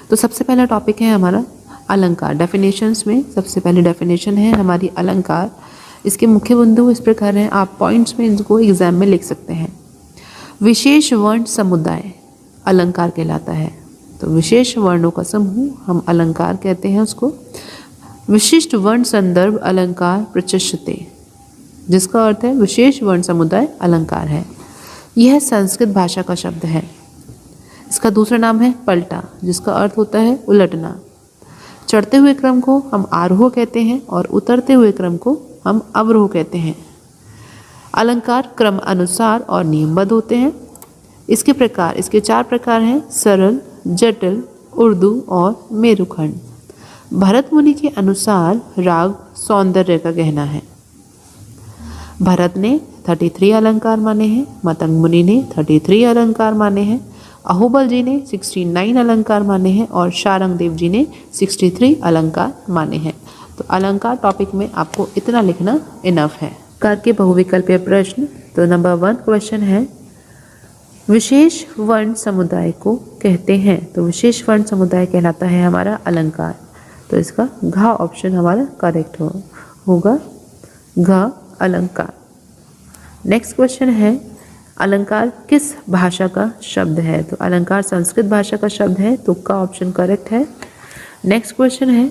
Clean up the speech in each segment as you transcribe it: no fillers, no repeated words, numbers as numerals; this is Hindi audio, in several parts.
तो सबसे पहला टॉपिक है हमारा अलंकार। डेफिनेशंस में सबसे पहली डेफिनेशन है हमारी अलंकार। इसके मुख्य बिंदु इस प्रकार हैं, आप पॉइंट्स में इनको एग्जाम में लिख सकते हैं। विशेष वर्ण समुदाय अलंकार कहलाता है। तो विशेष वर्णों का समूह हम अलंकार कहते हैं उसको। विशिष्ट वर्ण संदर्भ अलंकार प्रचक्षते, जिसका अर्थ है विशेष वर्ण समुदाय अलंकार है। यह संस्कृत भाषा का शब्द है। इसका दूसरा नाम है पलटा, जिसका अर्थ होता है उलटना। चढ़ते हुए क्रम को हम आरोह कहते हैं और उतरते हुए क्रम को हम अवरोह कहते हैं। अलंकार क्रम अनुसार और नियमबद्ध होते हैं। इसके 4 प्रकार हैं, सरल, जटिल, उर्दू और मेरुखंड। भरत मुनि के अनुसार राग सौंदर्य का गहना है। भरत ने 33 अलंकार माने हैं, मतंग मुनि ने 33 अलंकार माने हैं, अहोबल जी ने 69 अलंकार माने हैं और शारंग देव जी ने 63 अलंकार माने हैं। तो अलंकार टॉपिक में आपको इतना लिखना इनफ है। कार के बहुविकल्पीय प्रश्न। तो नंबर 1 क्वेश्चन है, विशेष वर्ण समुदाय को कहते हैं। तो विशेष वर्ण समुदाय कहलाता है हमारा अलंकार। तो इसका घ ऑप्शन हमारा करेक्ट होगा, घ अलंकार। नेक्स्ट क्वेश्चन है, अलंकार किस भाषा का शब्द है। तो अलंकार संस्कृत भाषा का शब्द है, तो का ऑप्शन करेक्ट है। नेक्स्ट क्वेश्चन है,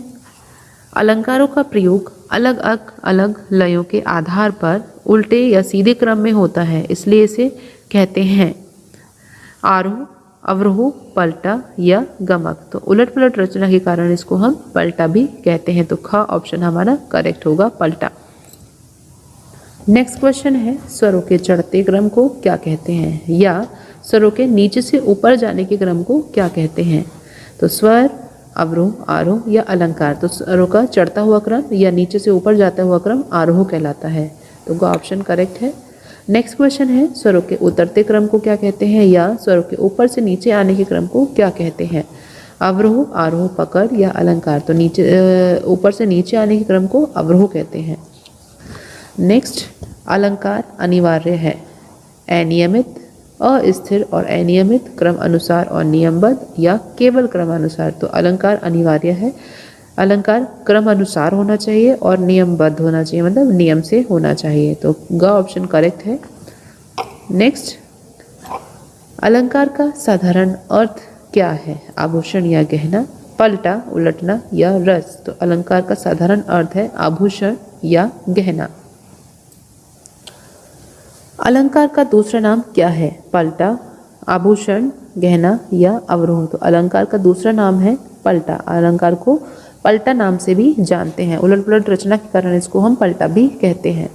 अलंकारों का प्रयोग अलग अलग लयों के आधार पर उल्टे या सीधे क्रम में होता है, इसलिए इसे कहते हैं आरोह, अवरोह, पलटा या गमक। तो उलट पुलट रचना के कारण इसको हम पलटा भी कहते हैं। तो ख ऑप्शन हमारा करेक्ट होगा, पलटा। नेक्स्ट क्वेश्चन है, स्वरों के चढ़ते क्रम को क्या कहते हैं, या स्वरों के नीचे से ऊपर जाने के क्रम को क्या कहते हैं। तो स्वर, अवरोह, आरोह या अलंकार। तो स्वरों का चढ़ता हुआ क्रम या नीचे से ऊपर जाता हुआ क्रम आरोह कहलाता है। तो ग ऑप्शन करेक्ट है। नेक्स्ट क्वेश्चन है, स्वरों के उतरते क्रम को क्या कहते हैं, या स्वरों के ऊपर से नीचे आने के क्रम को क्या कहते हैं। अवरोह, आरोह, पकड़ या अलंकार। तो ऊपर से नीचे आने के क्रम को अवरोह कहते हैं। नेक्स्ट, अलंकार अनिवार्य है। अनियमित, अस्थिर और अनियमित, क्रम अनुसार और नियमबद्ध या केवल क्रमानुसार। तो अलंकार अनिवार्य है। अलंकार क्रम अनुसार होना चाहिए और नियमबद्ध होना चाहिए, मतलब नियम से होना चाहिए। तो ग ऑप्शन करेक्ट है। नेक्स्ट, अलंकार का साधारण अर्थ क्या है, आभूषण या गहना, पलटा, उलटना या रस। तो अलंकार का साधारण अर्थ है आभूषण या गहना। अलंकार का दूसरा नाम क्या है, पलटा, आभूषण, गहना या अवरोह। तो अलंकार का दूसरा नाम है पलटा। अलंकार को पलटा नाम से भी जानते हैं, उलट पुलट रचना के कारण इसको हम पलटा भी कहते हैं।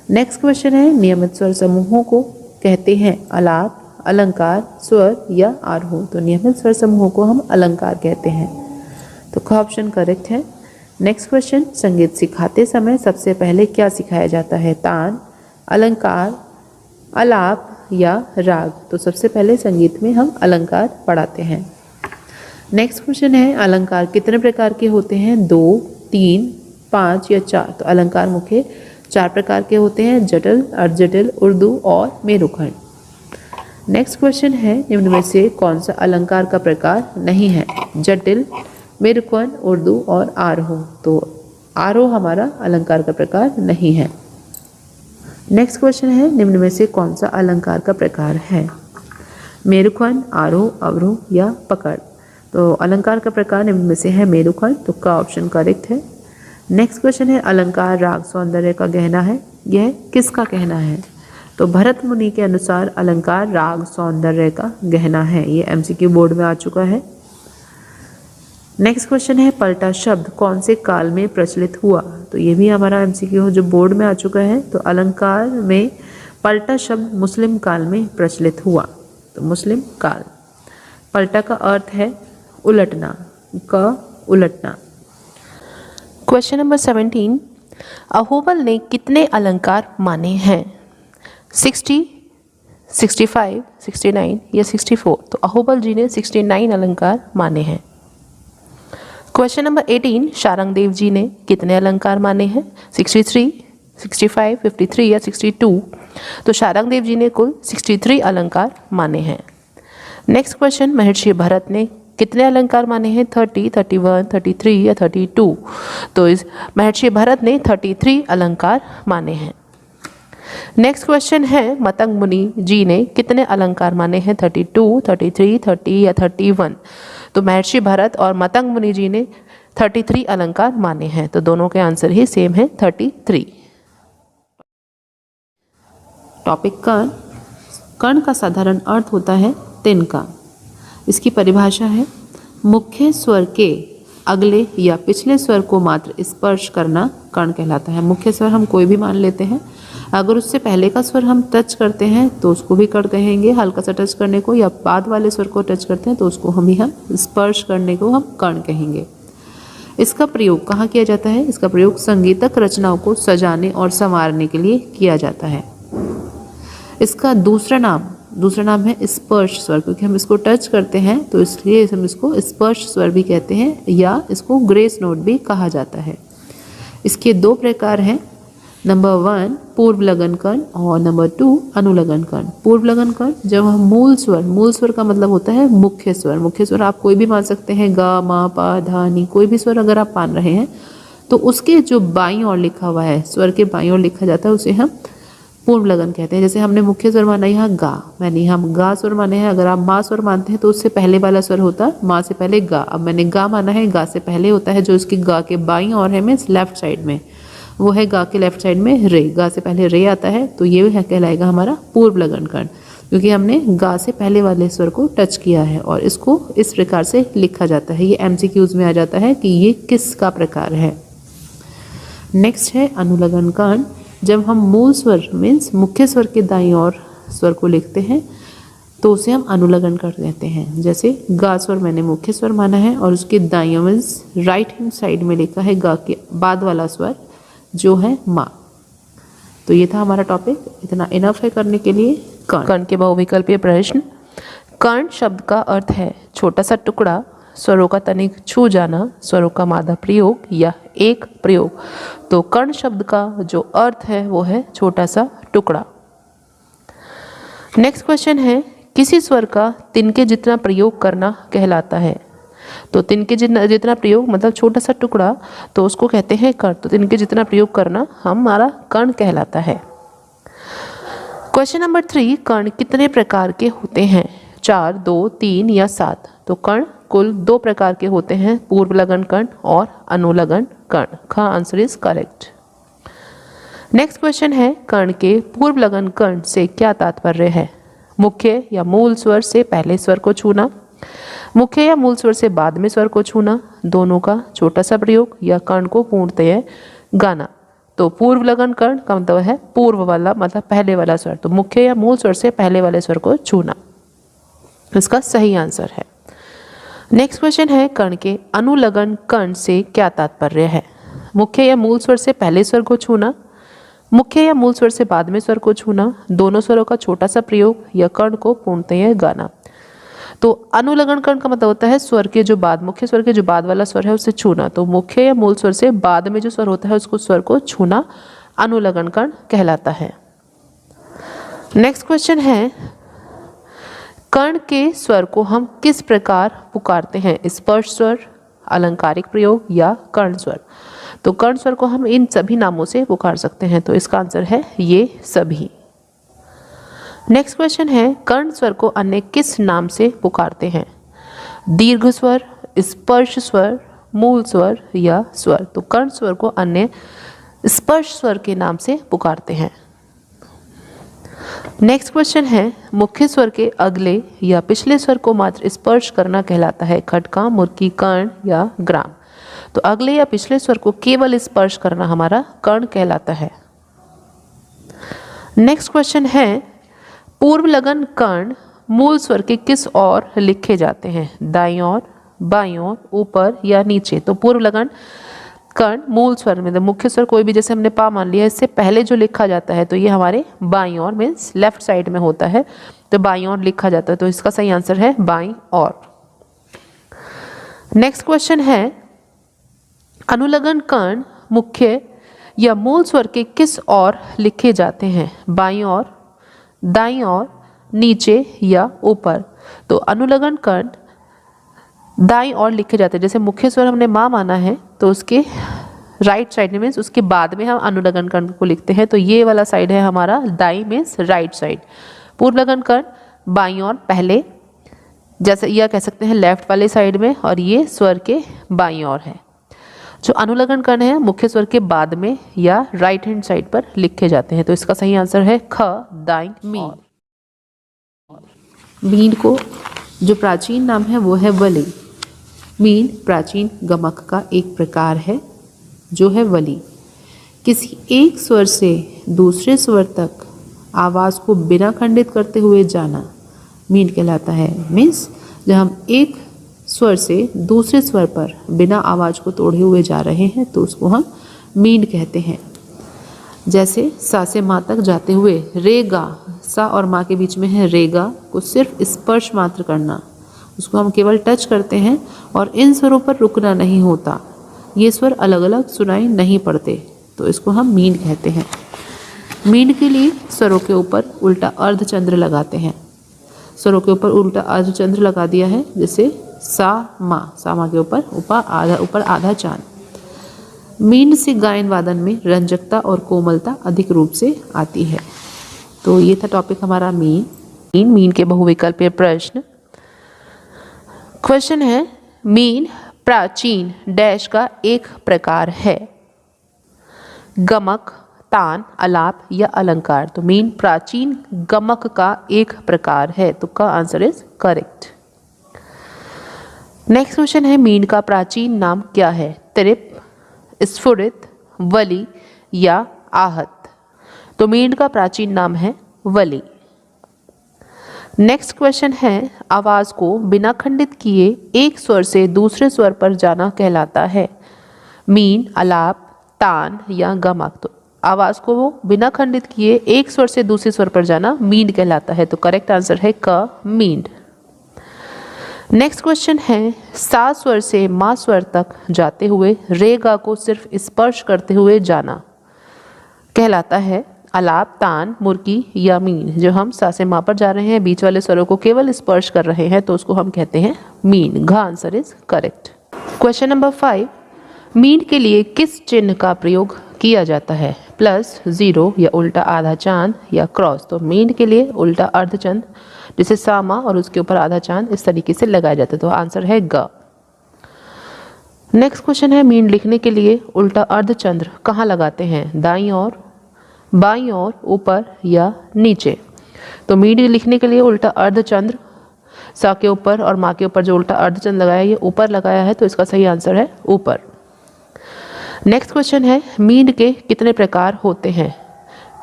नेक्स्ट क्वेश्चन है, नियमित स्वर समूहों को कहते हैं आलाप, अलंकार, स्वर या आरोह। तो नियमित स्वर समूहों को हम अलंकार कहते हैं। तो ख ऑप्शन करेक्ट है। नेक्स्ट क्वेश्चन, संगीत सिखाते समय सबसे पहले क्या सिखाया जाता है, तान, अलंकार, आलाप या राग। तो सबसे पहले संगीत में हम अलंकार पढ़ाते हैं। नेक्स्ट क्वेश्चन है, अलंकार कितने प्रकार के होते हैं, 2, 3, 5 या 4। तो अलंकार मुख्य 4 प्रकार के होते हैं, जटिल, अर्धजटिल, उर्दू और मेरुखंड। नेक्स्ट क्वेश्चन है, निम्न में से कौन सा अलंकार का प्रकार नहीं है, जटिल, मेरुखंड, उर्दू और आरोह। तो आरोह हमारा अलंकार का प्रकार नहीं है। नेक्स्ट क्वेश्चन है, निम्न में से कौन सा अलंकार का प्रकार है, मेरुखंड, आरोह, अवरोह या पकड़। तो अलंकार का प्रकार निम्न में से है मेरुखंड। तो का ऑप्शन करेक्ट है। नेक्स्ट क्वेश्चन है, अलंकार राग सौंदर्य का गहना है, यह किसका कहना है। तो भरत मुनि के अनुसार अलंकार राग सौंदर्य का गहना है। ये एमसीक्यू बोर्ड में आ चुका है। नेक्स्ट क्वेश्चन है, पलटा शब्द कौन से काल में प्रचलित हुआ। तो ये भी हमारा एमसीक्यू जो बोर्ड में आ चुका है। तो अलंकार में पलटा शब्द मुस्लिम काल में प्रचलित हुआ। तो मुस्लिम काल। पलटा का अर्थ है उलटना, का उलटना। क्वेश्चन नंबर 17, अहोबल ने कितने अलंकार माने हैं, 60, 65, 69 या 64। तो अहोबल जी ने 69 अलंकार माने हैं। क्वेश्चन नंबर 18, शारंग देव जी ने कितने अलंकार माने हैं, 63, 65, 53 या 62। तो शारंग देव जी ने कुल 63 अलंकार माने हैं। नेक्स्ट क्वेश्चन, महर्षि भरत ने कितने अलंकार माने हैं? 30, 31, 33 या 32। तो इस महर्षि भरत ने 33 अलंकार माने हैं। नेक्स्ट क्वेश्चन है मतंग मुनि जी ने कितने अलंकार माने हैं? 32, 33, 30 या 31। तो महर्षि भरत और मतंग मुनि जी ने 33 अलंकार माने हैं। तो दोनों के आंसर ही सेम है, 33। टॉपिक कर्ण। कर्ण का साधारण अर्थ होता है तिनका। इसकी परिभाषा है मुख्य स्वर के अगले या पिछले स्वर को मात्र स्पर्श करना कर्ण कहलाता है। मुख्य स्वर हम कोई भी मान लेते हैं, अगर उससे पहले का स्वर हम टच करते हैं तो उसको भी कर्ण कहेंगे, हल्का सा टच करने को, या बाद वाले स्वर को टच करते हैं तो उसको हम स्पर्श करने को हम कर्ण कहेंगे। इसका प्रयोग कहाँ किया जाता है? इसका प्रयोग संगीतक रचनाओं को सजाने और संवारने के लिए किया जाता है। इसका दूसरा नाम है स्पर्श स्वर, क्योंकि हम इसको टच करते हैं तो इसलिए हम इसको स्पर्श स्वर भी कहते हैं, या इसको ग्रेस नोट भी कहा जाता है। इसके 2 प्रकार हैं। नंबर 1 पूर्व लगन कर्ण और नंबर 2 अनुलगन कर्ण। पूर्व लगन कर्ण जब हम मूल स्वर का मतलब होता है मुख्य स्वर। मुख्य स्वर आप कोई भी मान सकते हैं, गा, मा, पा, धा, नी, कोई भी स्वर अगर आप मान रहे हैं तो उसके जो बाईं ओर लिखा हुआ है, स्वर के बाईं ओर लिखा जाता है, उसे हम पूर्व लगन कहते हैं। जैसे हमने मुख्य स्वर माना यहाँ गा, मैंने यहाँ गा स्वर माने हैं। अगर आप मा स्वर मानते हैं तो उससे पहले वाला स्वर होता है मा से पहले गा। अब मैंने गा माना है, गा से पहले होता है जो इसकी गा के बाईं ओर है, मीन्स लेफ्ट साइड में, वो है गा के लेफ्ट साइड में रे। गा से पहले रे आता है तो ये है कहलाएगा हमारा पूर्व लगन कर्ण, क्योंकि हमने गा से पहले वाले स्वर को टच किया है और इसको इस प्रकार से लिखा जाता है। ये MCQs में आ जाता है कि ये किसका प्रकार है। नेक्स्ट है अनुलगन कर्ण। जब हम मूल स्वर मीन्स मुख्य स्वर के दाईं ओर स्वर को लिखते हैं तो उसे हम अनुलगन कर देते हैं। जैसे गा स्वर मैंने मुख्य स्वर माना है और उसके दाईं मीन्स राइट हैंड साइड में लिखा है गा के बाद वाला स्वर जो है मा। तो ये था हमारा टॉपिक, इतना इनफ है करने के लिए। कर्ण के बहुविकल्पीय प्रश्न। कर्ण शब्द का अर्थ है छोटा सा टुकड़ा, स्वरों का तनिक छू जाना, स्वरों का मादा प्रयोग या एक प्रयोग। तो कर्ण शब्द का जो अर्थ है वो है छोटा सा टुकड़ा। नेक्स्ट क्वेश्चन है किसी स्वर का तिनके जितना प्रयोग करना कहलाता है। तो तिनके जितना प्रयोग मतलब छोटा सा टुकड़ा, तो उसको कहते हैं कर्ण। तो तिनके जितना प्रयोग करना हमारा कर्ण कहलाता है। क्वेश्चन नंबर 3 कर्ण कितने प्रकार के होते हैं? 4, 2, 3 या 7। तो कर्ण कुल 2 प्रकार के होते हैं, पूर्व लगन कर्ण और अनुलगन कर्ण। का answer is correct. Next question है कर्ण के पूर्व लगन कर्ण से क्या तात्पर्य है? मुख्य या मूल स्वर से पहले स्वर को छूना, मुख्य या मूल स्वर से बाद में स्वर को छूना, दोनों का छोटा सा प्रयोग, या कर्ण को पूर्णतः गाना। तो पूर्व लगन कर्ण का मतलब है पूर्व वाला मतलब पहले वाला स्वर, तो मुख्य या मूल स्वर से पहले वाले स्वर को छूना इसका सही आंसर है। नेक्स्ट क्वेश्चन है कर्ण के अनुलगन कर्ण से क्या तात्पर्य है? मुख्य या मूल स्वर से पहले स्वर को छूना, मुख्य या मूल स्वर से बाद में स्वर को छूना, दोनों स्वरों का छोटा सा प्रयोग, या कर्ण को पूर्णतः गाना। तो अनुलगन कर्ण का मतलब होता है स्वर के जो बाद, मुख्य स्वर के जो बाद वाला स्वर है उसे छूना। तो मुख्य या मूल स्वर से बाद में जो स्वर होता है उसको स्वर को छूना अनुलगन कर्ण कहलाता है। नेक्स्ट क्वेश्चन है कर्ण के स्वर को हम किस प्रकार पुकारते हैं? स्पर्श स्वर, अलंकारिक प्रयोग या कर्ण स्वर। तो कर्ण स्वर को हम इन सभी नामों से पुकार सकते हैं, तो इसका आंसर है ये सभी। नेक्स्ट क्वेश्चन है कर्ण स्वर को अन्य किस नाम से पुकारते हैं? दीर्घ स्वर, स्पर्श स्वर, मूल स्वर या स्वर। तो कर्ण स्वर को अन्य स्पर्श स्वर के नाम से पुकारते हैं। नेक्स्ट क्वेश्चन है मुख्य स्वर के अगले या पिछले स्वर को मात्र स्पर्श करना कहलाता है? खटका, मुर्की, कर्ण या ग्राम। तो अगले या पिछले स्वर को केवल स्पर्श करना हमारा कर्ण कहलाता है। नेक्स्ट क्वेश्चन है पूर्व लगन कर्ण मूल स्वर के किस ओर लिखे जाते हैं? दाईं ओर, बाईं ओर, ऊपर या नीचे। तो पूर्व लगन कर्ण मूल स्वर में मुख्य स्वर कोई भी, जैसे हमने पा मान लिया, इससे पहले जो लिखा जाता है तो ये हमारे बाईं ओर मीन्स लेफ्ट साइड में होता है, तो बाईं ओर लिखा जाता है, तो इसका सही आंसर है बाईं ओर। नेक्स्ट क्वेश्चन है अनुलगन कर्ण मुख्य या मूल स्वर के किस ओर लिखे जाते हैं? बाईं ओर, दाईं ओर, नीचे या ऊपर। तो अनुलगन कर्ण दाईं ओर लिखे जाते हैं। जैसे मुख्य स्वर हमने माँ माना है तो उसके राइट साइड में मीन्स उसके बाद में हम अनुलग्न कर्ण को लिखते हैं, तो ये वाला साइड है हमारा दाई मीन्स राइट साइड। पूर्व लग्न कर्ण बाईं ओर पहले, जैसे यह कह सकते हैं लेफ्ट वाले साइड में, और ये स्वर के बाईं ओर है। जो अनुलग्न कर्ण है मुख्य स्वर के बाद में या राइट हैंड साइड पर लिखे जाते हैं, तो इसका सही आंसर है ख दाईं मीन। मीन को जो प्राचीन नाम है वो है वली। मीन प्राचीन गमक का एक प्रकार है जो है वली। किसी एक स्वर से दूसरे स्वर तक आवाज़ को बिना खंडित करते हुए जाना मीन कहलाता है। मीन्स जब हम एक स्वर से दूसरे स्वर पर बिना आवाज़ को तोड़े हुए जा रहे हैं तो उसको हम मीन कहते हैं। जैसे सा से माँ तक जाते हुए रे गा, सा और माँ के बीच में है रे गा को सिर्फ स्पर्श मात्र करना, उसको हम केवल टच करते हैं और इन स्वरों पर रुकना नहीं होता। ये स्वर अलग अलग सुनाई नहीं पड़ते, तो इसको हम मीन कहते हैं। मीन के लिए स्वरों के ऊपर उल्टा अर्धचंद्र लगाते हैं। स्वरों के ऊपर उल्टा अर्धचंद्र लगा दिया है, जैसे सा माँ के ऊपर आधा चांद। मीन से गायन वादन में रंजकता और कोमलता अधिक रूप से आती है। तो ये था टॉपिक हमारा मीन के बहुविकल्पीय प्रश्न। क्वेश्चन है, मीन प्राचीन डैश का एक प्रकार है। गमक, तान, आलाप या अलंकार। तो मीन प्राचीन गमक का एक प्रकार है, तो का answer is correct. Next question है, मीन का प्राचीन नाम क्या है? त्रिप, स्फुरित, वली या आहत। तो मीन का प्राचीन नाम है वली। नेक्स्ट क्वेश्चन है, आवाज को बिना खंडित किए एक स्वर से दूसरे स्वर पर जाना कहलाता है। मीन, आलाप, तान या गमक। तो आवाज को वो बिना खंडित किए एक स्वर से दूसरे स्वर पर जाना मीन कहलाता है, तो करेक्ट आंसर है क मीन। नेक्स्ट क्वेश्चन है, सा स्वर से मा स्वर तक जाते हुए रे गा को सिर्फ स्पर्श करते हुए जाना कहलाता है आलाप, तान, मुर्की या मीन। जो हम सा से मा पर जा रहे हैं, बीच वाले स्वरों को केवल स्पर्श कर रहे हैं, तो उसको हम कहते हैं मीन। घ answer is correct. Question number 5, mean के लिए किस चिन्ह का प्रयोग किया जाता है? प्लस, जीरो या उल्टा आधा चांद या क्रॉस। तो मीन के लिए उल्टा अर्धचंद, जैसे सामा और उसके ऊपर आधा चांद, इस तरीके से लगाया जाता है, तो आंसर है ग। नेक्स्ट क्वेश्चन है, मीन लिखने के लिए उल्टा अर्धचंद्र कहाँ लगाते हैं? दाईं ओर, बाईं ओर, ऊपर या नीचे। तो मीन लिखने के लिए उल्टा अर्धचंद्र सा के ऊपर और माँ के ऊपर जो उल्टा अर्धचंद्र लगाया है ये ऊपर लगाया है, तो इसका सही आंसर है ऊपर। नेक्स्ट क्वेश्चन है, मीन के कितने प्रकार होते हैं?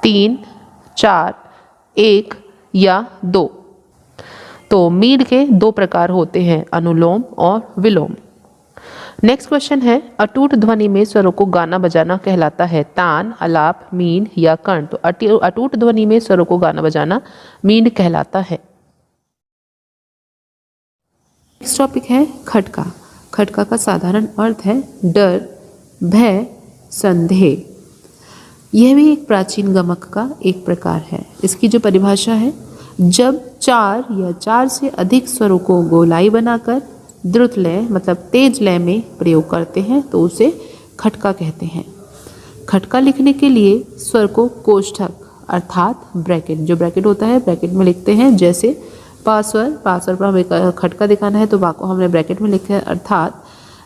3, 4, 1 या 2। तो मीन के 2 प्रकार होते हैं, अनुलोम और विलोम। नेक्स्ट क्वेश्चन है, अटूट ध्वनि में स्वरों को गाना बजाना कहलाता है। तान, आलाप, मीन या कर्ण। तो अटूट ध्वनि में स्वरों को गाना बजाना मीन कहलाता है। नेक्स्ट टॉपिक है खटका। खटका का साधारण अर्थ है डर, भय, संदेह। यह भी एक प्राचीन गमक का एक प्रकार है। इसकी जो परिभाषा है, जब 4 या 4 से अधिक स्वरों को गोलाई बनाकर द्रुत लय मतलब तेज लय में प्रयोग करते हैं तो उसे खटका कहते हैं। खटका लिखने के लिए स्वर को कोष्ठक अर्थात ब्रैकेट, जो ब्रैकेट होता है ब्रैकेट में लिखते हैं। जैसे पास्वर पर हमें खटका दिखाना है तो बा को हमने ब्रैकेट में लिखा है, अर्थात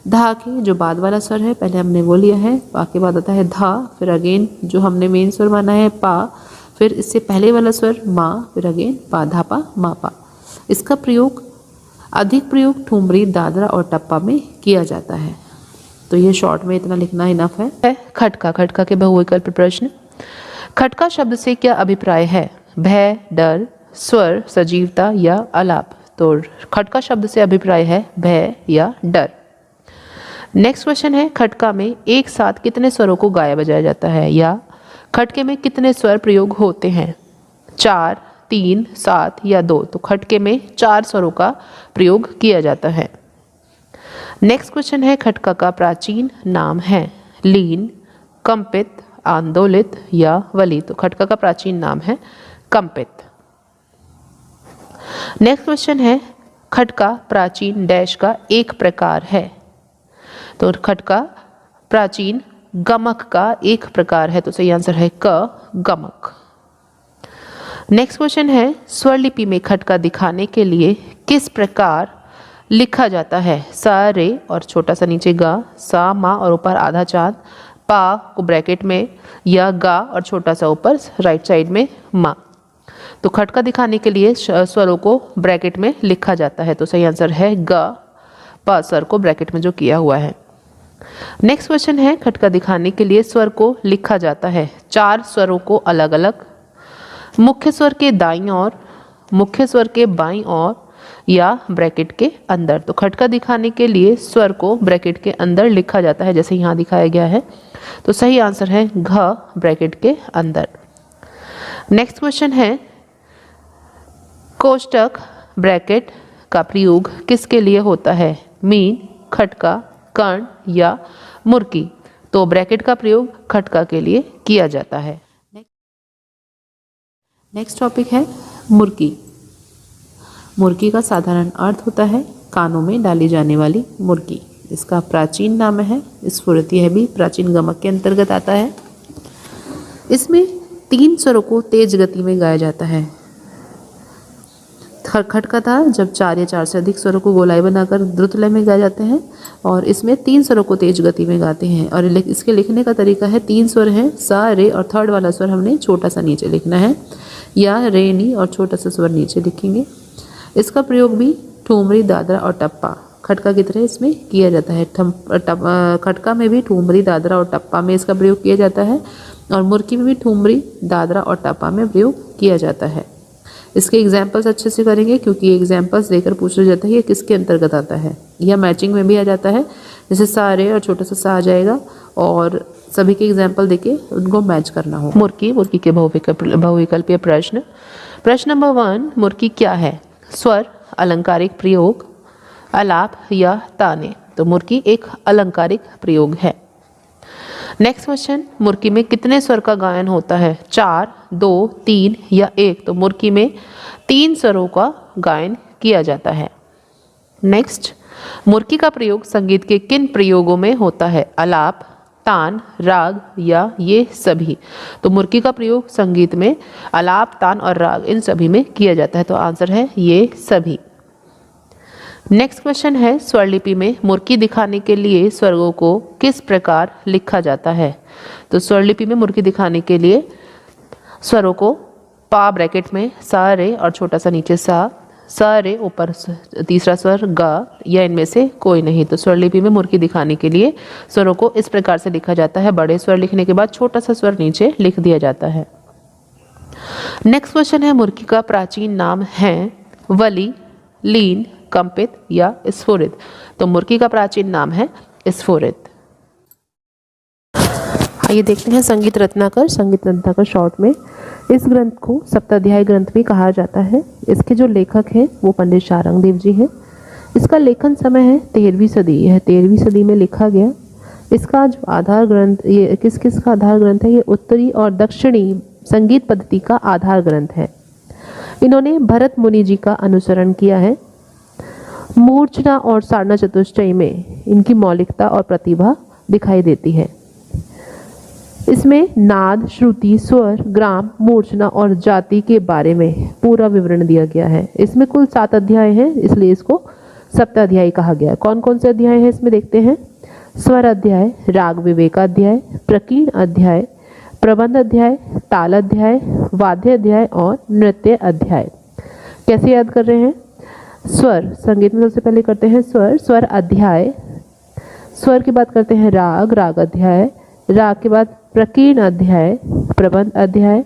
धा के जो बाद वाला स्वर है पहले हमने वो लिया है, पा के बाद आता है धा, फिर अगेन जो हमने मेन स्वर माना है पा, फिर इससे पहले वाला स्वर मा, फिर अगेन पा, धा पा, मा पा। इसका अधिक प्रयोग ठुमरी, दादरा और टप्पा में किया जाता है। तो ये शॉर्ट में इतना लिखना इनफ है। खटका के बहुविकल्प प्रश्न। खटका शब्द से क्या अभिप्राय है? भय, डर, स्वर, सजीवता या आलाप। तो खटका शब्द से अभिप्राय है भय या डर। नेक्स्ट क्वेश्चन है, खटका में एक साथ कितने स्वरों को गाया बजाया जाता है, या खटके में कितने स्वर प्रयोग होते हैं? 4, 3, 7 या 2। तो खटके में 4 स्वरों का प्रयोग किया जाता है। नेक्स्ट क्वेश्चन है, खटका का प्राचीन नाम है लीन, कंपित, आंदोलित या वली। तो खटका का प्राचीन नाम है कंपित। नेक्स्ट क्वेश्चन है, खटका प्राचीन डैश का एक प्रकार है। तो खटका प्राचीन गमक का एक प्रकार है, तो सही आंसर है क गमक। नेक्स्ट क्वेश्चन है, स्वर लिपि में खटका दिखाने के लिए किस प्रकार लिखा जाता है? सा रे और छोटा सा नीचे गा, सा मा और ऊपर आधा चांद, पा को ब्रैकेट में, या गा और छोटा सा ऊपर राइट साइड में मा। तो खटका दिखाने के लिए स्वरों को ब्रैकेट में लिखा जाता है, तो सही आंसर है ग प स्वर को ब्रैकेट में जो किया हुआ है। नेक्स्ट क्वेश्चन है, खटका दिखाने के लिए स्वर को लिखा जाता है 4 स्वरों को अलग अलग, मुख्य स्वर के दाईं ओर, मुख्य स्वर के बाईं ओर, या ब्रैकेट के अंदर। तो खटका दिखाने के लिए स्वर को ब्रैकेट के अंदर लिखा जाता है, जैसे यहाँ दिखाया गया है। तो सही आंसर है घ ब्रैकेट के अंदर। नेक्स्ट क्वेश्चन है, कोष्टक ब्रैकेट का प्रयोग किसके लिए होता है? मीन, खटका, कर्ण या मुर्की। तो ब्रैकेट का प्रयोग खटका के लिए किया जाता है। नेक्स्ट टॉपिक है मुर्की। मुर्की का साधारण अर्थ होता है कानों में डाली जाने वाली मुर्की। इसका प्राचीन नाम है स्फुरति, है भी प्राचीन गमक के अंतर्गत आता है। इसमें 3 स्वरों को तेज गति में गाया जाता है। खटका था जब 4 या 4 से अधिक स्वरों को गोलाई बनाकर द्रुत लय में गाए जाते हैं, और इसमें 3 स्वरों को तेज गति में गाते हैं। और इसके लिखने का तरीका है, 3 स्वर हैं सा रे, और थर्ड वाला स्वर हमने छोटा सा नीचे लिखना है, या रे नी और छोटा सा स्वर नीचे लिखेंगे। इसका प्रयोग भी ठुमरी, दादरा और टप्पा खटका की तरह इसमें किया जाता है। खटका में भी ठुमरी, दादरा और टप्पा में इसका प्रयोग किया जाता है, और मुर्की में भी ठुमरी, दादरा और टप्पा में प्रयोग किया जाता है। इसके एग्जाम्पल्स अच्छे से करेंगे, क्योंकि एग्जाम्पल्स देकर पूछा जाता है ये किसके अंतर्गत आता है, या मैचिंग में भी आ जाता है। जैसे सा रे और छोटा सा आ जाएगा, और सभी के एग्जाम्पल देके उनको मैच करना हो। मुर्की के बहुविकल्पीय प्रश्न। प्रश्न नंबर 1, मुर्की क्या है? स्वर, अलंकारिक प्रयोग, आलाप या ताने। तो मुर्की एक अलंकारिक प्रयोग है। नेक्स्ट क्वेश्चन, मुर्की में कितने स्वर का गायन होता है? 4, 2, 3 या 1। तो मुर्की में 3 स्वरों का गायन किया जाता है। नेक्स्ट, मुर्की का प्रयोग संगीत के किन प्रयोगों में होता है? आलाप, तान, राग या ये सभी। तो मुर्की का प्रयोग संगीत में आलाप, तान और राग इन सभी में किया जाता है। तो आंसर है ये सभी। नेक्स्ट क्वेश्चन है, स्वर लिपि में मुर्की दिखाने के लिए स्वरों को किस प्रकार लिखा जाता है? तो स्वर लिपि में मुर्की दिखाने के लिए स्वरों को पा ब्रैकेट में, सा रे और छोटा सा नीचे सा रे ऊपर तीसरा स्वर गा, या इनमें से कोई नहीं। तो स्वर लिपि में मुर्की दिखाने के लिए स्वरों को इस प्रकार से लिखा जाता है। बड़े स्वर लिखने के बाद छोटा सा स्वर नीचे लिख दिया जाता है। नेक्स्ट क्वेश्चन है, मुर्की का प्राचीन नाम है वली, लीन, कंपित या स्फुरित। तो मुर्की का प्राचीन नाम है स्फुरित। आइए देखते हैं संगीत रत्नाकर शॉर्ट में। इस ग्रंथ को सप्ताध्यायी ग्रंथ भी कहा जाता है। इसके जो लेखक हैं वो पंडित शारंग देव जी हैं। इसका लेखन समय है 13वीं सदी। यह 13वीं सदी में लिखा गया। इसका जो आधार ग्रंथ, ये किस का आधार ग्रंथ है? ये उत्तरी और दक्षिणी संगीत पद्धति का आधार ग्रंथ है। इन्होंने भरत मुनि जी का अनुसरण किया है। मूर्छना और साधना चतुष्टय में इनकी मौलिकता और प्रतिभा दिखाई देती है। इसमें नाद, श्रुति, स्वर, ग्राम, मूर्छना और जाति के बारे में पूरा विवरण दिया गया है। इसमें कुल 7 अध्याय हैं, इसलिए इसको सप्ताध्यायी कहा गया है। कौन कौन से अध्याय हैं इसमें देखते हैं। स्वर अध्याय, राग विवेकाध्याय, प्रकीर्ण अध्याय, प्रबंध अध्याय, ताल अध्याय, वाद्य अध्याय और नृत्य अध्याय। कैसे याद कर रहे हैं? स्वर संगीत में सबसे पहले करते हैं स्वर अध्याय, स्वर की बात करते हैं राग अध्याय, राग के बाद प्रकीर्ण अध्याय, प्रबंध अध्याय,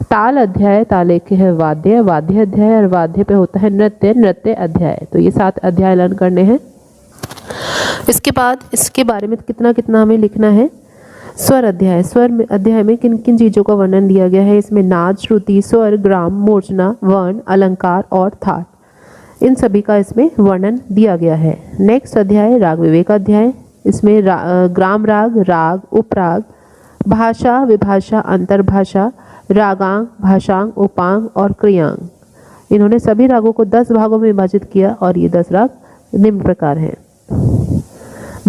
ताल अध्याय, ताले के है वाद्य अध्याय, और वाद्य पे होता है नृत्य अध्याय। तो ये 7 अध्याय लर्न करने हैं। इसके बाद इसके बारे में कितना हमें लिखना है। स्वर अध्याय में किन किन चीज़ों का वर्णन दिया गया है। इसमें नाद, श्रुति, स्वर, ग्राम, मूर्छना, वर्ण, अलंकार और थाट, इन सभी का इसमें वर्णन दिया गया है। नेक्स्ट अध्याय राग विवेकाध्याय। इसमें ग्राम राग, उपराग, भाषा, विभाषा, अंतर्भाषा, रागांग, भाषांग, उपांग और क्रियांग, इन्होंने सभी रागों को 10 भागों में विभाजित किया और ये 10 राग निम्न प्रकार हैं।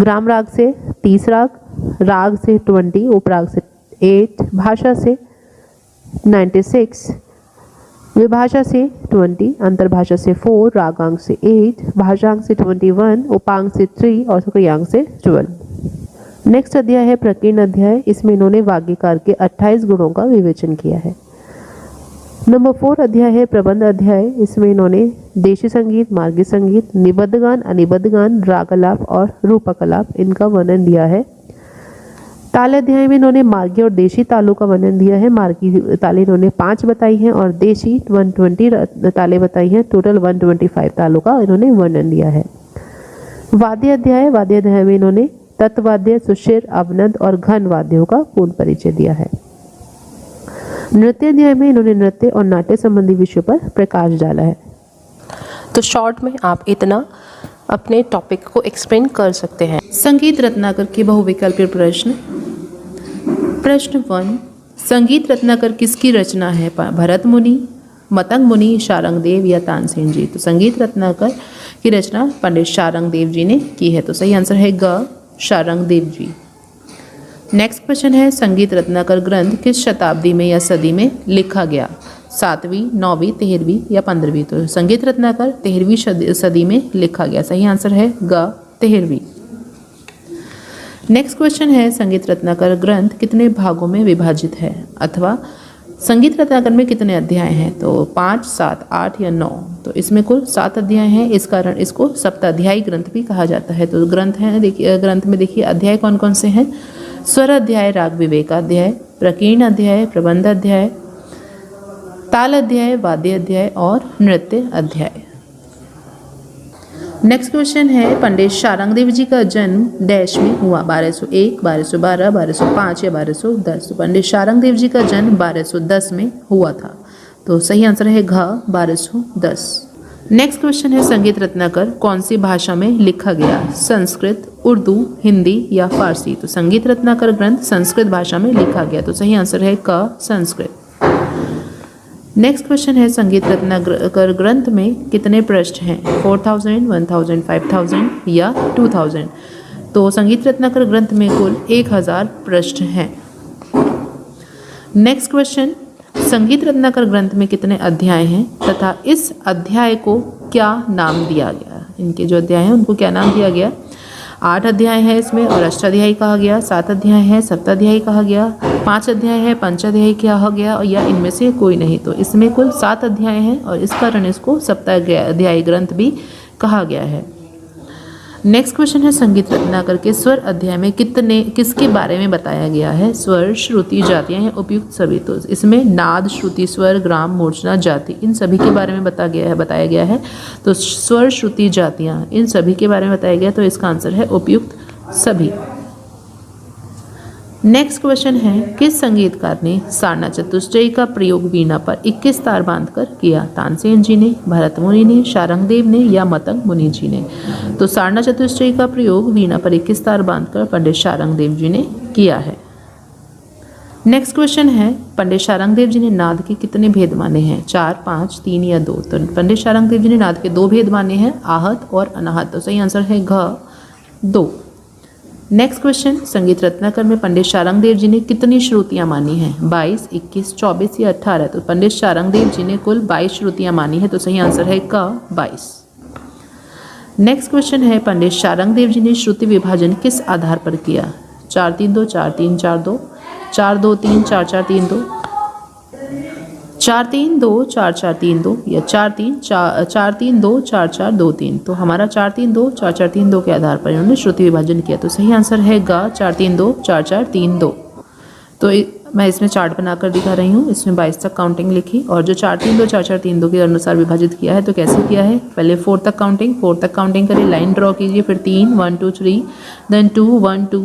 ग्राम राग से 30 राग, राग से 20, उपराग से 8, भाषा से 96, विभाषा से 20, अंतर्भाषा से 4, रागांग से 8, भाषांग से 21, उपांग से 3 और क्रियांग से 12। नेक्स्ट अध्याय है प्रकीर्ण अध्याय। इसमें इन्होंने वाग्यकार के 28 गुणों का विवेचन किया है। नंबर 4 अध्याय है प्रबंध अध्याय। इसमें इन्होंने देशी संगीत, मार्गी संगीत, निबद्ध गान, अनिबद्ध गान, रागलाप और रूपकलाप इनका वर्णन दिया है। ताल अध्याय में इन्होंने मार्गी और देशी तालों का वर्णन दिया है। मार्गी तालें इन्होंने 5 बताई हैं और देशी 120 तालें बताई हैं। टोटल 125 तालों का इन्होंने वर्णन दिया है। वाद्य अध्याय, वाद्य अध्याय में इन्होंने तत्वाद्य, सुशिर, अवनद और घन वाद्यों का पूर्ण परिचय दिया है। नृत्य अध्याय में इन्होंने नृत्य और नाट्य संबंधी विषयों पर प्रकाश डाला है। तो शॉर्ट में आप इतना अपने टॉपिक को एक्सप्लेन कर सकते हैं। संगीत रत्नाकर के बहुविकल्पीय प्रश्न। प्रश्न 1, संगीत रत्नाकर किसकी रचना है? भरत मुनि, मतंग मुनि, शारंगदेव या तानसेन जी? तो संगीत रत्नाकर की रचना पंडित शारंगदेव जी ने की है। तो सही आंसर है ग, शारंगदेव जी। नेक्स्ट क्वेश्चन है संगीत रत्नाकर ग्रंथ किस शताब्दी में या सदी में लिखा गया? 7वीं, 9वीं, 13वीं या 15वीं? तो संगीत रत्नाकर 13वीं सदी में लिखा गया। सही आंसर है ग, 13वीं। नेक्स्ट क्वेश्चन है संगीत रत्नाकर ग्रंथ कितने भागों में विभाजित है? अथवा संगीत रत्नाकर में कितने अध्याय हैं? तो 5, 7, 8 या 9? तो इसमें कुल 7 अध्याय हैं। इस कारण इसको सप्ताध्यायी ग्रंथ भी कहा जाता है। तो ग्रंथ है, देखिए ग्रंथ में देखिए अध्याय कौन कौन से हैं? स्वर अध्याय, राग विवेकाध्याय, प्रकीर्ण अध्याय, प्रबंध अध्याय, ताल अध्याय, वाद्य अध्याय और नृत्य अध्याय। नेक्स्ट क्वेश्चन है पंडित शारंगदेव जी का जन्म डैश में हुआ? 1201, 1212, 1205 या 1210? तो पंडित शारंगदेव जी का जन्म 1210 में हुआ था। तो सही आंसर है घ, 1210। नेक्स्ट क्वेश्चन है संगीत रत्नाकर कौन सी भाषा में लिखा गया? संस्कृत, उर्दू, हिंदी या फारसी? तो संगीत रत्नाकर ग्रंथ संस्कृत भाषा में लिखा गया। तो सही आंसर है क, संस्कृत। नेक्स्ट क्वेश्चन है संगीत रत्नाकर ग्रंथ में कितने पृष्ठ हैं? 4000, 1000, 5000 या 2000? तो संगीत रत्नाकर ग्रंथ में कुल 1000 पृष्ठ हैं। नेक्स्ट क्वेश्चन, संगीत रत्नाकर ग्रंथ में कितने अध्याय हैं तथा इस अध्याय को क्या नाम दिया गया? इनके जो अध्याय हैं उनको क्या नाम दिया गया? 8 अध्याय है इसमें और अष्टाध्यायी कहा गया, 7 अध्याय है सप्ताध्यायी कहा गया, 5 अध्याय है पंचाध्यायी कहा गया या इनमें से कोई नहीं। तो इसमें कुल 7 अध्याय हैं और इस कारण इसको सप्ताध्यायी ग्रंथ भी कहा गया है। नेक्स्ट क्वेश्चन है संगीत रत्नाकर के स्वर अध्याय में किसके बारे में बताया गया है? स्वर, श्रुति, जातियां या उपयुक्त सभी? तो इसमें नाद, श्रुति, स्वर, ग्राम, मूर्छना, जाति इन सभी के बारे में बताया गया है। तो स्वर, श्रुति, जातियां इन सभी के बारे में बताया गया। तो इसका आंसर है उपयुक्त सभी। नेक्स्ट क्वेश्चन है किस संगीतकार ने सारना चतुष्टयी का प्रयोग वीणा पर 21 तार बांधकर किया? तानसेन जी ने, भरत मुनि ने, शारंगदेव ने या मतंग मुनि जी ने? तो सारना चतुष्टयी का प्रयोग वीणा पर 21 तार बांधकर पंडित शारंगदेव जी ने किया है। नेक्स्ट क्वेश्चन है पंडित शारंगदेव जी ने नाद के कितने भेद माने हैं? 4, 5, 3 या 2? तो पंडित शारंगदेव जी ने नाद के 2 भेद माने हैं, आहत और अनाहत। तो सही आंसर है घ, 2। नेक्स्ट क्वेश्चन, संगीत रत्नाकर में पंडित शारंगदेव जी ने कितनी श्रुतियां मानी हैं? 22, 21, 24 या 18? तो पंडित शारंगदेव जी ने कुल 22 श्रुतियां मानी है। तो सही आंसर है क, 22। नेक्स्ट क्वेश्चन है पंडित शारंगदेव जी ने श्रुति विभाजन किस आधार पर किया? 4-3-2, 4-3, 4-2, 4-2-3, 4-4-3-2, 4-3-2, 4-4-3-2 या 4-3-2, 4-4-2-3? तो हमारा 4-3-2, 4-4-3-2 के आधार पर इन्होंने श्रुति विभाजन किया। तो सही आंसर है ग, 4-3-2, 4-4-3-2। तो मैं इसमें चार्ट बनाकर दिखा रही हूँ। इसमें 22 तक काउंटिंग लिखी और जो 4-3-2, 4-4-3-2 के अनुसार विभाजित किया है। तो कैसे किया है? पहले 4 तक काउंटिंग करिए, लाइन ड्रॉ कीजिए, फिर 3, 1 2 3, देन 2 1 2,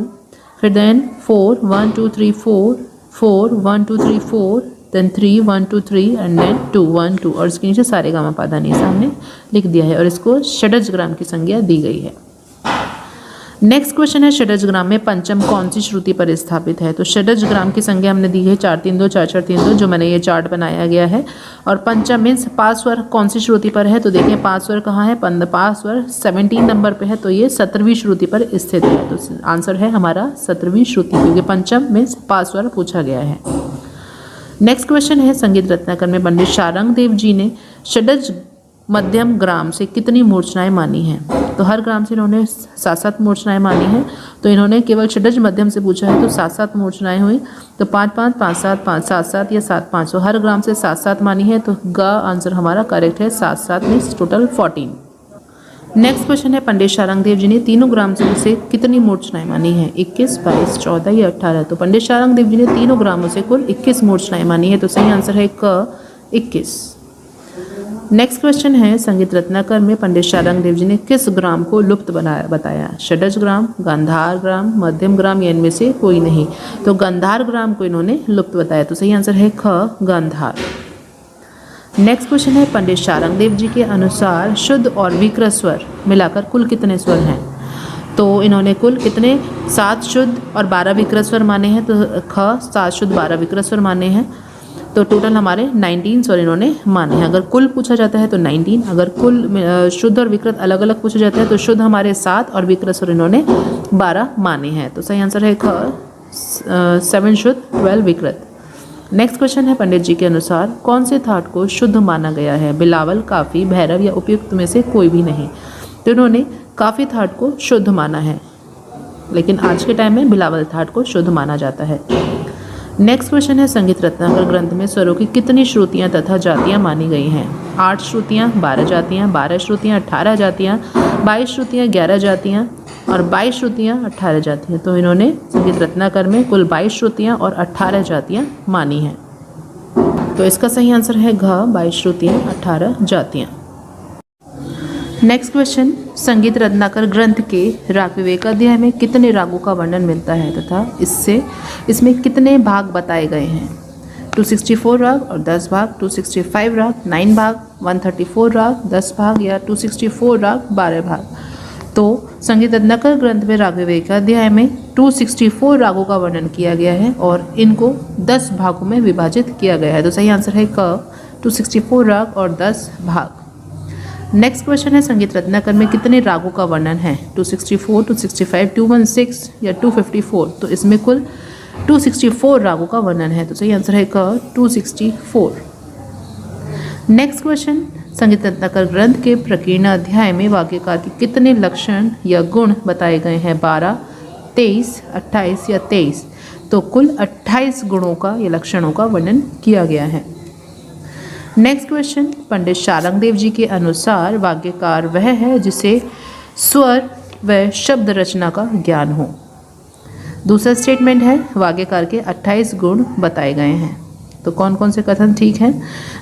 फिर देन 4 1 2 3 4, 4 1 2 3 4, देन 3 1 2 3 एंड देन 2 1 2 और इसके नीचे सारे गामा पाधा नहीं सामने लिख दिया है और इसको षड्ज ग्राम की संज्ञा दी गई है। नेक्स्ट क्वेश्चन है षडज ग्राम में पंचम कौन सी श्रुति पर स्थापित है। तो षडज ग्राम की संज्ञा हमने दी है 4-3-2 4-4-3-2, जो मैंने ये चार्ट बनाया गया है। और पंचम मीन्स 5 स्वर कौन सी श्रुति पर है। तो देखिए 5 स्वर कहाँ है, 5 स्वर 17 नंबर पे है, तो ये 17वीं श्रुति पर स्थित है। तो आंसर है हमारा 17वीं श्रुति, क्योंकि पंचम मीन्स 5 स्वर पूछा गया है। नेक्स्ट क्वेश्चन है संगीत रत्नाकर में पंडित शारंग देव जी ने षडज मध्यम ग्राम से कितनी मूर्छनाएं मानी हैं। तो हर ग्राम से इन्होंने 7-7 मूर्छनाएं मानी हैं। तो इन्होंने केवल षडज मध्यम से पूछा है, तो 7-7 मूर्छनाएं हुई। तो 5-5 5-7 5-7-7 या 7-5, तो हर ग्राम से 7-7 मानी है। तो ग आंसर हमारा करेक्ट है, 7-7 मीन्स टोटल 14। नेक्स्ट क्वेश्चन है पंडित शारंग देव जी ने तीनों ग्राम से कितनी मूर्छनाएं मानी हैं, 21, 22, 14 या 18। तो पंडित शारंग देव जी ने तीनों ग्रामों से कुल 21 मूर्छनाएं मानी है। तो सही आंसर है क 21। नेक्स्ट क्वेश्चन है संगीत रत्नाकर में पंडित शारंग देव जी ने किस ग्राम को लुप्त बताया। षडज ग्राम, गांधार ग्राम, मध्यम ग्राम या इनमें से कोई नहीं। तो गांधार ग्राम को इन्होंने लुप्त बताया। तो सही आंसर है ख गांधार। नेक्स्ट क्वेश्चन है पंडित शारंग देव जी के अनुसार शुद्ध और विकृत स्वर मिलाकर कुल कितने स्वर हैं। तो इन्होंने कुल कितने 7 शुद्ध और 12 विकृत स्वर माने हैं। तो ख 7 शुद्ध 12 विकृत स्वर माने हैं। तो टोटल हमारे 19 स्वर इन्होंने माने हैं। अगर कुल पूछा जाता है तो 19, अगर कुल शुद्ध और विकृत अलग अलग पूछा जाता है तो शुद्ध हमारे 7 और विकृत स्वर इन्होंने 12 माने हैं। तो सही आंसर है ख 7 शुद्ध 12 विकृत। नेक्स्ट क्वेश्चन है पंडित जी के अनुसार कौन से थाट को शुद्ध माना गया है। बिलावल, काफी, भैरव या उपयुक्त में से कोई भी नहीं। तो इन्होंने काफी थाट को शुद्ध माना है, लेकिन आज के टाइम में बिलावल थाट को शुद्ध माना जाता है। नेक्स्ट क्वेश्चन है संगीत रत्नाकर ग्रंथ में स्वरों की कितनी श्रुतियां तथा जातियां मानी गई हैं। 8 श्रुतियां, 12 जातियां, 12 श्रुतियां, 18 जातियां, 22 श्रुतियां, 11 जातियां और 22 श्रुतियां, 18 जातियां। तो इन्होंने संगीत रत्नाकर में कुल 22 श्रुतियां और 18 जातियां मानी हैं। तो इसका सही आंसर है घ 22 श्रुतियां 18 जातियां। नेक्स्ट क्वेश्चन संगीत रत्नाकर ग्रंथ के राग विवेकाध्याय में कितने रागों का वर्णन मिलता है तथा इसमें कितने भाग बताए गए हैं। 264 राग और 10 भाग, 265 राग 9 भाग, 134 राग 10 भाग या 264 राग 12 भाग। तो संगीत रत्नाकर ग्रंथ में राग विवेकाध्याय में 264 रागों का वर्णन किया गया है और इनको 10 भागों में विभाजित किया गया है। तो सही आंसर है क 264 राग और 10 भाग। नेक्स्ट क्वेश्चन है संगीत रत्नाकर में कितने रागों का वर्णन है। 264, 265, 216 या 254। तो इसमें कुल 264 रागों का वर्णन है। तो सही आंसर है क 264। नेक्स्ट क्वेश्चन संगीत रत्नाकर ग्रंथ के प्रकीर्ण अध्याय में वाक्यकार के कितने लक्षण या गुण बताए गए हैं। 12, 23, 28 या 23। तो कुल 28 गुणों का या लक्षणों का वर्णन किया गया है। नेक्स्ट क्वेश्चन पंडित शारंग देव जी के अनुसार वाक्यकार वह है जिसे स्वर व शब्द रचना का ज्ञान हो। दूसरा स्टेटमेंट है वाक्यकार के 28 गुण बताए गए हैं। तो कौन कौन से कथन ठीक हैं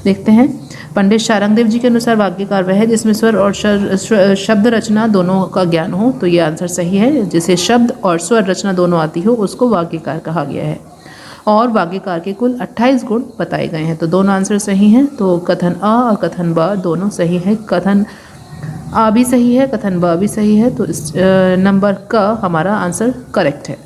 देखते हैं। पंडित शारंग देव जी के अनुसार वाक्यकार वह है जिसमें स्वर और शब्द रचना दोनों का ज्ञान हो। तो ये आंसर सही है। जिसे शब्द और स्वर रचना दोनों आती हो उसको वाक्यकार कहा गया है। और वाक्यकार के कुल 28 गुण बताए गए हैं। तो दोनों आंसर सही हैं। तो कथन अ और कथन ब दोनों सही है। कथन आ भी सही है, कथन ब भी सही है। तो इस नंबर क हमारा आंसर करेक्ट है।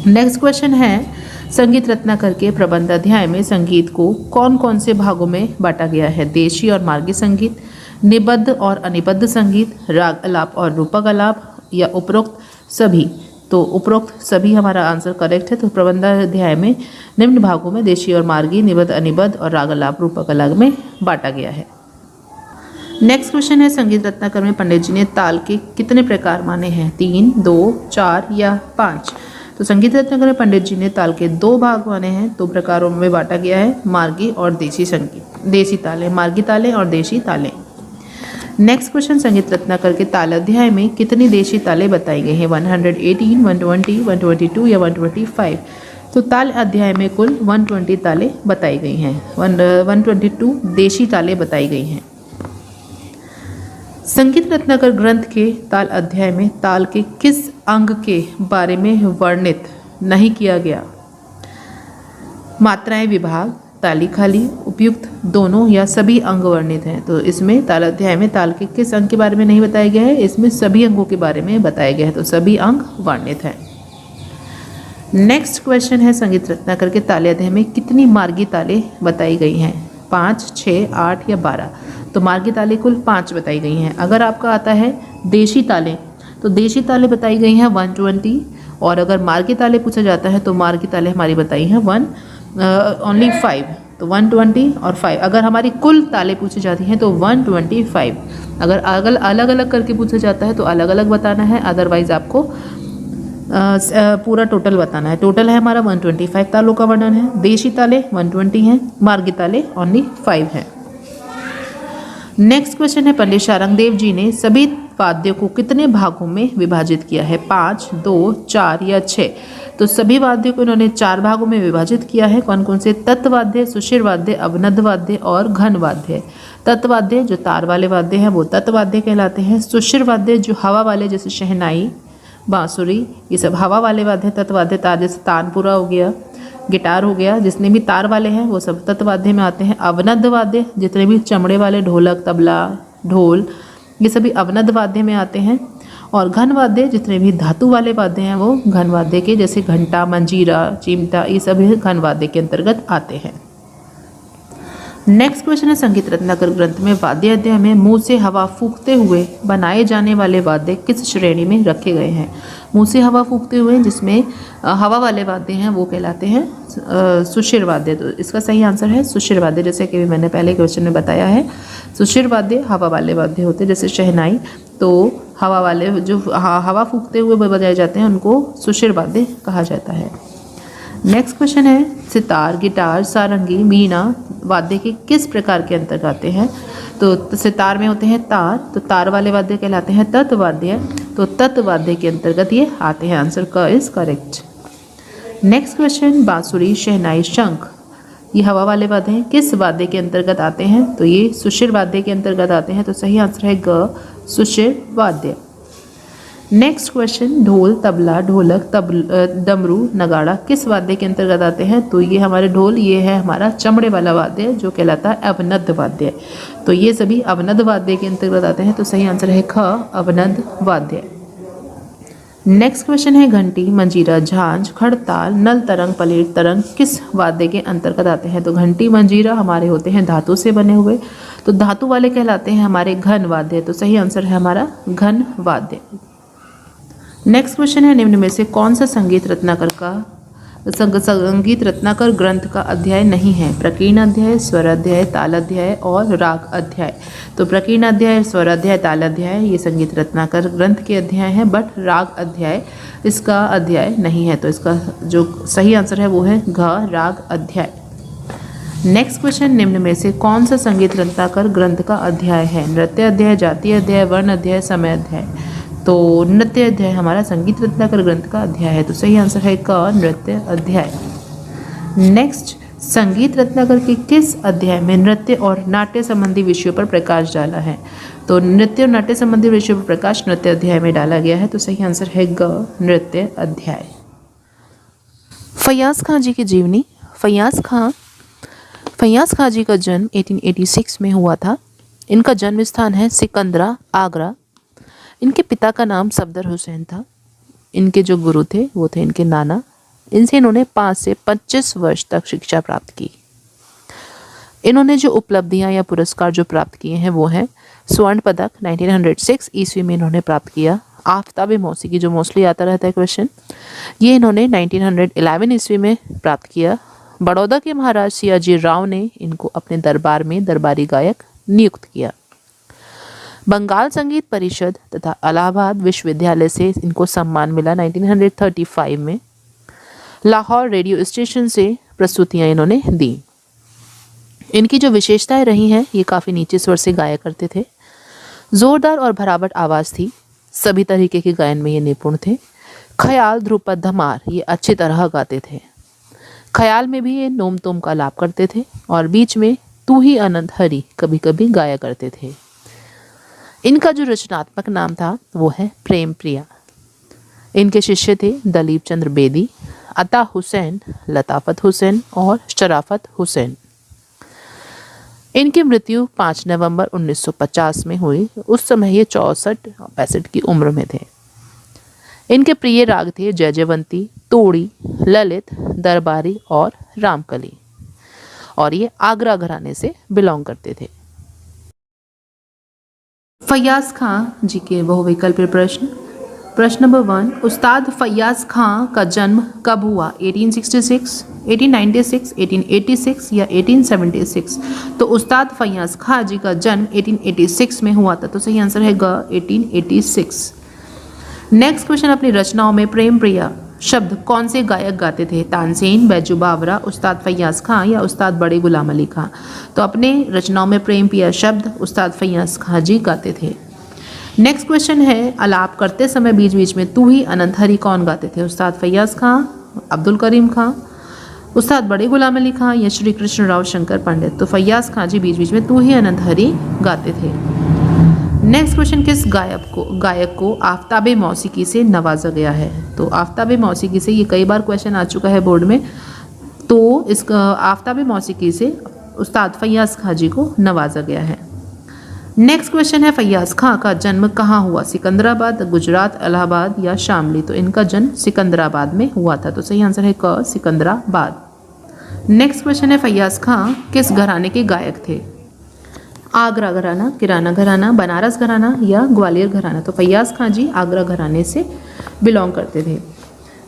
नेक्स्ट क्वेश्चन है संगीत रत्नाकर के प्रबंध अध्याय में संगीत को कौन कौन से भागों में बांटा गया है। देशी और मार्गी संगीत, निबद्ध और अनिबद्ध संगीत, राग अलाप और रूपक अलाप या उपरोक्त सभी। तो उपरोक्त सभी हमारा आंसर करेक्ट है। तो प्रबंध अध्याय में निम्न भागों में देशी और मार्गी, निबद्ध, अनिबद्ध और राग अलाप रूपक अलाप में बांटा गया है। नेक्स्ट क्वेश्चन है संगीत रत्नाकर में पंडित जी ने ताल के कितने प्रकार माने हैं। 3, 2, 4 या 5। तो संगीत रत्नाकर में पंडित जी ने ताल के 2 भाग माने हैं। 2 प्रकारों में बांटा गया है, मार्गी और देशी संगीत, देशी ताले, मार्गी ताले और देशी ताले। नेक्स्ट क्वेश्चन संगीत रत्नाकर के ताल अध्याय में कितनी देशी ताले बताई गई हैं। 118, 120, 122 या 125। तो ताल अध्याय में कुल 120 ताले बताई गई हैं। 122 देशी ताले बताई गई हैं। संगीत रत्नाकर ग्रंथ के ताल अध्याय में ताल के किस अंग के बारे में वर्णित नहीं किया गया। मात्राएं विभाग, ताली खाली, उपयुक्त, दोनों या सभी अंग वर्णित हैं। तो इसमें तालाध्याय में ताल के किस अंग के बारे में नहीं बताया गया है, इसमें सभी अंगों के बारे में बताया गया है, तो सभी अंग वर्णित हैं। नेक्स्ट क्वेश्चन है संगीत रत्नाकर के तालाध्याय में कितनी मार्गी तालें बताई गई हैं, 5, 6, 8 या 12। तो मार्गी तालें कुल 5 बताई गई हैं। अगर आपका आता है देशी तालें, तो देशी तालें बताई गई हैं 120, और अगर मार्गी तालें पूछा जाता है तो मार्गी तालें हमारी बताई हैं ओनली 5, तो 120 और 5। अगर हमारी कुल तालें पूछी जाती हैं तो 125। अगर अलग अलग करके पूछा जाता है तो अलग अलग बताना है, अदरवाइज आपको पूरा टोटल बताना है। टोटल है हमारा 125 तालों का वर्णन है। देशी ताले 120 हैं, मार्गी ताले ओनली 5 हैं। नेक्स्ट क्वेश्चन है पंडित शारंग देव जी ने सभी वाद्यों को कितने भागों में विभाजित किया है, 5, 2, 4 या 6। तो सभी वाद्यों को इन्होंने 4 भागों में विभाजित किया है। कौन कौन से? तत्वाद्य, सुशिर वाद्य, अवनद वाद्य और घन वाद्य। तत्वाद्य जो तार वाले वाद्य हैं वो तत्वाद्य कहलाते हैं। सुशिर वाद्य जो हवा वाले, जैसे शहनाई, बांसुरी, ये सब हवा वाले वाद्य तत्वाद्य। तार जैसे तानपुरा हो गया, गिटार हो गया, जितने भी तार वाले हैं वो सब तत्वाद्य में आते हैं। अवनद वाद्य जितने भी चमड़े वाले, ढोलक, तबला, ढोल, ये सभी अवनद वाद्य में आते हैं। और घन वाद्य जितने भी धातु वाले वाद्य हैं वो घन वाद्य के, जैसे घंटा, मंजीरा, चिमटा, ये सभी घन वाद्य के अंतर्गत आते हैं। नेक्स्ट क्वेश्चन है संगीत रत्नाकर ग्रंथ में वाद्य अध्याय में मुंह से हवा फूंकते हुए बनाए जाने वाले वाद्य किस श्रेणी में रखे गए हैं। मुंह से हवा फूंकते हुए जिसमें हवा वाले वाद्य हैं वो कहलाते हैं सुशिर वाद्य। तो इसका सही आंसर है सुशिर वाद्य, जैसे कि मैंने पहले क्वेश्चन में बताया है। सुशिर वाद्य हवा वाले वाद्य होते हैं, जैसे शहनाई, तो हवा वाले जो हवा फूंकते हुए बजाए जाते हैं उनको सुशिर वाद्य कहा जाता है। नेक्स्ट क्वेश्चन है सितार, गिटार, सारंगी, वीणा वाद्य के किस प्रकार के अंतर्गत आते हैं। तो सितार में होते हैं तार, तो तार वाले वाद्य कहलाते हैं तत्वाद्य, तो तत्वाद्य के अंतर्गत ये आते हैं। आंसर क इज करेक्ट। नेक्स्ट क्वेश्चन बांसुरी, शहनाई, शंख, ये हवा वाले वाद्य हैं, किस वाद्य के अंतर्गत आते हैं। तो ये सुशिर वाद्य के अंतर्गत आते हैं, तो सही आंसर है ग, सुशिर वाद्य। नेक्स्ट क्वेश्चन ढोल, तबला, ढोलक, डमरू, नगाड़ा किस वाद्य के अंतर्गत आते हैं। तो ये हमारे ढोल, ये है हमारा चमड़े वाला वाद्य जो कहलाता है अवनद वाद्य। तो ये सभी अवनद वाद्य के अंतर्गत आते हैं, तो सही आंसर है ख, अवनद वाद्य। नेक्स्ट क्वेश्चन है घंटी, मंजीरा, झांझ, खड़ताल, नल तरंग, पलेट तरंग किस वाद्य के अंतर्गत आते हैं। तो घंटी, मंजीरा हमारे होते हैं धातु से बने हुए, तो धातु वाले कहलाते हैं हमारे घन वाद्य, तो सही आंसर है हमारा घन वाद्य। नेक्स्ट क्वेश्चन है निम्न में से कौन सा संगीत रत्नाकर ग्रंथ का अध्याय नहीं है। प्रकीर्ण अध्याय, स्वर अध्याय, ताल अध्याय और राग अध्याय। तो प्रकीर्ण अध्याय, स्वर अध्याय, ताल अध्याय ये संगीत रत्नाकर ग्रंथ के अध्याय हैं, बट राग अध्याय इसका अध्याय नहीं है। तो इसका जो सही आंसर है वो है घ, राग अध्याय। नेक्स्ट क्वेश्चन निम्न में से कौन सा संगीत रत्नाकर ग्रंथ का अध्याय है। नृत्य अध्याय, जातीय अध्याय, वर्ण अध्याय, समय अध्याय। तो नृत्य अध्याय हमारा संगीत रत्नाकर ग्रंथ का अध्याय है, तो सही आंसर है क, नृत्य अध्याय। नेक्स्ट, संगीत रत्नाकर के किस अध्याय में नृत्य और नाट्य संबंधी विषयों पर प्रकाश डाला है। तो नृत्य और नाट्य संबंधी विषयों पर प्रकाश नृत्य अध्याय में डाला गया है, तो सही आंसर है ग, नृत्य अध्याय। फैयाज खां जी की जीवनी। फैयाज खां जी का जन्म 1886 में हुआ था। इनका जन्म स्थान है सिकंदरा, आगरा। इनके पिता का नाम सफदर हुसैन था। इनके जो गुरु थे वो थे इनके नाना। इनसे इन्होंने 5 से 25 वर्ष तक शिक्षा प्राप्त की। इन्होंने जो उपलब्धियां या पुरस्कार जो प्राप्त किए हैं वो हैं स्वर्ण पदक 1906 ईस्वी में इन्होंने प्राप्त किया। आफ्ताब मौसीकी जो मोस्टली आता रहता है क्वेश्चन, ये इन्होंने 1911 ईस्वी में प्राप्त किया। बड़ौदा के महाराज सियाजी राव ने इनको अपने दरबार में दरबारी गायक नियुक्त किया। बंगाल संगीत परिषद तथा इलाहाबाद विश्वविद्यालय से इनको सम्मान मिला 1935 में। लाहौर रेडियो स्टेशन से प्रस्तुतियां इन्होंने दी। इनकी जो विशेषताएं रही हैं, ये काफ़ी नीचे स्वर से गाया करते थे। जोरदार और भरावट आवाज़ थी। सभी तरीके के गायन में ये निपुण थे। ख्याल, ध्रुपद, धमार ये अच्छी तरह गाते थे। ख्याल में भी ये नोम तोम का लाप करते थे और बीच में तू ही अनंत हरि कभी कभी गाया करते थे। इनका जो रचनात्मक नाम था वो है प्रेम प्रिया। इनके शिष्य थे दलीप चंद्र बेदी, अता हुसैन, लताफत हुसैन और शराफत हुसैन। इनकी मृत्यु 5 नवंबर 1950 में हुई। उस समय ये 64-65 की उम्र में थे। इनके प्रिय राग थे जयजयवंती, तोड़ी, ललित, दरबारी और रामकली, और ये आगरा घराने से बिलोंग करते थे। फैयाज खां जी के बहुविकल्पीय प्रश्न। प्रश्न नंबर 1, उस्ताद फैयाज खां का जन्म कब हुआ? 1866, 1896, 1886 या 1876? तो उस्ताद फैयाज खां जी का जन्म 1886 में हुआ था, तो सही आंसर है ग 1886। नेक्स्ट क्वेश्चन, अपनी रचनाओं में प्रेम प्रिया शब्द कौन से गायक गाते थे? तानसेन, बैजू बावरा, उस्ताद फैयाज खां या उस्ताद बड़े गुलाम अली खां? तो अपने रचनाओं में प्रेम प्रिया शब्द उस्ताद फैयाज खां जी गाते थे। नेक्स्ट क्वेश्चन है, अलाप करते समय बीच बीच में तू ही अनंत हरी कौन गाते थे? उस्ताद फैयाज खां, अब्दुल करीम खां, उस्ताद बड़े गुलाम अली खां या श्री कृष्ण राव शंकर पंडित? तो फैयाज खां जी बीच बीच में तू ही अनंत हरी गाते थे। नेक्स्ट क्वेश्चन, किस गायक को आफ्ताबे मौसीकी से नवाजा गया है? तो आफ्ताबे मौसीकी से, ये कई बार क्वेश्चन आ चुका है बोर्ड में, तो इस आफ्ताबे मौसीकी से उस्ताद फैयाज खां जी को नवाजा गया है। नेक्स्ट क्वेश्चन है, फैयाज खां का जन्म कहाँ हुआ? सिकंदराबाद, गुजरात, इलाहाबाद या शामली? तो इनका जन्म सिकंदराबाद में हुआ था, तो सही आंसर है क सिकंदराबाद। नेक्स्ट क्वेश्चन है, फैयाज खां किस घराने के गायक थे? आगरा घराना, किराना घराना, बनारस घराना या ग्वालियर घराना? तो फैयाज खां जी आगरा घराने से बिलोंग करते थे।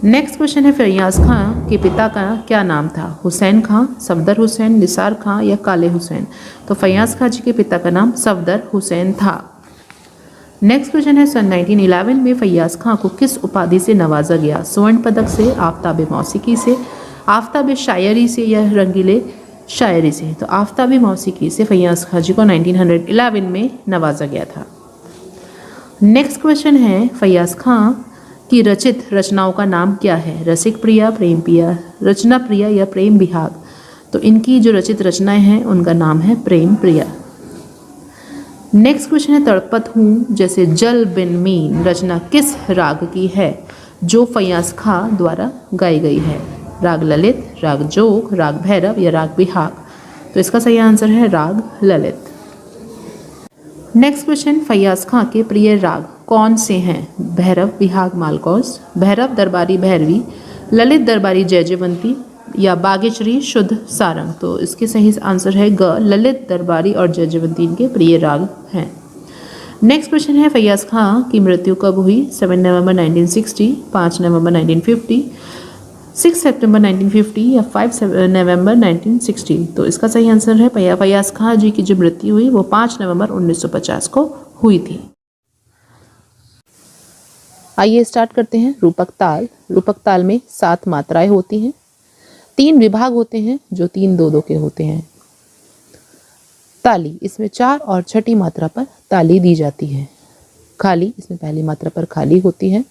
नेक्स्ट क्वेश्चन है, फैयाज खां के पिता का क्या नाम था? हुसैन खां, सफदर हुसैन, निसार खां या काले हुसैन? तो फैयाज खां जी के पिता का नाम सफदर हुसैन था। नेक्स्ट क्वेश्चन है, सन 1911 में फैयाज खां को किस उपाधि से नवाजा गया? स्वर्ण पदक से, आफ्ताबे मौसीकी से, आफ्ताबे शायरी से या रंगीले शायरी से? तो आफ्ताबे मौसीकी से फैयाज खां जी को 1911 में नवाजा गया था। नेक्स्ट क्वेश्चन है, फैयाज खां की रचित रचनाओं का नाम क्या है? रसिक प्रिया, प्रेम प्रिया, रचना प्रिया या प्रेम विहाग? तो इनकी जो रचित रचनाएं हैं उनका नाम है प्रेम प्रिया। नेक्स्ट क्वेश्चन है, तड़पत हूँ जैसे जल बिन मीन रचना किस राग की है जो फैयाज खां द्वारा गाई गई है? राग ललित, राग जोग, राग भैरव या राग बिहाग? तो इसका सही आंसर है राग ललित। नेक्स्ट क्वेश्चन, फैयाज खां के प्रिय राग कौन से हैं? भैरव, बिहाग, मालकौस, भैरव दरबारी भैरवी, ललित दरबारी जयजयवंती या बागेश्वरी शुद्ध सारंग? तो इसके सही आंसर है ग ललित दरबारी और जयजयवंती इनके प्रिय राग हैं। नेक्स्ट क्वेश्चन है, फैयाज खां की मृत्यु कब हुई? 7 नवंबर 1960, 5 नवंबर 1950, 6 सितंबर 1950 या 5 नवंबर 1960? तो इसका सही आंसर है फैयाज खां जी की जो मृत्यु हुई वो 5 नवंबर 1950 को हुई थी। आइए स्टार्ट करते हैं। रूपक ताल। रूपक ताल में 7 मात्राएं होती हैं, 3 विभाग होते हैं जो 3-2-2 के होते हैं। ताली, इसमें 4 और छठी मात्रा पर ताली दी जाती है। खाली, इसमें पहली मात्रा पर खाली होती है।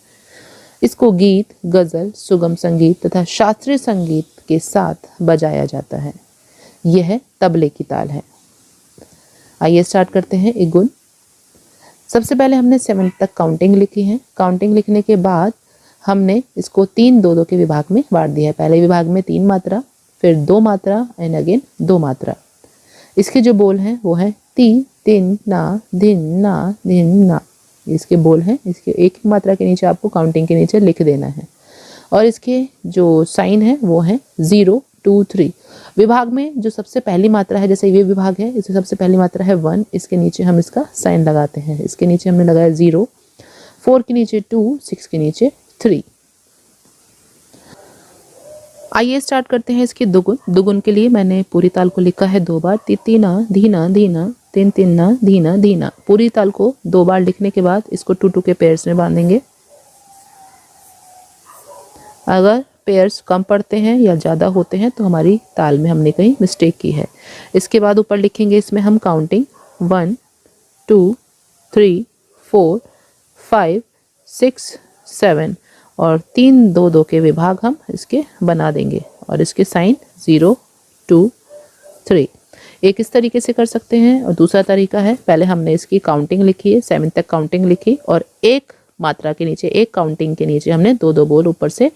इसको गीत, गज़ल, सुगम संगीत तथा शास्त्रीय संगीत के साथ बजाया जाता है। यह तबले की ताल है। आइए स्टार्ट करते हैं एक गुण। सबसे पहले हमने 7 तक काउंटिंग लिखी है। काउंटिंग लिखने के बाद हमने इसको 3-2-2 के विभाग में बांट दिया है। पहले विभाग में 3 मात्रा, फिर 2 मात्रा एंड अगेन 2 मात्रा। इसके जो बोल हैं वो है ती, तिन, ना, धिन, ना, धिन, ना। इसके बोल हैं। इसके एक मात्रा के नीचे आपको काउंटिंग के नीचे लिख देना है। और इसके जो साइन है वो है 0, 2, 3। विभाग में जो सबसे पहली मात्रा है, जैसे ये विभाग है, इसमें सबसे पहली मात्रा है 1, इसके नीचे हम इसका साइन लगाते हैं। इसके नीचे हमने लगाया 0, 4 के नीचे 2, 6 के नीचे 3। आइए स्टार्ट करते हैं इसके दुगुन। दुगुन के लिए मैंने पूरी ताल को लिखा है 2 बार, तीना, धीना, धीना, तिन, तिन्ना, धीना, धीना। पूरी ताल को 2 बार लिखने के बाद इसको 2-2 के पेयर्स में बांधेंगे। अगर पेयर्स कम पड़ते हैं या ज़्यादा होते हैं तो हमारी ताल में हमने कहीं मिस्टेक की है। इसके बाद ऊपर लिखेंगे इसमें हम काउंटिंग 1, 2, 3, 4, 5, 6, 7 और 3-2-2 के विभाग हम इसके बना देंगे और इसके साइन 0, 2, 3। एक इस तरीके से कर सकते हैं और दूसरा तरीका है, पहले हमने इसकी काउंटिंग लिखी है, 7 तक काउंटिंग लिखी और एक मात्रा के नीचे, एक काउंटिंग के नीचे हमने 2-2 बोल ऊपर से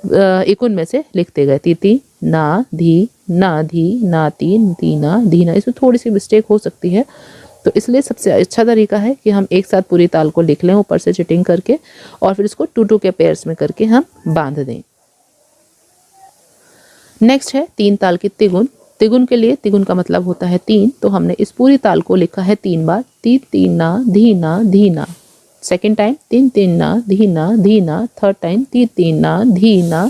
एक उनमें से लिखते गए। तीती, ना धी ना धी ना तीन दीना धीना। इसमें थोड़ी सी मिस्टेक हो सकती है, तो इसलिए सबसे अच्छा तरीका है कि हम एक साथ पूरी ताल को लिख लें ऊपर से चिटिंग करके, और फिर इसको 2-2 के पेयर्स में करके हम बांध दें। नेक्स्ट है 3 ताल की तिगुन। तिगुन के लिए तिगुन का मतलब होता है 3, तो हमने इस पूरी ताल को लिखा है 3 बार। ती तीना धीना धीना, सेकेंड टाइम तीन तीना धीना धीना, थर्ड टाइम ती तीना धीना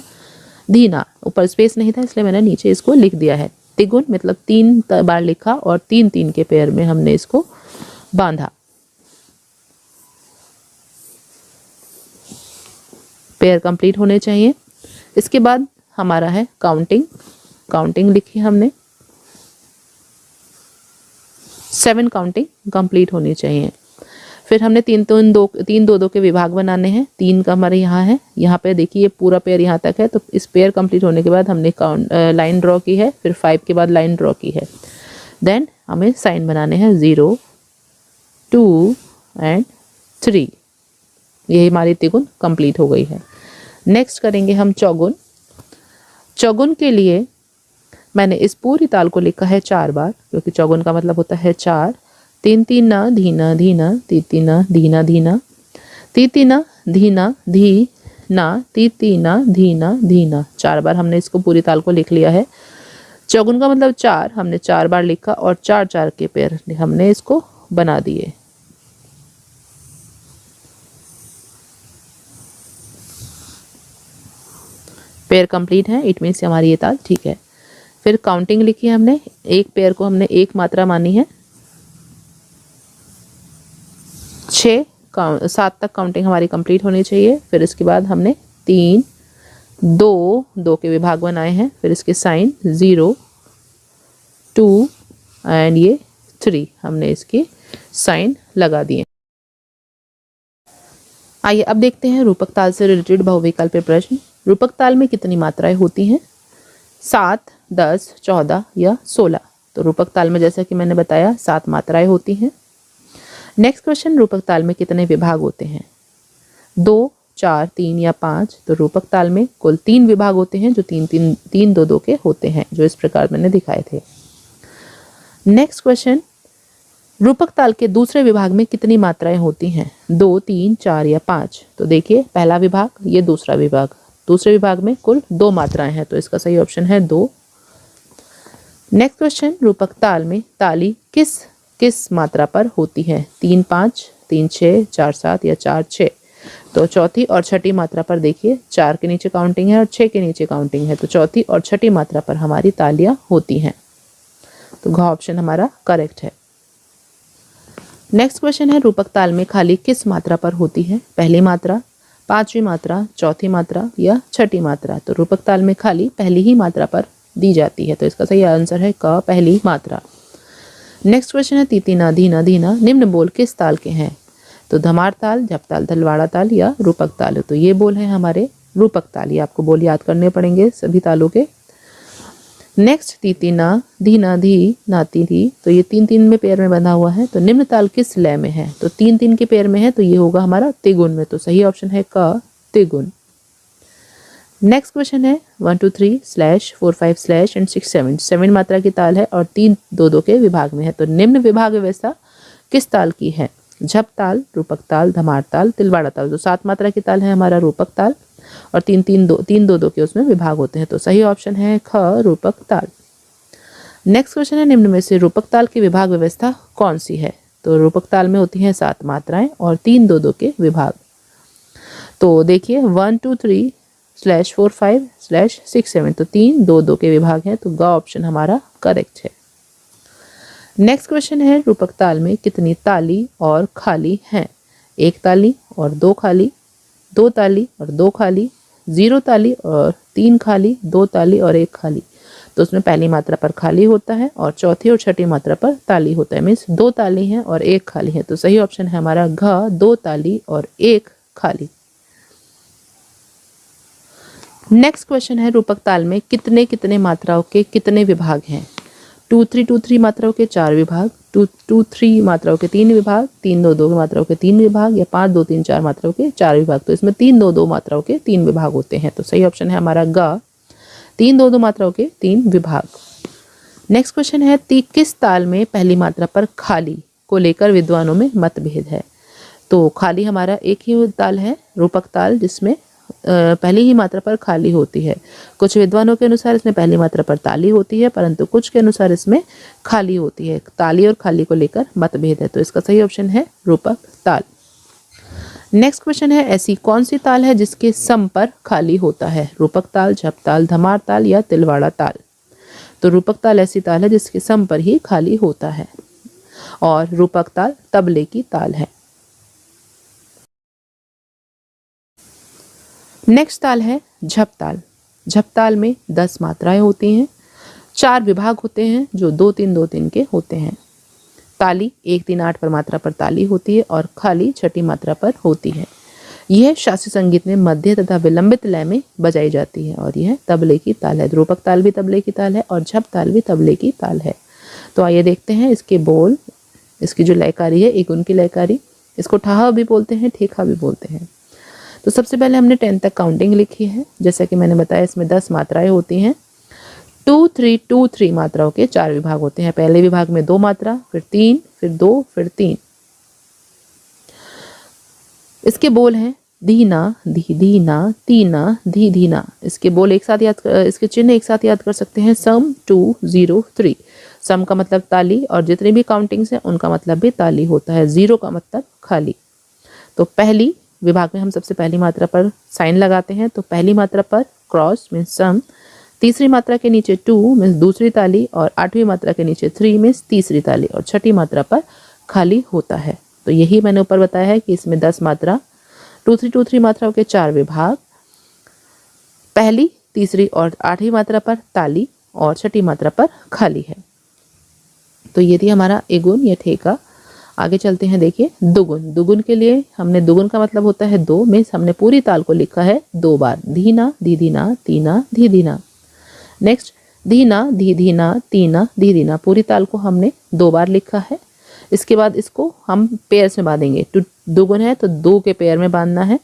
धीना। ऊपर स्पेस नहीं था इसलिए मैंने नीचे इसको लिख दिया है। तिगुन मतलब 3 बार लिखा और 3-3 के पेयर में हमने इसको बांधा। पेयर कंप्लीट होने चाहिए। इसके बाद हमारा है काउंटिंग। काउंटिंग लिखी हमने, 7 काउंटिंग कंप्लीट होनी चाहिए। फिर हमने 3-2 के विभाग बनाने हैं। 3 का हमारे यहाँ है, यहाँ पे देखिए पूरा पेयर यहाँ तक है, तो इस पेयर कंप्लीट होने के बाद हमने लाइन ड्रॉ की है, फिर 5 के बाद लाइन ड्रॉ की है। देन हमें साइन बनाने हैं 0, 2 एंड 3। ये हमारी तिगुन कंप्लीट हो गई है। नेक्स्ट करेंगे हम चौगुन। चौगुन के लिए मैंने इस पूरी ताल को लिखा है 4 बार, क्योंकि चौगुन का मतलब होता है 4। 3 तीना धीना धीना, 3 तीना धीना धीना, 3 तीना धीना धी ना, 3 तीना धीना धीना। 4 बार हमने इसको पूरी ताल को लिख लिया है। चौगुन का मतलब 4, हमने 4 बार लिखा और 4-4 के पेयर हमने इसको बना दिए। पेयर कंप्लीट है, इट मीन्स हमारी ये ताल ठीक है। फिर काउंटिंग लिखी है हमने, एक पेयर को हमने 1 मात्रा मानी है। 7 तक काउंटिंग हमारी कंप्लीट होनी चाहिए। फिर इसके बाद हमने 3, 2 के विभाग बनाए हैं। फिर इसके साइन 0, 2 एंड ये 3 हमने इसके साइन लगा दिए। आइए अब देखते हैं रूपक ताल से रिलेटेड बहुविकल्पी प्रश्न। रूपक ताल में कितनी मात्राएं होती हैं? 7, 10, 14 या 16। तो रूपक ताल में जैसा कि मैंने बताया 7 मात्राएं होती हैं। नेक्स्ट क्वेश्चन, रूपक ताल में कितने विभाग होते हैं? 2, 4, 3 या 5। तो रूपक ताल में कुल 3 विभाग होते हैं जो 3-2 के होते हैं, जो इस प्रकार मैंने दिखाए थे। नेक्स्ट क्वेश्चन, रूपक ताल के दूसरे विभाग में कितनी मात्राएं होती हैं? 2, 3, 4 या 5। तो देखिए पहला विभाग, ये दूसरा विभाग। दूसरे विभाग में कुल 2 मात्राएं हैं, तो इसका सही ऑप्शन है 2। नेक्स्ट क्वेश्चन, रूपक ताल में ताली किस मात्रा पर होती है? 3, 5, 3, 6, 4, 7 या 4, 6। तो चौथी और छठी मात्रा पर देखिए, 4 के नीचे काउंटिंग है और 6 के नीचे काउंटिंग है, तो चौथी और छठी मात्रा पर हमारी तालियां होती हैं। तो घ ऑप्शन हमारा करेक्ट है। नेक्स्ट क्वेश्चन है, रूपक ताल में खाली किस मात्रा पर होती है? पहली मात्रा, पांचवी मात्रा, चौथी मात्रा या छठी मात्रा। तो रूपक ताल में खाली पहली ही मात्रा पर दी जाती है, तो इसका सही आंसर है क, पहली मात्रा। नेक्स्ट क्वेश्चन है, तीतीना धीना धीना निम्न बोल किस ताल के हैं? तो धमार ताल, झप ताल, तलवाड़ा ताल या रूपक ताल। तो ये बोल है हमारे रूपक ताल। ये आपको बोल याद करने पड़ेंगे सभी तालों के। नेक्स्ट, तीतीना धीना धी नाती धी। तो ये 3-3 में पेयर में बंधा हुआ है, तो निम्न ताल किस लय में है? तो 3-3 के पेयर में है, तो ये होगा हमारा तिगुन में। तो सही ऑप्शन है क, तिगुन। नेक्स्ट क्वेश्चन है, 1, 2, 3 स्लैश 4, 5 स्लैश एंड 6, 7। 7 मात्रा की ताल है और 3-2-2 के विभाग में है, तो निम्न विभाग व्यवस्था किस ताल की है? झप ताल, रूपक ताल, धमार ताल, तिलवाड़ा ताल। तो 7 मात्रा की ताल है हमारा रूपक ताल और 3-2-2 के उसमें विभाग होते हैं, तो सही ऑप्शन है ख, रूपक ताल। नेक्स्ट क्वेश्चन है, निम्न में से रूपक ताल की विभाग व्यवस्था कौन सी है? तो रूपक ताल में होती हैं 7 मात्राएं और 3-2-2 के विभाग। तो देखिए 1, 2, 3 स्लैश 4, 5 स्लैश 6, 7। तो 3-2-2 के विभाग हैं, तो ग ऑप्शन हमारा करेक्ट है। नेक्स्ट क्वेश्चन है, रूपक ताल में कितनी ताली और खाली हैं? 1 ताली और 2 खाली, 2 ताली और 2 खाली, 0 ताली और 3 खाली, 2 ताली और 1 खाली। तो उसमें पहली मात्रा पर खाली होता है और चौथी और छठी मात्रा पर ताली होता है। मीन्स 2 ताली हैं और 1 खाली है, तो सही ऑप्शन है हमारा घ, 2 ताली और 1 खाली। नेक्स्ट क्वेश्चन है, रूपक ताल में कितने मात्राओं के कितने विभाग हैं? 2, 3, 2, 3 मात्राओं के 4 विभाग, 2, 2, 3 मात्राओं के 3 विभाग, 3, 2, 2 मात्राओं के 3 विभाग या 5, 2, 3, 4 मात्राओं के 4 विभाग। तो इसमें 3, 2, 2 मात्राओं के 3 विभाग होते हैं, तो सही ऑप्शन है हमारा ग, तीन दो दो मात्राओं के तीन विभाग। नेक्स्ट क्वेश्चन है किस ताल में पहली मात्रा पर खाली को लेकर विद्वानों में मतभेद है। तो खाली हमारा एक ही ताल है रूपक ताल, जिसमें पहली ही मात्रा पर खाली होती है। कुछ विद्वानों के अनुसार इसमें पहली मात्रा पर ताली होती है, परंतु कुछ के अनुसार इसमें खाली होती है। ताली और खाली को लेकर मतभेद है, तो इसका सही ऑप्शन है रूपक ताल। नेक्स्ट क्वेश्चन है ऐसी कौन सी ताल है जिसके सम पर खाली होता है। रूपक ताल, झप ताल, धमार ताल या तिलवाड़ा ताल। तो रूपक ताल ऐसी ताल है जिसके सम पर ही खाली होता है, और रूपक ताल तबले की ताल है। नेक्स्ट ताल है झप ताल। झप ताल में 10 मात्राएं होती हैं, 4 विभाग होते हैं जो 2-3-2-3 के होते हैं। ताली 1-3-8 पर मात्रा पर ताली होती है और खाली छठी मात्रा पर होती है। यह शास्त्रीय संगीत में मध्य तथा विलंबित लय में बजाई जाती है और यह तबले की ताल है। रूपक ताल भी तबले की ताल है और झप ताल भी तबले की ताल है। तो आइए देखते हैं इसके बोल, इसकी जो लयकारी है एक उनकी लयकारी। इसको ठाहा भी बोलते हैं, ठेका भी बोलते हैं। तो सबसे पहले हमने 10 तक काउंटिंग लिखी है। जैसा कि मैंने बताया इसमें 10 मात्राएं होती हैं। 2-3-2-3 मात्राओं के 4 विभाग होते हैं। पहले विभाग में 2 मात्रा, फिर 3, फिर 2, फिर 3। इसके बोल हैं धीना, धी धीना, तीना, धी धीना। इसके बोल एक साथ इसके चिन्ह एक साथ याद कर सकते हैं। सम 2 0 3। सम का मतलब ताली और जितने भी काउंटिंग्स हैं उनका मतलब भी ताली होता है। 0 का मतलब खाली। तो पहली विभाग में हम सबसे पहली मात्रा पर साइन लगाते हैं। तो पहली मात्रा पर क्रॉस मीन्स सम, तीसरी मात्रा के नीचे 2 मीन्स दूसरी ताली, और 8वीं मात्रा के नीचे 3 मीन्स तीसरी ताली, और छठी मात्रा पर खाली होता है। तो यही मैंने ऊपर बताया है कि इसमें 10 मात्रा, 2-3-2-3 मात्राओं के 4 विभाग, पहली, तीसरी और 8वीं मात्रा पर ताली और छठी मात्रा पर खाली है। तो ये थी हमारा एगुन या ठेका। आगे चलते हैं, देखिए दुगुन। दुगुन के लिए हमने, दुगुन का मतलब होता है 2 मीन्स हमने पूरी ताल को लिखा है 2 बार। धीना, धी धीना, तीना, धी धीना। नेक्स्ट धीना, धी धीना, तीना, धी धीना। पूरी ताल को हमने 2 बार लिखा है। इसके बाद इसको हम पेयर्स में बांधेंगे। दुगुन है तो 2 के पेयर में बांधना है।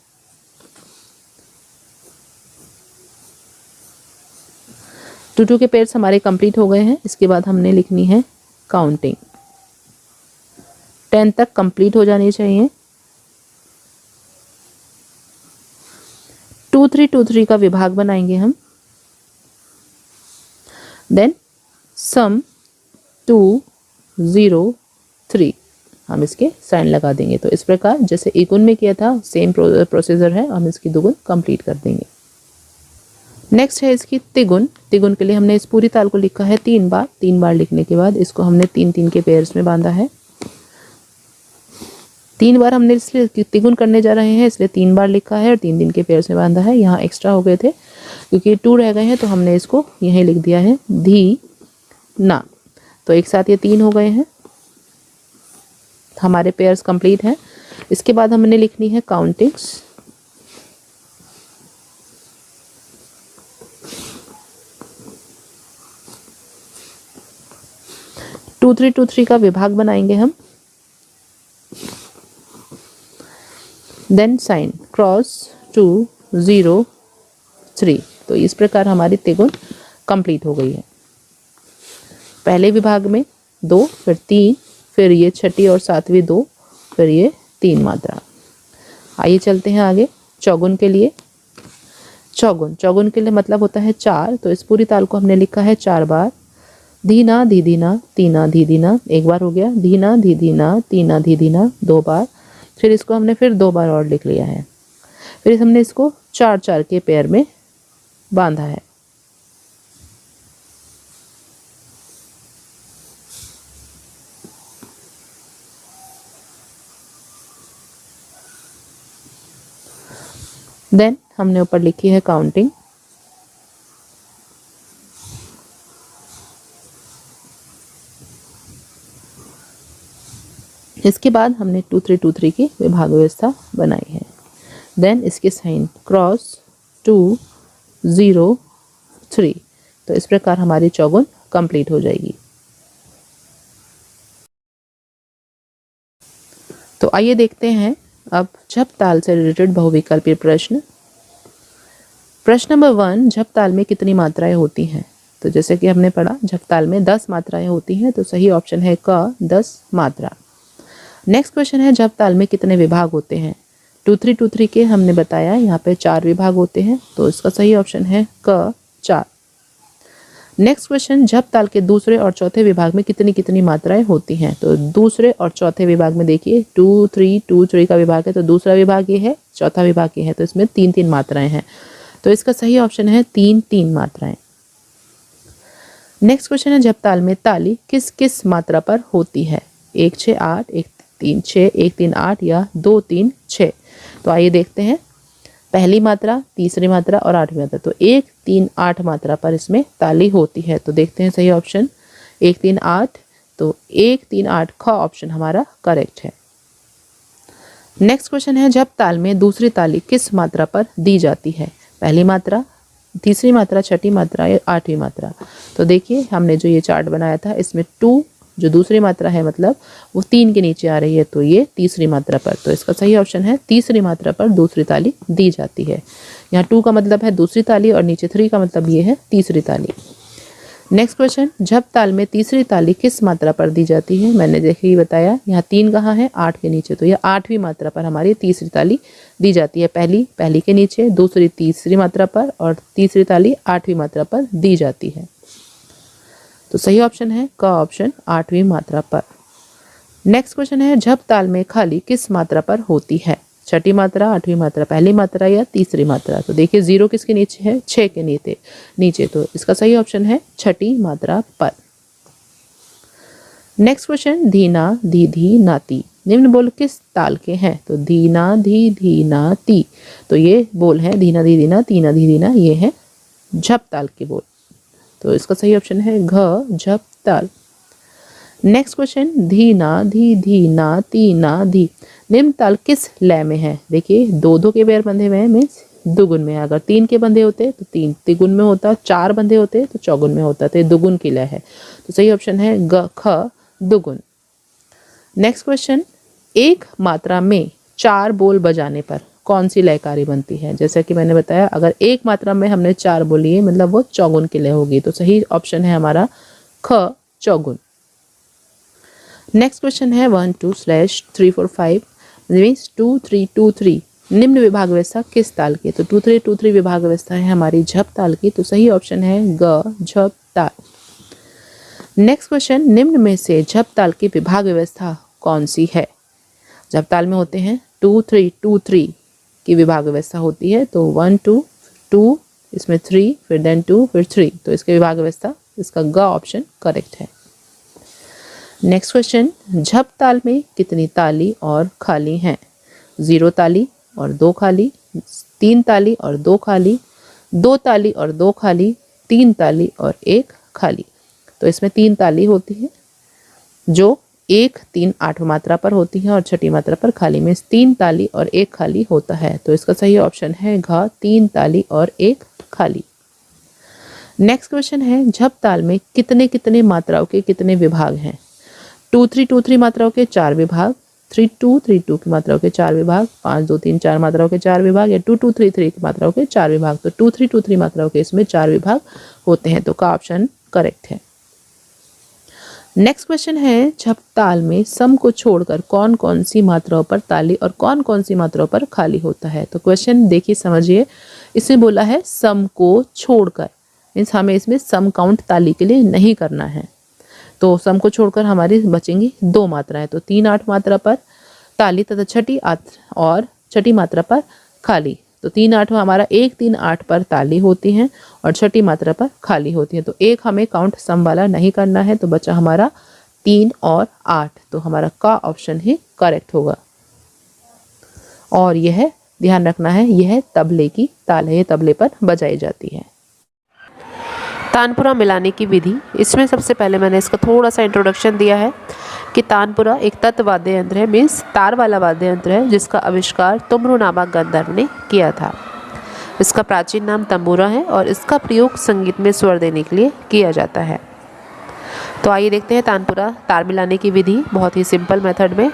टू के पेयर्स हमारे कंप्लीट हो गए हैं। इसके बाद हमने लिखनी है काउंटिंग। 10 तक कंप्लीट हो जानी चाहिए। 2-3-2-3 का विभाग बनाएंगे हम। देन सम 2 0 3 हम इसके साइन लगा देंगे। तो इस प्रकार जैसे एकुन में किया था सेम प्रोसीजर है, हम इसकी दुगुन कंप्लीट कर देंगे। नेक्स्ट है इसकी तिगुन। तिगुन के लिए हमने इस पूरी ताल को लिखा है 3 बार। 3 बार लिखने के बाद इसको हमने 3-3 के पेयर्स में बांधा है। 3 बार हमने इसलिए तिगुन करने जा रहे हैं इसलिए 3 बार लिखा है और 3-3 के पेयर्स में बांधा है। यहाँ एक्स्ट्रा हो गए थे क्योंकि 2 रह गए हैं, तो हमने इसको यहीं लिख दिया है धी ना। तो एक साथ ये 3 हो गए हैं, हमारे पेयर्स कंप्लीट हैं। इसके बाद हमने लिखनी है काउंटिंग्स। टू थ्री का विभाग बनाएंगे हम। Then sign cross 2 0 3। तो इस प्रकार हमारी तिगुन कंप्लीट हो गई है। पहले विभाग में 2, फिर 3, फिर ये छठी और सातवीं 2, फिर ये 3 मात्रा। आइए चलते हैं आगे चौगुन के लिए। चौगुन, चौगुन के लिए मतलब होता है 4। तो इस पूरी ताल को हमने लिखा है 4 बार। धीना, धी धीना, तीना, धी धीना, एक बार हो गया। धीना, धी धीना, तीना, धी धीना, 2 बार। फिर इसको हमने फिर 2 बार और लिख लिया है। फिर हमने इसको 4-4 के पेयर में बांधा है। देन हमने ऊपर लिखी है काउंटिंग। इसके बाद हमने 2-3-2-3 की विभाग व्यवस्था बनाई है। देन इसके साइन क्रॉस 2 0 3। तो इस प्रकार हमारी चौगुन कंप्लीट हो जाएगी। तो आइए देखते हैं अब झप ताल से रिलेटेड बहुविकल्पीय प्रश्न। प्रश्न नंबर 1, झप ताल में कितनी मात्राएं होती हैं? तो जैसे कि हमने पढ़ा झप ताल में 10 मात्राएं होती हैं, तो सही ऑप्शन है क 10 मात्रा। नेक्स्ट क्वेश्चन है झप ताल में कितने विभाग होते हैं? 2-3-2-3 के हमने बताया यहाँ पे 4 विभाग होते हैं, तो इसका सही ऑप्शन है क 4। नेक्स्ट क्वेश्चन, झप ताल के दूसरे और चौथे विभाग में कितनी कितनी मात्राएं होती हैं? तो दूसरे और चौथे विभाग में देखिए 2-3-2-3 का विभाग है, तो दूसरा विभाग ये है, चौथा विभाग ये है, तो इसमें 3-3 मात्राएं हैं, तो इसका सही ऑप्शन है 3-3 मात्राएं। नेक्स्ट क्वेश्चन है झप ताल में ताली किस किस मात्रा पर होती है? 1-6-8, 1-3-6, 1-3-8 या 2-3-6। तो आइए देखते हैं, पहली मात्रा, तीसरी मात्रा और आठवीं मात्रा, तो 1-3-8 मात्रा पर इसमें ताली होती है। तो देखते हैं सही ऑप्शन 1-3-8, तो 1-3-8 ख ऑप्शन हमारा करेक्ट है। नेक्स्ट क्वेश्चन है झप ताल में दूसरी ताली किस मात्रा पर दी जाती है? पहली मात्रा, तीसरी मात्रा, छठी मात्रा या आठवीं मात्रा। तो देखिए हमने जो ये चार्ट बनाया था इसमें 2 जो दूसरी मात्रा है मतलब वो 3 के नीचे आ रही है, तो ये तीसरी मात्रा पर, तो इसका सही ऑप्शन है तीसरी मात्रा पर दूसरी ताली दी जाती है। यहाँ 2 का मतलब है दूसरी ताली और नीचे 3 का मतलब ये है तीसरी ताली। नेक्स्ट क्वेश्चन, झप ताल में तीसरी ताली किस मात्रा पर दी जाती है? मैंने देखिए बताया यहाँ 3 कहाँ है, 8 के नीचे, तो यह 8वीं मात्रा पर हमारी तीसरी ताली दी जाती है। पहली के नीचे, दूसरी तीसरी मात्रा पर और तीसरी ताली 8वीं मात्रा पर दी जाती है। तो सही ऑप्शन है क ऑप्शन 8वीं मात्रा पर। नेक्स्ट क्वेश्चन है झप ताल में खाली किस मात्रा पर होती है? छठी मात्रा, 8वीं मात्रा, पहली मात्रा या तीसरी मात्रा। तो देखिए 0 किसके नीचे है, 6 के नीचे, तो इसका सही ऑप्शन है छठी मात्रा पर। नेक्स्ट क्वेश्चन, धीना धीधी नाती निम्न बोल किस ताल के हैं? तो धीना धी धीना ती, तो ये बोल है धीना धी धीना, तीना धी धीना, ये है झप ताल के बोल, तो इसका सही ऑप्शन है घ झप ताल। नेक्स्ट क्वेश्चन, धीना धी धीना तीना धी निम्न ताल किस लय में है? देखिए 2-2 के पेयर बंधे हुए हैं, मीन्स दुगुन में। अगर 3 के बंधे होते तो 3 तिगुन में होता, 4 बंधे होते तो चौगुन में होता, तो ये दुगुन की लय है, तो सही ऑप्शन है ग ख दुगुन। नेक्स्ट क्वेश्चन, एक मात्रा में 4 बोल बजाने पर कौन सी लयकारी बनती है? जैसा कि मैंने बताया अगर एक मात्रा में हमने 4 बोल लिए मतलब वो चौगुन की लय होगी, तो सही ऑप्शन है हमारा ख चौगुन। नेक्स्ट क्वेश्चन है 1-2/3-4-5 मीन्स 2-3-2-3 निम्न विभाग व्यवस्था किस ताल की? तो 2-3-2-3 विभाग व्यवस्था है हमारी झप ताल की, तो सही ऑप्शन है ग झप ताल। नेक्स्ट क्वेश्चन, निम्न में से झप ताल की विभाग व्यवस्था कौन सी है? झप ताल में होते हैं 2-3-2-3 की विभाग व्यवस्था होती है, तो 1-2-2 इसमें 3 फिर देन 2 फिर 3, तो इसके विभाग व्यवस्था इसका ग ऑप्शन करेक्ट है। नेक्स्ट क्वेश्चन, झप ताल में कितनी ताली और खाली हैं? 0 ताली और 2 खाली, 3 ताली और 2 खाली, 2 ताली और 2 खाली, 3 ताली और 1 खाली। तो इसमें 3 ताली होती है जो 1-3-8 मात्रा पर होती है और छठी मात्रा पर खाली में 3 ताली और 1 खाली होता है, तो इसका सही ऑप्शन है घ 3 ताली और 1 खाली। नेक्स्ट क्वेश्चन है झप ताल में कितने कितने मात्राओं के कितने विभाग हैं? 2-3-2-3 मात्राओं के 4 विभाग, 3-2-3-2 की मात्राओं के 4 विभाग, 5-2-3-4 मात्राओं के 4 विभाग या 2-2-3-3 की मात्राओं के 4 विभाग। तो 2-3-2-3 मात्राओं के इसमें 4 विभाग होते हैं, तो का ऑप्शन करेक्ट है। नेक्स्ट क्वेश्चन है झप ताल में सम को छोड़कर कौन कौन सी मात्राओं पर ताली और कौन कौन सी मात्राओं पर खाली होता है? तो क्वेश्चन देखिए समझिए, इसमें बोला है सम को छोड़कर, मीन्स हमें इसमें सम काउंट ताली के लिए नहीं करना है, तो सम को छोड़कर हमारी बचेंगी 2 मात्राएं, तो 3-8 मात्रा पर ताली तथा छठी मात्रा पर खाली। तो 3-8 हमारा 1-3-8 पर ताली होती हैं और छठी मात्रा पर खाली होती है, तो एक हमें काउंट सम वाला नहीं करना है, तो बचा हमारा 3 और 8, तो हमारा का ऑप्शन ही करेक्ट होगा। और यह ध्यान रखना है यह तबले की ताल है, ये तबले पर बजाई जाती है। तानपुरा मिलाने की विधि, इसमें सबसे पहले मैंने इसका थोड़ा सा इंट्रोडक्शन दिया है कि तानपुरा एक तत्व वाद्य यंत्र है, मीन्स तार वाला वाद्य यंत्र है, जिसका आविष्कार तुमरू नामक गंधर्व ने किया था। इसका प्राचीन नाम तंबूरा है और इसका प्रयोग संगीत में स्वर देने के लिए किया जाता है। तो आइए देखते हैं तानपुरा तार मिलाने की विधि बहुत ही सिंपल मेथड में।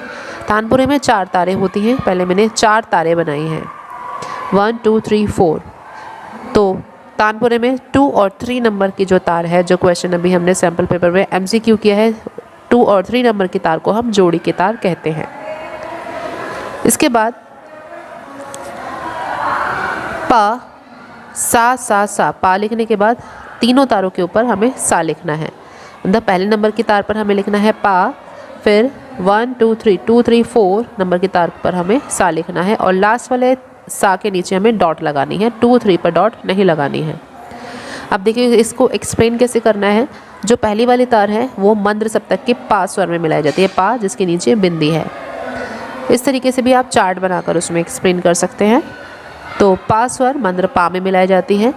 तानपुरे में 4 तारें होती हैं, पहले मैंने 4 तारें बनाई हैं, 1 2 3 4। तो तानपुरे में 2 और 3 नंबर की जो तार है, जो क्वेश्चन अभी हमने सैम्पल पेपर में MCQ किया है, 2 और 3 नंबर की तार को हम जोड़ी की तार कहते हैं। इसके बाद पा सा सा सा, पा लिखने के बाद तीनों तारों के ऊपर हमें सा लिखना है। मतलब पहले नंबर की तार पर हमें लिखना है पा, फिर 1 2 3 2 3 4 नंबर की तार पर हमें सा लिखना है और लास्ट वाले सा के नीचे हमें डॉट लगानी है, 2 3 पर डॉट नहीं लगानी है। अब देखिए इसको एक्सप्लेन कैसे करना है। जो पहली वाली तार है वो मंद्र सप्तक के पा स्वर में मिलाई जाती है, पा जिसके नीचे बिंदी है। इस तरीके से भी आप चार्ट बनाकर उसमें एक्सप्लेन कर सकते हैं। तो पा स्वर मंद्र पा में मिलाई जाती है।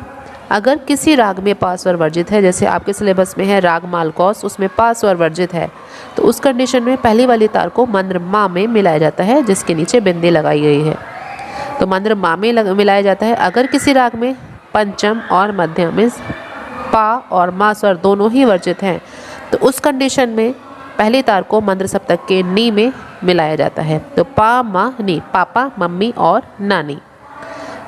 अगर किसी राग में पा स्वर वर्जित है, जैसे आपके सिलेबस में है राग मालकोस, उसमें पा स्वर वर्जित है, तो उस कंडीशन में पहली वाली तार को मंद्र मा में मिलाया जाता है, जिसके नीचे बिंदी लगाई गई है। तो मंद्र मा में मिलाया जाता है। अगर किसी राग में पंचम और मध्यम में पा और मा स्वर दोनों ही वर्जित हैं, तो उस कंडीशन में पहली तार को मंद्र सप्तक के नी में मिलाया जाता है। तो पा मा नी, पापा मम्मी और नानी।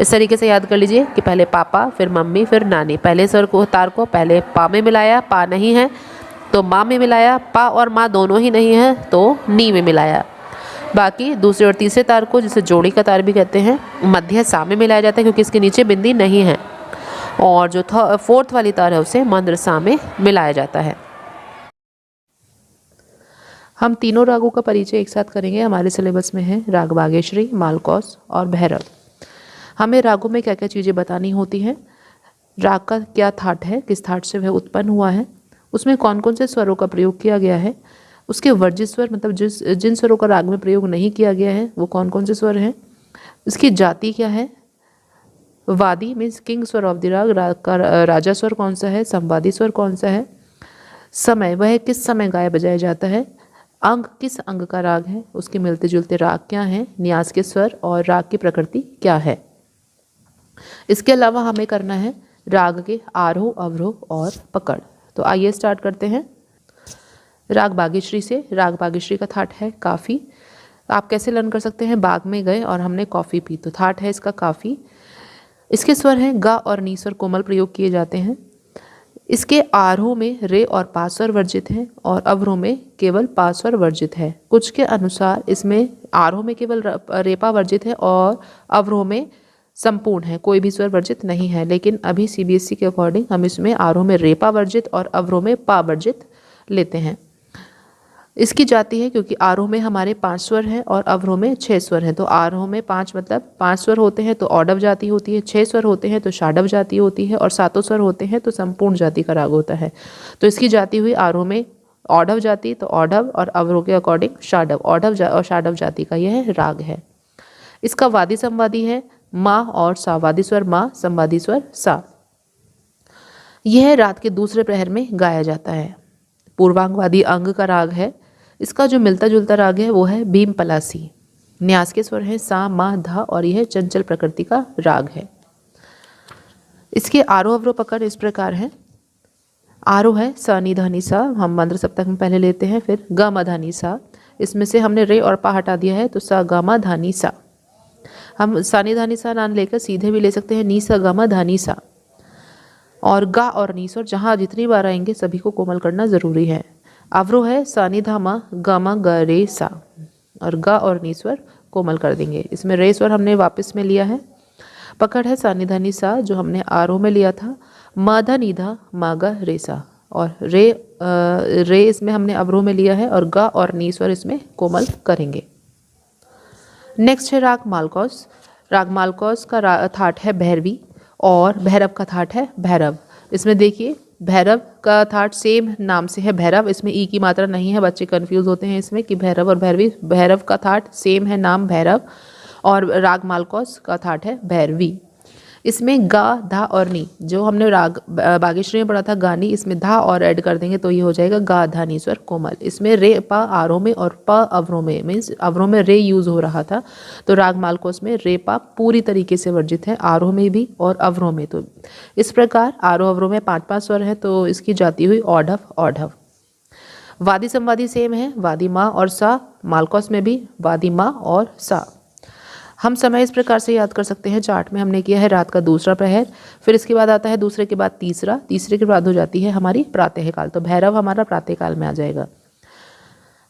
इस तरीके से याद कर लीजिए कि पहले पापा, फिर मम्मी, फिर नानी। पहले स्वर को तार को पहले पा में मिलाया, पा नहीं है तो माँ में मिलाया, पा और माँ दोनों ही नहीं है तो नी में मिलाया। बाकी दूसरे और तीसरे तार को, जिसे जोड़ी का तार भी कहते हैं, मध्य सा में मिलाया जाता है क्योंकि इसके नीचे बिंदी नहीं है। और जो फोर्थ वाली तार है उसे मंद्र सा में मिलाया जाता है। हम तीनों रागों का परिचय एक साथ करेंगे। हमारे सिलेबस में है राग बागेश्वरी, मालकोस और भैरव। हमें रागों में क्या क्या चीज़ें बतानी होती हैं, राग का क्या थाट है, किस थाट से वह उत्पन्न हुआ है, उसमें कौन कौन से स्वरों का प्रयोग किया गया है, उसके वर्जित स्वर मतलब जिन स्वरों का राग में प्रयोग नहीं किया गया है वो कौन कौन से स्वर हैं, उसकी जाति क्या है, वादी मीन्स किंग स्वर ऑफ द राग का राजा स्वर कौन सा है, संवादी स्वर कौन सा है, समय वह किस समय गाया बजाया जाता है, अंग किस अंग का राग है, उसके मिलते जुलते राग क्या हैं, न्यास के स्वर और राग की प्रकृति क्या है। इसके अलावा हमें करना है राग के आरोह, अवरोह और पकड़। तो आइए स्टार्ट करते हैं राग बागेश्वरी से। राग बागेश्वरी का थाट है काफ़ी। आप कैसे लर्न कर सकते हैं, बाग में गए और हमने कॉफ़ी पी, तो थाट है इसका काफ़ी। इसके स्वर हैं गा और नी स्वर कोमल प्रयोग किए जाते हैं। इसके आरोह में रे और पा स्वर वर्जित हैं और अवरोह में केवल पा स्वर वर्जित है। कुछ के अनुसार इसमें आरोह में केवल रेपा वर्जित है और अवरोह में संपूर्ण है, कोई भी स्वर वर्जित नहीं है। लेकिन अभी CBSE के अकॉर्डिंग हम इसमें आरोह में रेपा वर्जित और अवरोह में पा वर्जित लेते हैं। इसकी जाति है क्योंकि आरोह में हमारे 5 स्वर हैं और अवरोह में 6 स्वर हैं। तो आरोह में 5 मतलब 5 स्वर होते हैं तो औडव जाति होती है, 6 स्वर होते हैं तो षाडव जाति होती है और 7 स्वर होते हैं तो संपूर्ण जाति का राग होता है। तो इसकी जाति हुई आरोह में औडव जाति, तो औडव और अवरोह के अकॉर्डिंग षाडव, औडव और षाडव जाति का यह राग है। इसका वादी संवादी है माँ और सा, वादी स्वर माँ, संवादी स्वर सा। यह रात के दूसरे प्रहर में गाया जाता है। पूर्वांगवादी अंग का राग है। इसका जो मिलता जुलता राग है वो है भीम पलासी। न्यास के स्वर हैं सा, मा, धा और यह चंचल प्रकृति का राग है। इसके आरोह अवरोह पकड़ इस प्रकार है। आरोह है सा नी धा नी सा, हम मंद्र सप्तक में पहले लेते हैं, फिर गा मा धा नी सा। इसमें से हमने रे और पा हटा दिया है तो सा गा मा धा नी सा। हम सानी धानी सा नाम लेकर सीधे भी ले सकते हैं, नी सा गा मा धा नी सा। और गा और नी स्वर जहाँ जितनी बार आएंगे सभी को कोमल करना ज़रूरी है। अवरोह है सानी धामा गामा ग रे सा, और गा और नी स्वर कोमल कर देंगे। इसमें रे स्वर हमने वापस में लिया है। पकड़ है सानी धानी सा जो हमने आरोह में लिया था, माधा निधा मागा रे सा, और रे इसमें हमने अवरोह में लिया है और गा और नी स्वर इसमें कोमल करेंगे। नेक्स्ट है राग मालकोस। राग मालकोस का थाट है भैरवी और भैरव का थाट है भैरव। इसमें देखिए भैरव का थाट सेम नाम से है भैरव, इसमें ई की मात्रा नहीं है, बच्चे कंफ्यूज होते हैं इसमें कि भैरव और भैरवी। भैरव का थाट सेम है नाम भैरव, और राग मालकोस का थाट है भैरवी। इसमें गा धा और नी, जो हमने राग बागेश्वरी में पढ़ा था गानी, इसमें धा और ऐड कर देंगे तो ये हो जाएगा गा धा नी स्वर कोमल। इसमें रे पा आरोह में और प अवरोह में, मीन्स अवरोह में रे यूज हो रहा था, तो राग मालकोस में रे पा पूरी तरीके से वर्जित है, आरोह में भी और अवरोह में। तो इस प्रकार आरोह अवरोह में 5-5 स्वर है, तो इसकी जाती हुई औढव औढव। वादी संवादी सेम है, वादी माँ और सा। मालकोस में भी वादी माँ और सा। हम समय इस प्रकार से याद कर सकते हैं, चार्ट में हमने किया है रात का दूसरा प्रहर, फिर इसके बाद आता है दूसरे के बाद तीसरा, तीसरे के बाद हो जाती है हमारी प्रातःकाल। तो भैरव हमारा प्रातःकाल में आ जाएगा।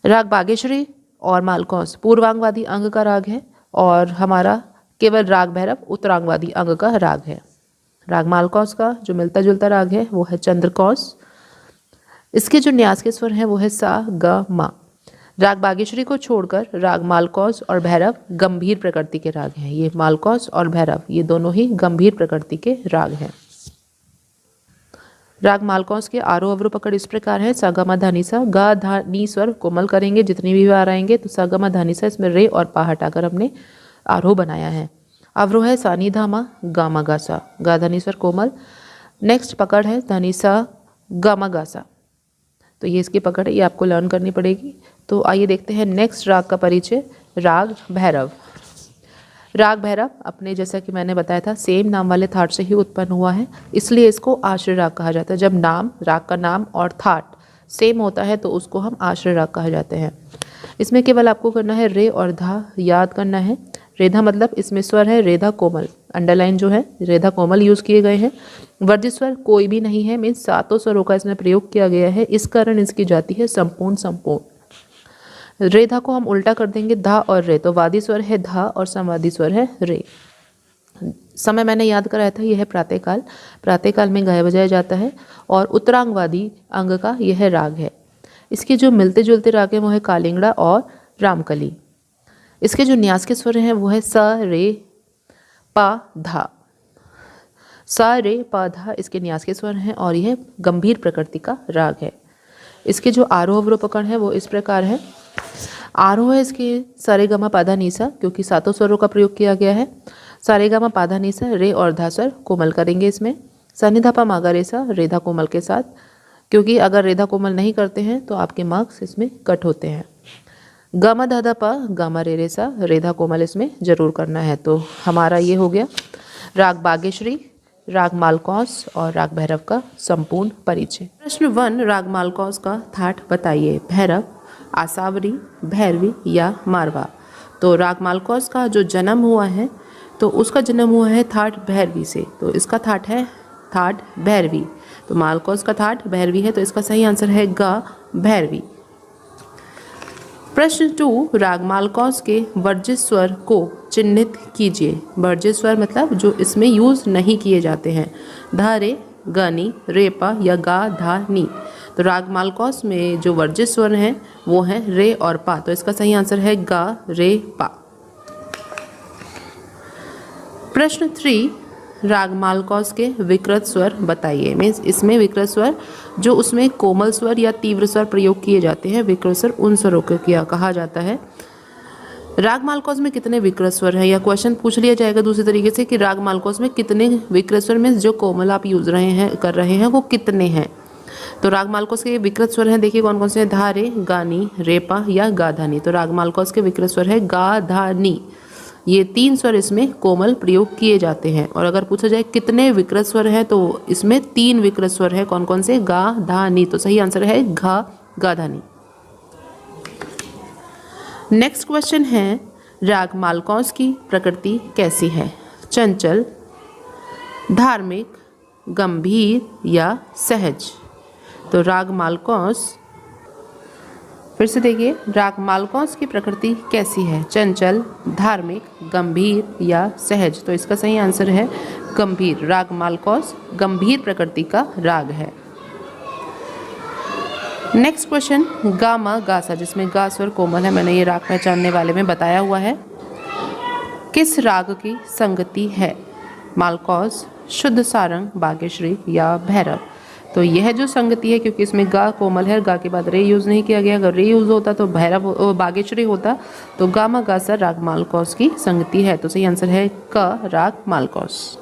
राग बागेश्वरी और मालकौस पूर्वांगवादी अंग का राग है और हमारा केवल राग भैरव उत्तरांगवादी अंग का राग है। राग मालकौस का जो मिलता जुलता राग है वो है चंद्रकौस। इसके जो न्यास के स्वर हैं वो है सा ग मा। राग बागेश्वरी को छोड़कर राग मालकौस और भैरव गंभीर प्रकृति के राग हैं। ये मालकौस और भैरव ये दोनों ही गंभीर प्रकृति के राग हैं। राग मालकौस के आरोह अवरोह पकड़ इस प्रकार है, सा ग म धा नि सा। गा धा नी स्वर कोमल करेंगे जितनी भी बार आएंगे, तो सा ग म धा नि सा, इसमें रे और पा हटाकर हमने आरोह बनाया है। अवरोह है सा नी धा मा गा मा गा सा, गा धा नि स्वर कोमल। नेक्स्ट पकड़ है धा नि सा गा मा गा सा। तो ये इसकी पकड़ है, ये आपको लर्न करनी पड़ेगी। तो आइए देखते हैं नेक्स्ट राग का परिचय, राग भैरव। राग भैरव अपने जैसा कि मैंने बताया था सेम नाम वाले थाट से ही उत्पन्न हुआ है, इसलिए इसको आश्रय राग कहा जाता है। जब नाम, राग का नाम और थाट सेम होता है तो उसको हम आश्रय राग कहा जाते हैं। इसमें केवल आपको करना है रे और धा याद करना है। रेधा मतलब इसमें स्वर है रेधा कोमल, अंडरलाइन जो है रेधा कोमल यूज़ किए गए हैं। वर्जित स्वर कोई भी नहीं है, मीन्स सातों स्वरों का इसमें प्रयोग किया गया है, इस कारण इसकी जाति है संपूर्ण संपूर्ण। रेधा को हम उल्टा कर देंगे धा और रे, तो वादी स्वर है धा और संवादी स्वर है रे। समय मैंने याद कराया था, यह है प्रातःकाल। प्रातःकाल में गाया बजाया जाता है और उत्तरांगवादी अंग का यह राग है। इसके जो मिलते जुलते राग हैं वो है कालिंगड़ा और रामकली। इसके जो न्यास के स्वर हैं वो है स रे पा धा। स रे पा धा इसके न्यास के स्वर हैं और यह गंभीर प्रकृति का राग है। इसके जो आरोह अवरोह पकड़ है वो इस प्रकार है। आरोह है इसके सारे गा मा पा धा नी सा, क्योंकि सातों स्वरों का प्रयोग किया गया है। सारे गा मा पा धा नी सा, रे और धा स्वर कोमल करेंगे इसमें। सा नि धा पा मा गा रे सा, रेधा कोमल के साथ, क्योंकि अगर रेधा कोमल नहीं करते हैं तो आपके मार्क्स इसमें कट होते हैं। गामा दादा पा गामा रे रे सा, रेधा कोमल इसमें जरूर करना है। तो हमारा ये हो गया राग बागेश्वरी, राग मालकौस और राग भैरव का संपूर्ण परिचय। प्रश्न 1, राग मालकौस का थाट बताइए। भैरव, आसावरी, भैरवी या मारवा। तो राग मालकौस का जो जन्म हुआ है तो उसका जन्म हुआ है थाट भैरवी से, तो इसका थाट है थाट भैरवी। तो मालकौस का थाट भैरवी है, तो इसका सही आंसर है गा भैरवी। प्रश्न 2, राग मालकौस के वर्जित स्वर को चिन्हित कीजिए। वर्जित स्वर मतलब जो इसमें यूज़ नहीं किए जाते हैं। धा रे, गा नी, रे पा या गा धा नी। तो राग मालकौस में जो वर्जित स्वर हैं वो हैं रे और पा, तो इसका सही आंसर है गा रे पा। प्रश्न 3, राग मालकौस के विकृत स्वर बताइए। मीन्स इसमें विकृत स्वर जो उसमें कोमल स्वर या तीव्र स्वर प्रयोग किए जाते हैं, विकृत स्वर उन स्वरों को कहा जाता है। राग मालकौस में कितने विकृत स्वर हैं, या क्वेश्चन पूछ लिया जाएगा दूसरे तरीके से कि राग मालकौस में कितने विकृत स्वर, मीन्स जो कोमल आप यूज कर रहे हैं वो कितने हैं। तो राग मालकौस के विकृत स्वर हैं, देखिए कौन कौन से हैं। धा रे, गा नी, रे पा या गा धा नी। तो राग मालकौस के विकृत स्वर है गा धा नी। ये 3 स्वर इसमें कोमल प्रयोग किए जाते हैं। और अगर पूछा जाए कितने विकृत स्वर हैं तो इसमें 3 विकृत स्वर है, कौन कौन से, गा धा नी। तो सही आंसर है घा गा धा नी। नेक्स्ट क्वेश्चन है, राग मालकौस की प्रकृति कैसी है। चंचल, धार्मिक, गंभीर या सहज। तो राग मालकौस, फिर से देखिए, राग मालकौस की प्रकृति कैसी है। चंचल, धार्मिक, गंभीर या सहज। तो इसका सही आंसर है गंभीर। राग मालकौस गंभीर प्रकृति का राग है। नेक्स्ट क्वेश्चन, गा मा गा सा, जिसमें गा स्वर कोमल है, मैंने ये राग पहचानने वाले में बताया हुआ है। किस राग की संगति है। मालकौस, शुद्ध सारंग, बागेश्वरी या भैरव। तो यह जो संगति है, क्योंकि इसमें गा कोमल है, गा के बाद रे यूज़ नहीं किया गया। अगर रे यूज़ होता तो भैरव बागेश्वरी होता। तो गा मा गा सा राग मालकौस की संगति है। तो सही आंसर है क राग मालकौस।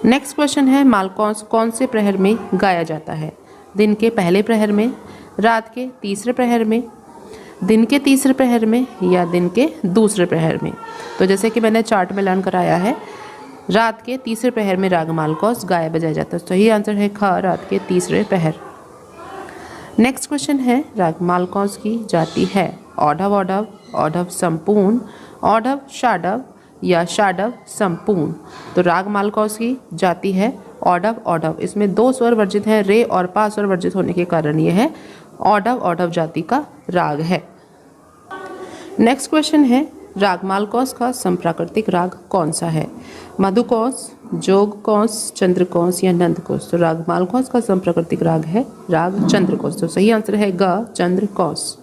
नेक्स्ट क्वेश्चन है, मालकौस कौन से प्रहर में गाया जाता है। दिन के पहले प्रहर में, रात के तीसरे प्रहर में, दिन के तीसरे प्रहर में या दिन के दूसरे प्रहर में। तो जैसे कि मैंने चार्ट में लर्न कराया है, रात के तीसरे प्रहर में राग मालकौस गाया बजाया जाता है। तो यही आंसर है ख रात के तीसरे प्रहर। नेक्स्ट क्वेश्चन है, राग मालकौस की जाति है। औढव औढव, औढव संपूर्ण, औढव षाढव या षाडव संपूर्ण। तो राग मालकोस की जाति है औडव औडव। इसमें 2 स्वर वर्जित हैं, रे और पा स्वर वर्जित होने के कारण यह है औडव औडव जाति का राग है। नेक्स्ट क्वेश्चन है राग मालकोस का संप्राकृतिक राग कौन सा है? मधुकोश, जोगकोश, चंद्रकोश या नंदकोश। तो राग मालकोस का संप्राकृतिक राग है राग चंद्रकोश। तो सही आंसर है ग चंद्रकोश।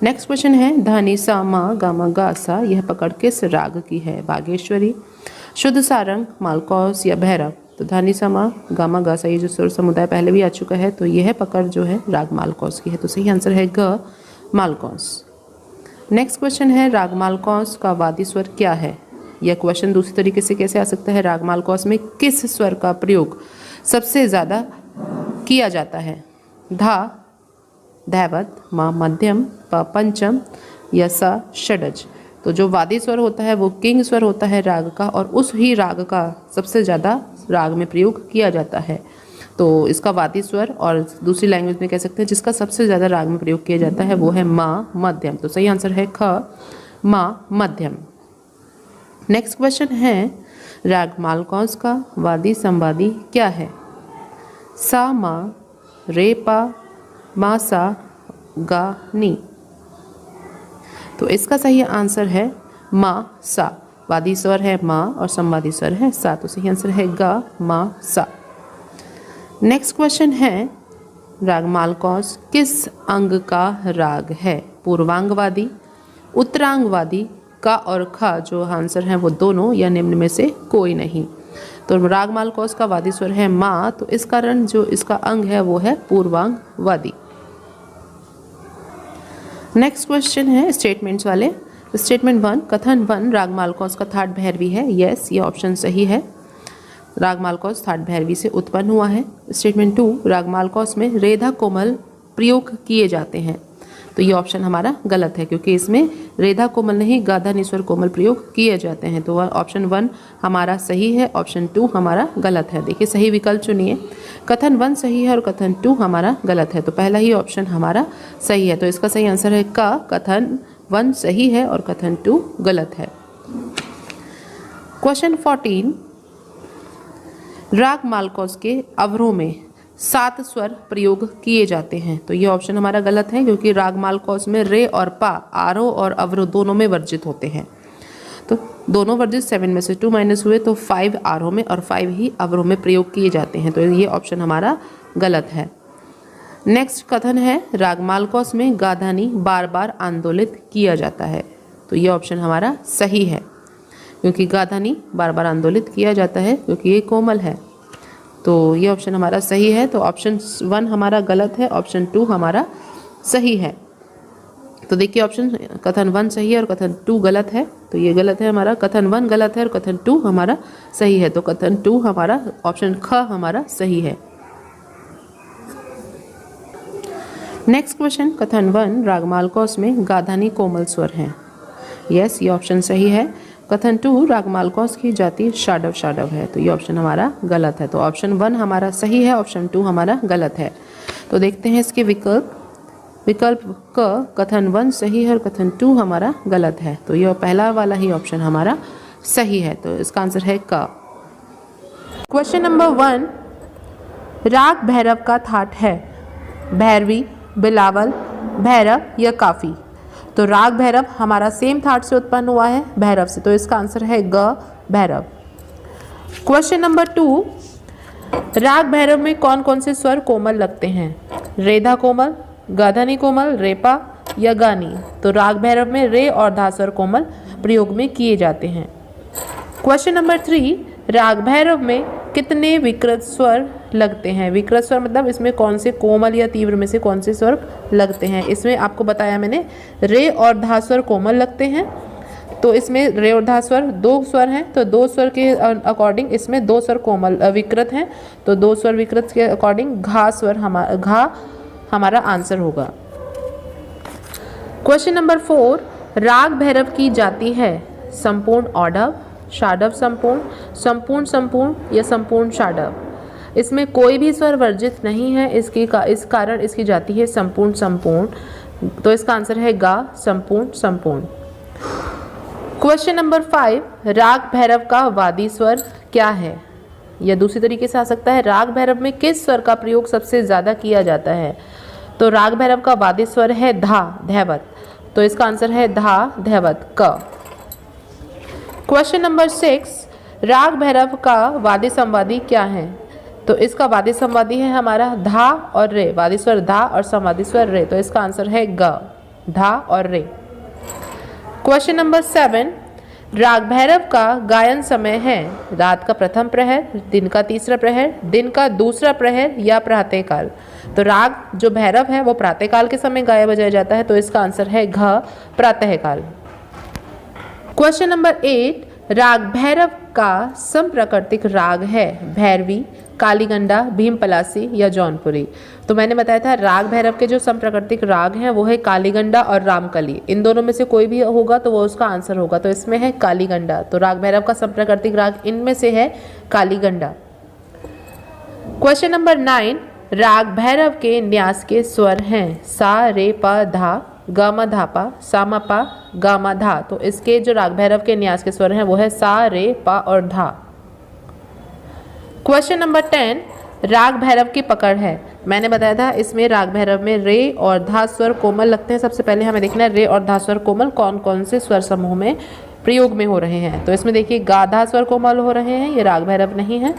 नेक्स्ट क्वेश्चन है धनी सा मा गा मा गा सा, यह पकड़ किस राग की है? बागेश्वरी, शुद्ध सारंग, मालकोस या भैरव। तो धनी सा मा गा मा गा सा, ये जो सुर समुदाय पहले भी आ चुका है, तो यह पकड़ जो है राग मालकोस की है। तो सही आंसर है ग मालकोस। नेक्स्ट क्वेश्चन है राग मालकोस का वादी स्वर क्या है? यह क्वेश्चन दूसरी तरीके से कैसे आ सकता है? राग मालकोस में किस स्वर का प्रयोग सबसे ज़्यादा किया जाता है? धा धैवत, मा मध्यम, प पंचम या सा षडज। तो जो वादी स्वर होता है वो किंग स्वर होता है राग का, और उस ही राग का सबसे ज़्यादा राग में प्रयोग किया जाता है। तो इसका वादी स्वर, और दूसरी लैंग्वेज में कह सकते हैं जिसका सबसे ज़्यादा राग में प्रयोग किया जाता है वो है मा मध्यम। तो सही आंसर है ख मा मध्यम। नेक्स्ट क्वेश्चन है राग मालकोस का वादी संवादी क्या है? सा मा, रे पा, मा सा, गा नी। तो इसका सही आंसर है मा सा। वादी स्वर है मा और संवादी स्वर है सा। तो सही आंसर है गा मा सा। नेक्स्ट क्वेश्चन है राग मालकोस किस अंग का राग है? पूर्वांगवादी, उत्तरांगवादी, का और खा जो आंसर है वो दोनों या निम्न में से कोई नहीं। तो राग मालकोस का वादी स्वर है मा, तो इस कारण जो इसका अंग है वो है पूर्वांगवादी। नेक्स्ट क्वेश्चन है स्टेटमेंट्स वाले। स्टेटमेंट 1, कथन 1 राग मालकोस का थाट भैरवी है। यस, ये ऑप्शन सही है। राग मालकोस थाट भैरवी से उत्पन्न हुआ है। स्टेटमेंट 2, राग मालकोस में रेधा कोमल प्रयोग किए जाते हैं। तो ये ऑप्शन हमारा गलत है, क्योंकि इसमें रेधा कोमल नहीं गाधा निस्वर कोमल प्रयोग किए जाते हैं। तो ऑप्शन 1 हमारा सही है, ऑप्शन 2 हमारा गलत है। देखिए सही विकल्प चुनिए। कथन 1 सही है और कथन 2 हमारा गलत है, तो पहला ही ऑप्शन हमारा सही है। तो इसका सही आंसर है का, कथन 1 सही है और कथन 2 गलत है। क्वेश्चन 14, राग मालकोस के अवरोह में 7 स्वर प्रयोग किए जाते हैं। तो ये ऑप्शन हमारा गलत है, क्योंकि राग मालकोस में रे और पा आरोह और अवरोह दोनों में वर्जित होते हैं। तो दोनों वर्जित 7 में से 2 माइनस हुए, तो 5 आरोह में और 5 ही अवरोह में प्रयोग किए जाते हैं। तो ये ऑप्शन हमारा गलत है। नेक्स्ट कथन है राग मालकोस में गाधानी बार बार आंदोलित किया जाता है। तो ये ऑप्शन हमारा सही है, क्योंकि गाधानी बार बार आंदोलित किया जाता है क्योंकि ये कोमल है। तो ये ऑप्शन हमारा सही है। तो ऑप्शन 1 हमारा गलत है, ऑप्शन 2 हमारा सही है। तो देखिए ऑप्शन कथन 1 सही है और कथन 2 गलत है। तो ये गलत है हमारा, कथन 1 गलत है और कथन 2 हमारा सही है। तो कथन 2 हमारा ऑप्शन ख हमारा सही है। नेक्स्ट क्वेश्चन, कथन 1 राग मालकोस में गाधानी कोमल स्वर हैं। यस, ये ऑप्शन सही है। कथन 2 राग मालकोस की जाति षाडव षाडव है। तो ये ऑप्शन हमारा गलत है। तो ऑप्शन 1 हमारा सही है, ऑप्शन 2 हमारा गलत है। तो देखते हैं इसके विकल्प। विकल्प क, कथन 1 सही है और कथन 2 हमारा गलत है। तो यह पहला वाला ही ऑप्शन हमारा सही है। तो इसका आंसर है क। क्वेश्चन नंबर 1, राग भैरव का थाट है भैरवी, बिलावल, भैरव या काफी। तो राग भैरव हमारा सेम थाट से उत्पन्न हुआ है भैरव से। तो इसका आंसर है ग भैरव। क्वेश्चन नंबर 2, राग भैरव में कौन कौन से स्वर कोमल लगते हैं? रेधा कोमल, गाधानी कोमल, रेपा या गानी। तो राग भैरव में रे और धा स्वर कोमल प्रयोग में किए जाते हैं। क्वेश्चन नंबर 3, राग भैरव में कितने विकृत स्वर लगते हैं? विकृत स्वर मतलब इसमें कौन से कोमल या तीव्र में से कौन से स्वर लगते हैं? इसमें आपको बताया मैंने रे और धा स्वर कोमल लगते हैं। तो इसमें रे और धा स्वर 2 स्वर हैं, तो 2 स्वर के अकॉर्डिंग इसमें 2 स्वर कोमल विकृत हैं। तो 2 स्वर विकृत के अकॉर्डिंग घा स्वर हमारा आंसर होगा। क्वेश्चन नंबर 4, राग भैरव की जाति है संपूर्ण औडव, षाडव संपूर्ण, संपूर्ण संपूर्ण या संपूर्ण षाडव। इसमें कोई भी स्वर वर्जित नहीं है, इस कारण इसकी जाति है संपूर्ण संपूर्ण। तो इसका आंसर है गा संपूर्ण संपूर्ण। क्वेश्चन नंबर 5, राग भैरव का वादी स्वर क्या है? या दूसरी तरीके से आ सकता है, राग भैरव में किस स्वर का प्रयोग सबसे ज़्यादा किया जाता है? तो राग भैरव का वादी स्वर है धा, धैवत। तो इसका आंसर है धा, धैवत, क। क्वेश्चन नंबर 6, राग भैरव का वादी संवादी क्या है? तो इसका वादी संवादी है हमारा धा और रे, वादी स्वर धा और संवादी स्वर रे। तो इसका आंसर है ग, धा और रे। क्वेश्चन नंबर 7, राग भैरव का गायन समय है? रात का प्रथम प्रहर, दिन का तीसरा प्रहर, दिन का दूसरा प्रहर या प्रातःकाल? तो राग जो भैरव है वो प्रातःकाल के समय गाया बजाया जाता है। तो इसका आंसर है घ, प्रातःकाल। क्वेश्चन नंबर 8, राग भैरव का समप्रकृतिक राग है? भैरवी, कालीगंडा, भीमपलासी या जौनपुरी? तो मैंने बताया था राग भैरव के जो समप्रकृतिक राग हैं वो है कालीगंडा और रामकली। इन दोनों में से कोई भी होगा तो वो उसका आंसर होगा। तो इसमें है कालीगंडा। तो राग भैरव का समप्रकृतिक राग इनमें से है कालीगंडा। क्वेश्चन नंबर 9, राग भैरव के न्यास के स्वर हैं? सा, रे, प, धा, ग, म, धा, पा, सा, म, पा, ग, म, धा। तो इसके जो राग भैरव के न्यास के स्वर हैं वो है सा, रे, प और धा। क्वेश्चन नंबर 10, राग भैरव की पकड़ है? मैंने बताया था इसमें राग भैरव में रे और धा स्वर कोमल लगते हैं। सबसे पहले हमें देखना है रे और धा स्वर कोमल कौन कौन से स्वर समूह में प्रयोग में हो रहे हैं। तो इसमें देखिए गा धा स्वर कोमल हो रहे हैं, ये राग भैरव नहीं है।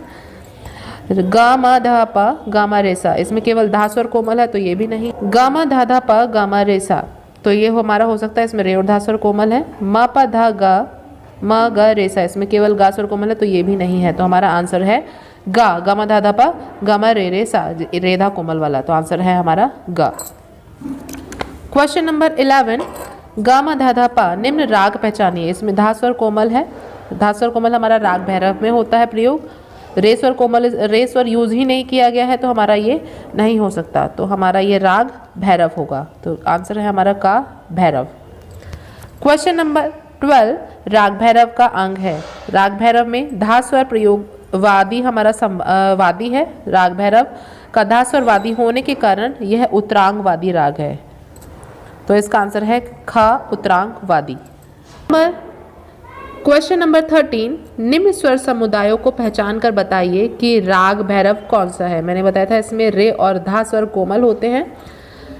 गा मा धा पा, गा मा रे सा, इसमें केवल धा स्वर कोमल है तो ये भी नहीं। गा मा धा धा पा, गा मा रे सा, तो ये हमारा हो सकता है इसमें रे और धा स्वर कोमल है। मा पा धा गा, मा गा रे सा, इसमें केवल गा स्वर कोमल है तो ये भी नहीं है। तो हमारा आंसर है गा, गा मा धा धा पा, गा मा रे रे सा, रे धा कोमल वाला। तो आंसर है हमारा गा। क्वेश्चन नंबर 11, गा मा धा धा पा निम्न राग पहचानिए। इसमें धा स्वर कोमल है, धा स्वर कोमल हमारा राग भैरव में होता है प्रयोग। रे स्वर कोमल, रे स्वर यूज ही नहीं किया गया है तो हमारा ये नहीं हो सकता। तो हमारा ये राग भैरव होगा। तो आंसर है हमारा का, भैरव। क्वेश्चन नंबर 12, राग भैरव का अंग है? राग भैरव में धा स्वर प्रयोग वादी हमारा वादी है। राग भैरव का धा स्वर वादी होने के कारण यह उत्तरांग वादी राग है। तो इसका आंसर है ख, उत्तरांग वादी। क्वेश्चन नंबर 13, निम्न स्वर समुदायों को पहचान कर बताइए कि राग भैरव कौन सा है? मैंने बताया था इसमें रे और धा स्वर कोमल होते हैं।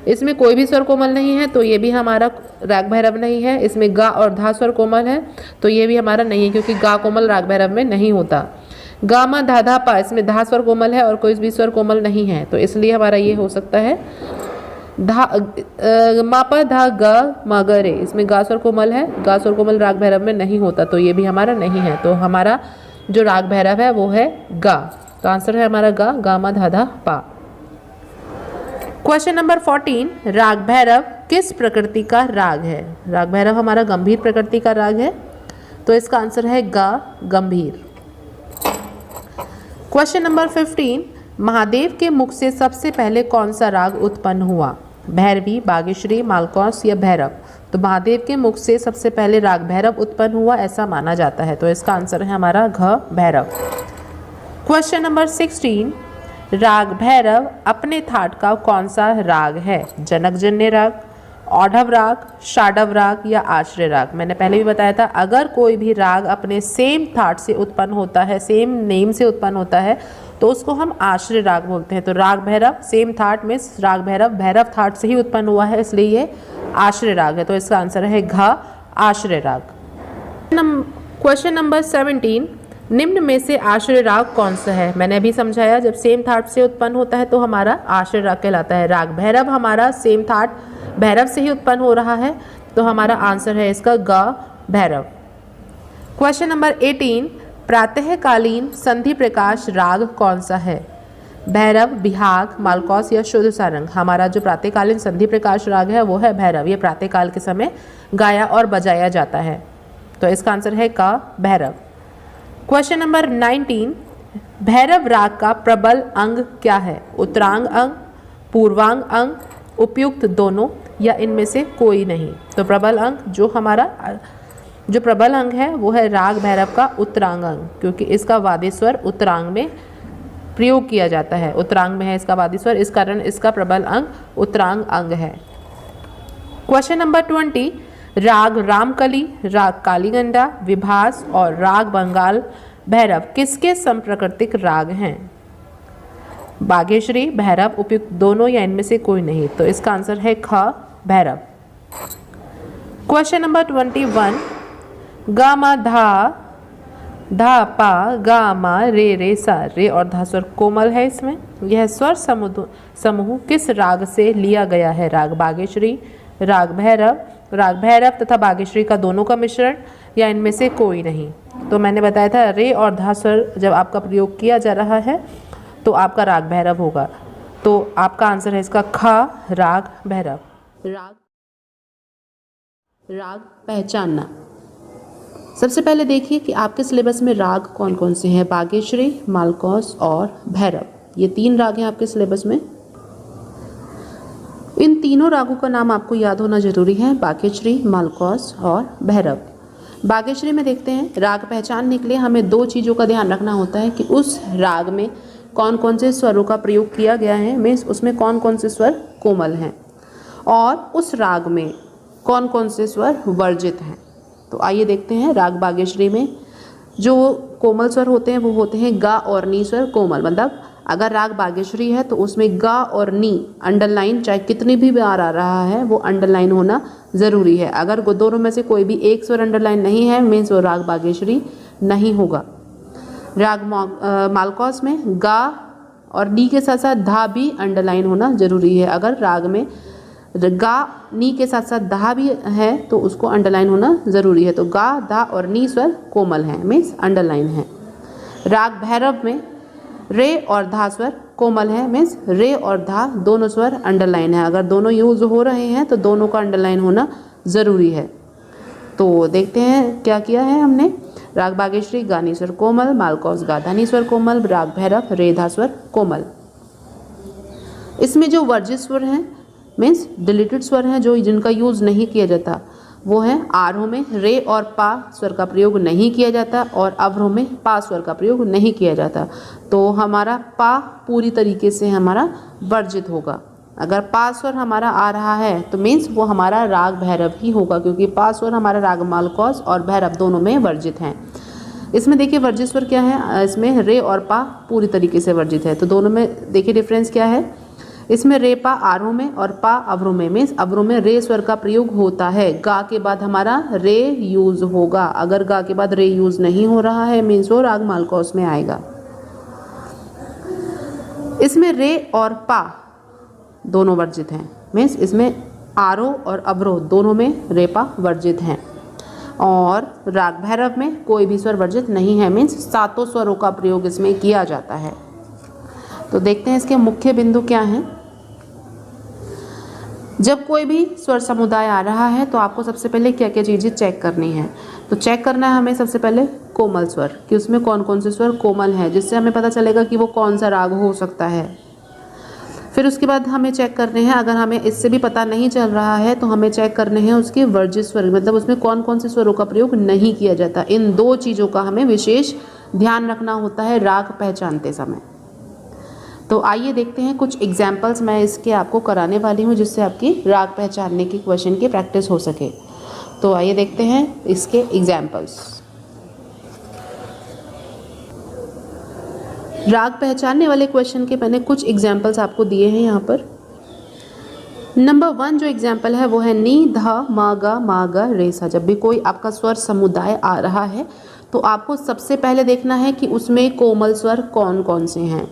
इसमें कोई भी स्वर कोमल नहीं है तो ये भी हमारा राग भैरव नहीं है। इसमें गा और धा स्वर कोमल है तो ये भी हमारा नहीं है, क्योंकि गा कोमल राग भैरव में नहीं होता। गा मा धा धा पा, इसमें धा स्वर कोमल है और कोई भी स्वर कोमल नहीं है, तो इसलिए हमारा ये हो सकता है धा मा पा धा ग मा ग रे, इसमें गा स्वर कोमल है, गा स्वर कोमल राग भैरव में नहीं होता, तो ये भी हमारा नहीं है। तो हमारा जो राग भैरव है वो है गा। तो आंसर है हमारा गा, गा मा धा धा पा। क्वेश्चन नंबर 14, राग भैरव किस प्रकृति का राग है? राग भैरव हमारा गंभीर प्रकृति का राग है, तो इसका आंसर है गा, गंभीर। क्वेश्चन नंबर 15, महादेव के मुख से सबसे पहले कौन सा राग उत्पन्न हुआ? भैरवी, बागेश्वरी, मालकौस या भैरव? तो महादेव के मुख से सबसे पहले राग भैरव उत्पन्न हुआ ऐसा माना जाता है, तो इसका आंसर है हमारा घ, भैरव। क्वेश्चन नंबर 16, राग भैरव अपने थाट का कौन सा राग है? जनकजन्य राग, औढ़व राग, शाडव राग या आश्रय राग? मैंने पहले भी बताया था अगर कोई भी राग अपने सेम थाट से उत्पन्न होता है, सेम नेम से उत्पन्न होता है, तो उसको हम आश्रय राग बोलते हैं। तो राग भैरव सेम थाट में राग भैरव भैरव थाट से ही उत्पन्न हुआ है, इसलिए ये आश्रय राग है। तो इसका आंसर है घ, आश्रय राग। क्वेश्चन नंबर 17, निम्न में से आश्रय राग कौन सा है? मैंने अभी समझाया जब सेम थाट से उत्पन्न होता है तो हमारा आश्रय राग कहलाता है। राग भैरव हमारा सेम थाट भैरव से ही उत्पन्न हो रहा है, तो हमारा आंसर है इसका ग, भैरव। क्वेश्चन नंबर 18, प्रातःकालीन संधि प्रकाश राग कौन सा है? भैरव, बिहाग, मालकौस या शुद्ध सारंग? हमारा जो प्रातःकालीन संधि प्रकाश राग है वो है भैरव। ये प्रातःकाल के समय गाया और बजाया जाता है, तो इसका आंसर है का, भैरव। क्वेश्चन नंबर 19, भैरव राग का प्रबल अंग क्या है? उत्तरांग अंग, पूर्वांग अंग, उपयुक्त दोनों या इनमें से कोई नहीं? तो प्रबल अंग जो हमारा जो प्रबल अंग है वो है राग भैरव का उत्तरांग अंग, क्योंकि इसका वादी स्वर उत्तरांग में प्रयोग किया जाता है, उत्तरांग में है इसका वादी स्वर, इस कारण इसका प्रबल अंग उत्तरांग अंग है। क्वेश्चन नंबर 20, राग रामकली, राग कालीगंडा, विभास और राग बंगाल भैरव किसके समप्रकृतिक राग हैं? बागेश्वरी, भैरव, उपयुक्त दोनों या इनमें से कोई नहीं। तो इसका आंसर है ख, भैरव। क्वेश्चन नंबर 21, गा मा धा पा गा मा रे सा। रे और धा स्वर कोमल है इसमें। यह स्वर समूह किस राग से लिया गया है? राग बागेश्वरी, राग भैरव तथा बागेश्वरी का दोनों का मिश्रण या इनमें से कोई नहीं। तो मैंने बताया था रे और धा स्वर जब आपका प्रयोग किया जा रहा है तो आपका राग भैरव होगा। तो आपका आंसर है इसका ख, राग भैरव। राग पहचानना। सबसे पहले देखिए कि आपके सिलेबस में राग कौन कौन से हैं। बागेश्वरी, मालकोस और भैरव, ये 3 राग हैं आपके सिलेबस में। इन तीनों रागों का नाम आपको याद होना जरूरी है, बागेश्वरी, मालकोस और भैरव। बागेश्वरी में देखते हैं, राग पहचानने के लिए हमें 2 चीज़ों का ध्यान रखना होता है कि उस राग में कौन कौन से स्वरों का प्रयोग किया गया है, मीन्स उसमें कौन कौन से स्वर कोमल हैं और उस राग में कौन कौन से स्वर वर्जित हैं। तो आइए देखते हैं, राग बागेश्वरी में जो कोमल स्वर होते हैं वो होते हैं गा और नी स्वर कोमल। मतलब अगर राग बागेश्वरी है तो उसमें गा और नी अंडरलाइन, चाहे कितनी भी बार आ रहा है, वो अंडरलाइन होना ज़रूरी है। अगर दोनों में से कोई भी एक स्वर अंडरलाइन नहीं है, मीन्स वो राग बागेश्वरी नहीं होगा। राग मालकोस में गा और नी के साथ साथ धा भी अंडरलाइन होना ज़रूरी है। अगर राग में गा नी के साथ साथ धा भी है तो उसको अंडरलाइन होना ज़रूरी है। तो गा, धा और नी स्वर कोमल हैं, मीन्स अंडरलाइन है। राग भैरव में रे और धा स्वर कोमल है, मीन्स रे और धा दोनों स्वर अंडरलाइन है। अगर दोनों यूज हो रहे हैं तो दोनों का अंडरलाइन होना ज़रूरी है। तो देखते हैं क्या किया है हमने। राग बागेश्वरी गा नी स्वर कोमल, मालकोस गा धा नी स्वर कोमल, राग भैरव रे धा स्वर कोमल। इसमें जो वर्जित स्वर हैं, मीन्स डिलीटेड स्वर हैं, जो जिनका यूज़ नहीं किया जाता, वो है आरोह में रे और पा स्वर का प्रयोग नहीं किया जाता और अवरोह में पा स्वर का प्रयोग नहीं किया जाता। तो हमारा पा पूरी तरीके से हमारा वर्जित होगा। अगर पा स्वर हमारा आ रहा है तो मीन्स वो हमारा राग भैरव ही होगा, क्योंकि पा स्वर हमारा राग मालकोस और भैरव दोनों में वर्जित हैं। इसमें देखिए वर्जित स्वर क्या है, इसमें रे और पा पूरी तरीके से वर्जित है। तो दोनों में देखिए डिफरेंस क्या है। इसमें रे पा आरोह में और पा अवरोह में, मीन्स अवरोह में रे स्वर का प्रयोग होता है। गा के बाद हमारा रे यूज होगा। अगर गा के बाद रे यूज नहीं हो रहा है मीन्स वो राग मालकोस में आएगा। इसमें रे और पा दोनों वर्जित हैं, मीन्स इसमें आरोह और अवरोह दोनों में रे पा वर्जित हैं। और राग भैरव में कोई भी स्वर वर्जित नहीं है, मीन्स 7 स्वरों का प्रयोग इसमें किया जाता है। तो देखते हैं इसके मुख्य बिंदु क्या हैं। जब कोई भी स्वर समुदाय आ रहा है तो आपको सबसे पहले क्या क्या चीज़ें चेक करनी है। तो चेक करना है हमें सबसे पहले कोमल स्वर, कि उसमें कौन कौन से स्वर कोमल हैं, जिससे हमें पता चलेगा कि वो कौन सा राग हो सकता है। फिर उसके बाद हमें चेक करने हैं, अगर हमें इससे भी पता नहीं चल रहा है तो हमें चेक करने हैं उसके वर्जित स्वर, मतलब उसमें कौन कौन से स्वरों का प्रयोग नहीं किया जाता। इन 2 चीज़ों का हमें विशेष ध्यान रखना होता है राग पहचानते समय। तो आइए देखते हैं कुछ एग्जाम्पल्स मैं इसके आपको कराने वाली हूँ, जिससे आपकी राग पहचानने की क्वेश्चन की प्रैक्टिस हो सके। तो आइए देखते हैं इसके एग्जाम्पल्स। राग पहचानने वाले क्वेश्चन के मैंने कुछ एग्जाम्पल्स आपको दिए हैं यहाँ पर। नंबर 1 जो एग्जाम्पल है वो है नी धा मा गा रे सा। जब भी कोई आपका स्वर समुदाय आ रहा है तो आपको सबसे पहले देखना है कि उसमें कोमल स्वर कौन कौन से हैं।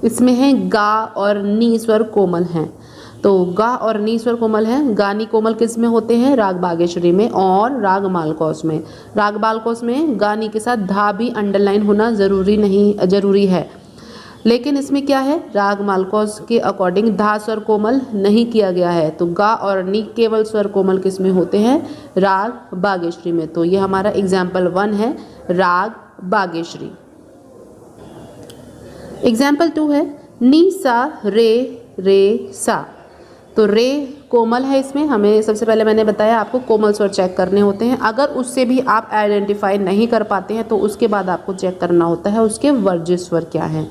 इसमें है गा और नी स्वर कोमल हैं। तो गा और नी स्वर कोमल हैं। गा नी कोमल किस में होते हैं? राग बागेश्वरी में और राग मालकोस में। राग मालकोस में गा नी के साथ धा भी अंडरलाइन होना ज़रूरी है, लेकिन इसमें क्या है, राग मालकोस के अकॉर्डिंग धा स्वर कोमल नहीं किया गया है। तो गा और नी केवल स्वर कोमल किस में होते हैं? राग बागेश्वरी में। तो ये हमारा एग्जाम्पल 1 है राग बागेश्वरी। एग्जाम्पल 2 है नी सा रे सा। तो रे कोमल है, इसमें हमें सबसे पहले मैंने बताया आपको कोमल स्वर चेक करने होते हैं। अगर उससे भी आप आइडेंटिफाई नहीं कर पाते हैं तो उसके बाद आपको चेक करना होता है उसके वर्जित स्वर क्या हैं।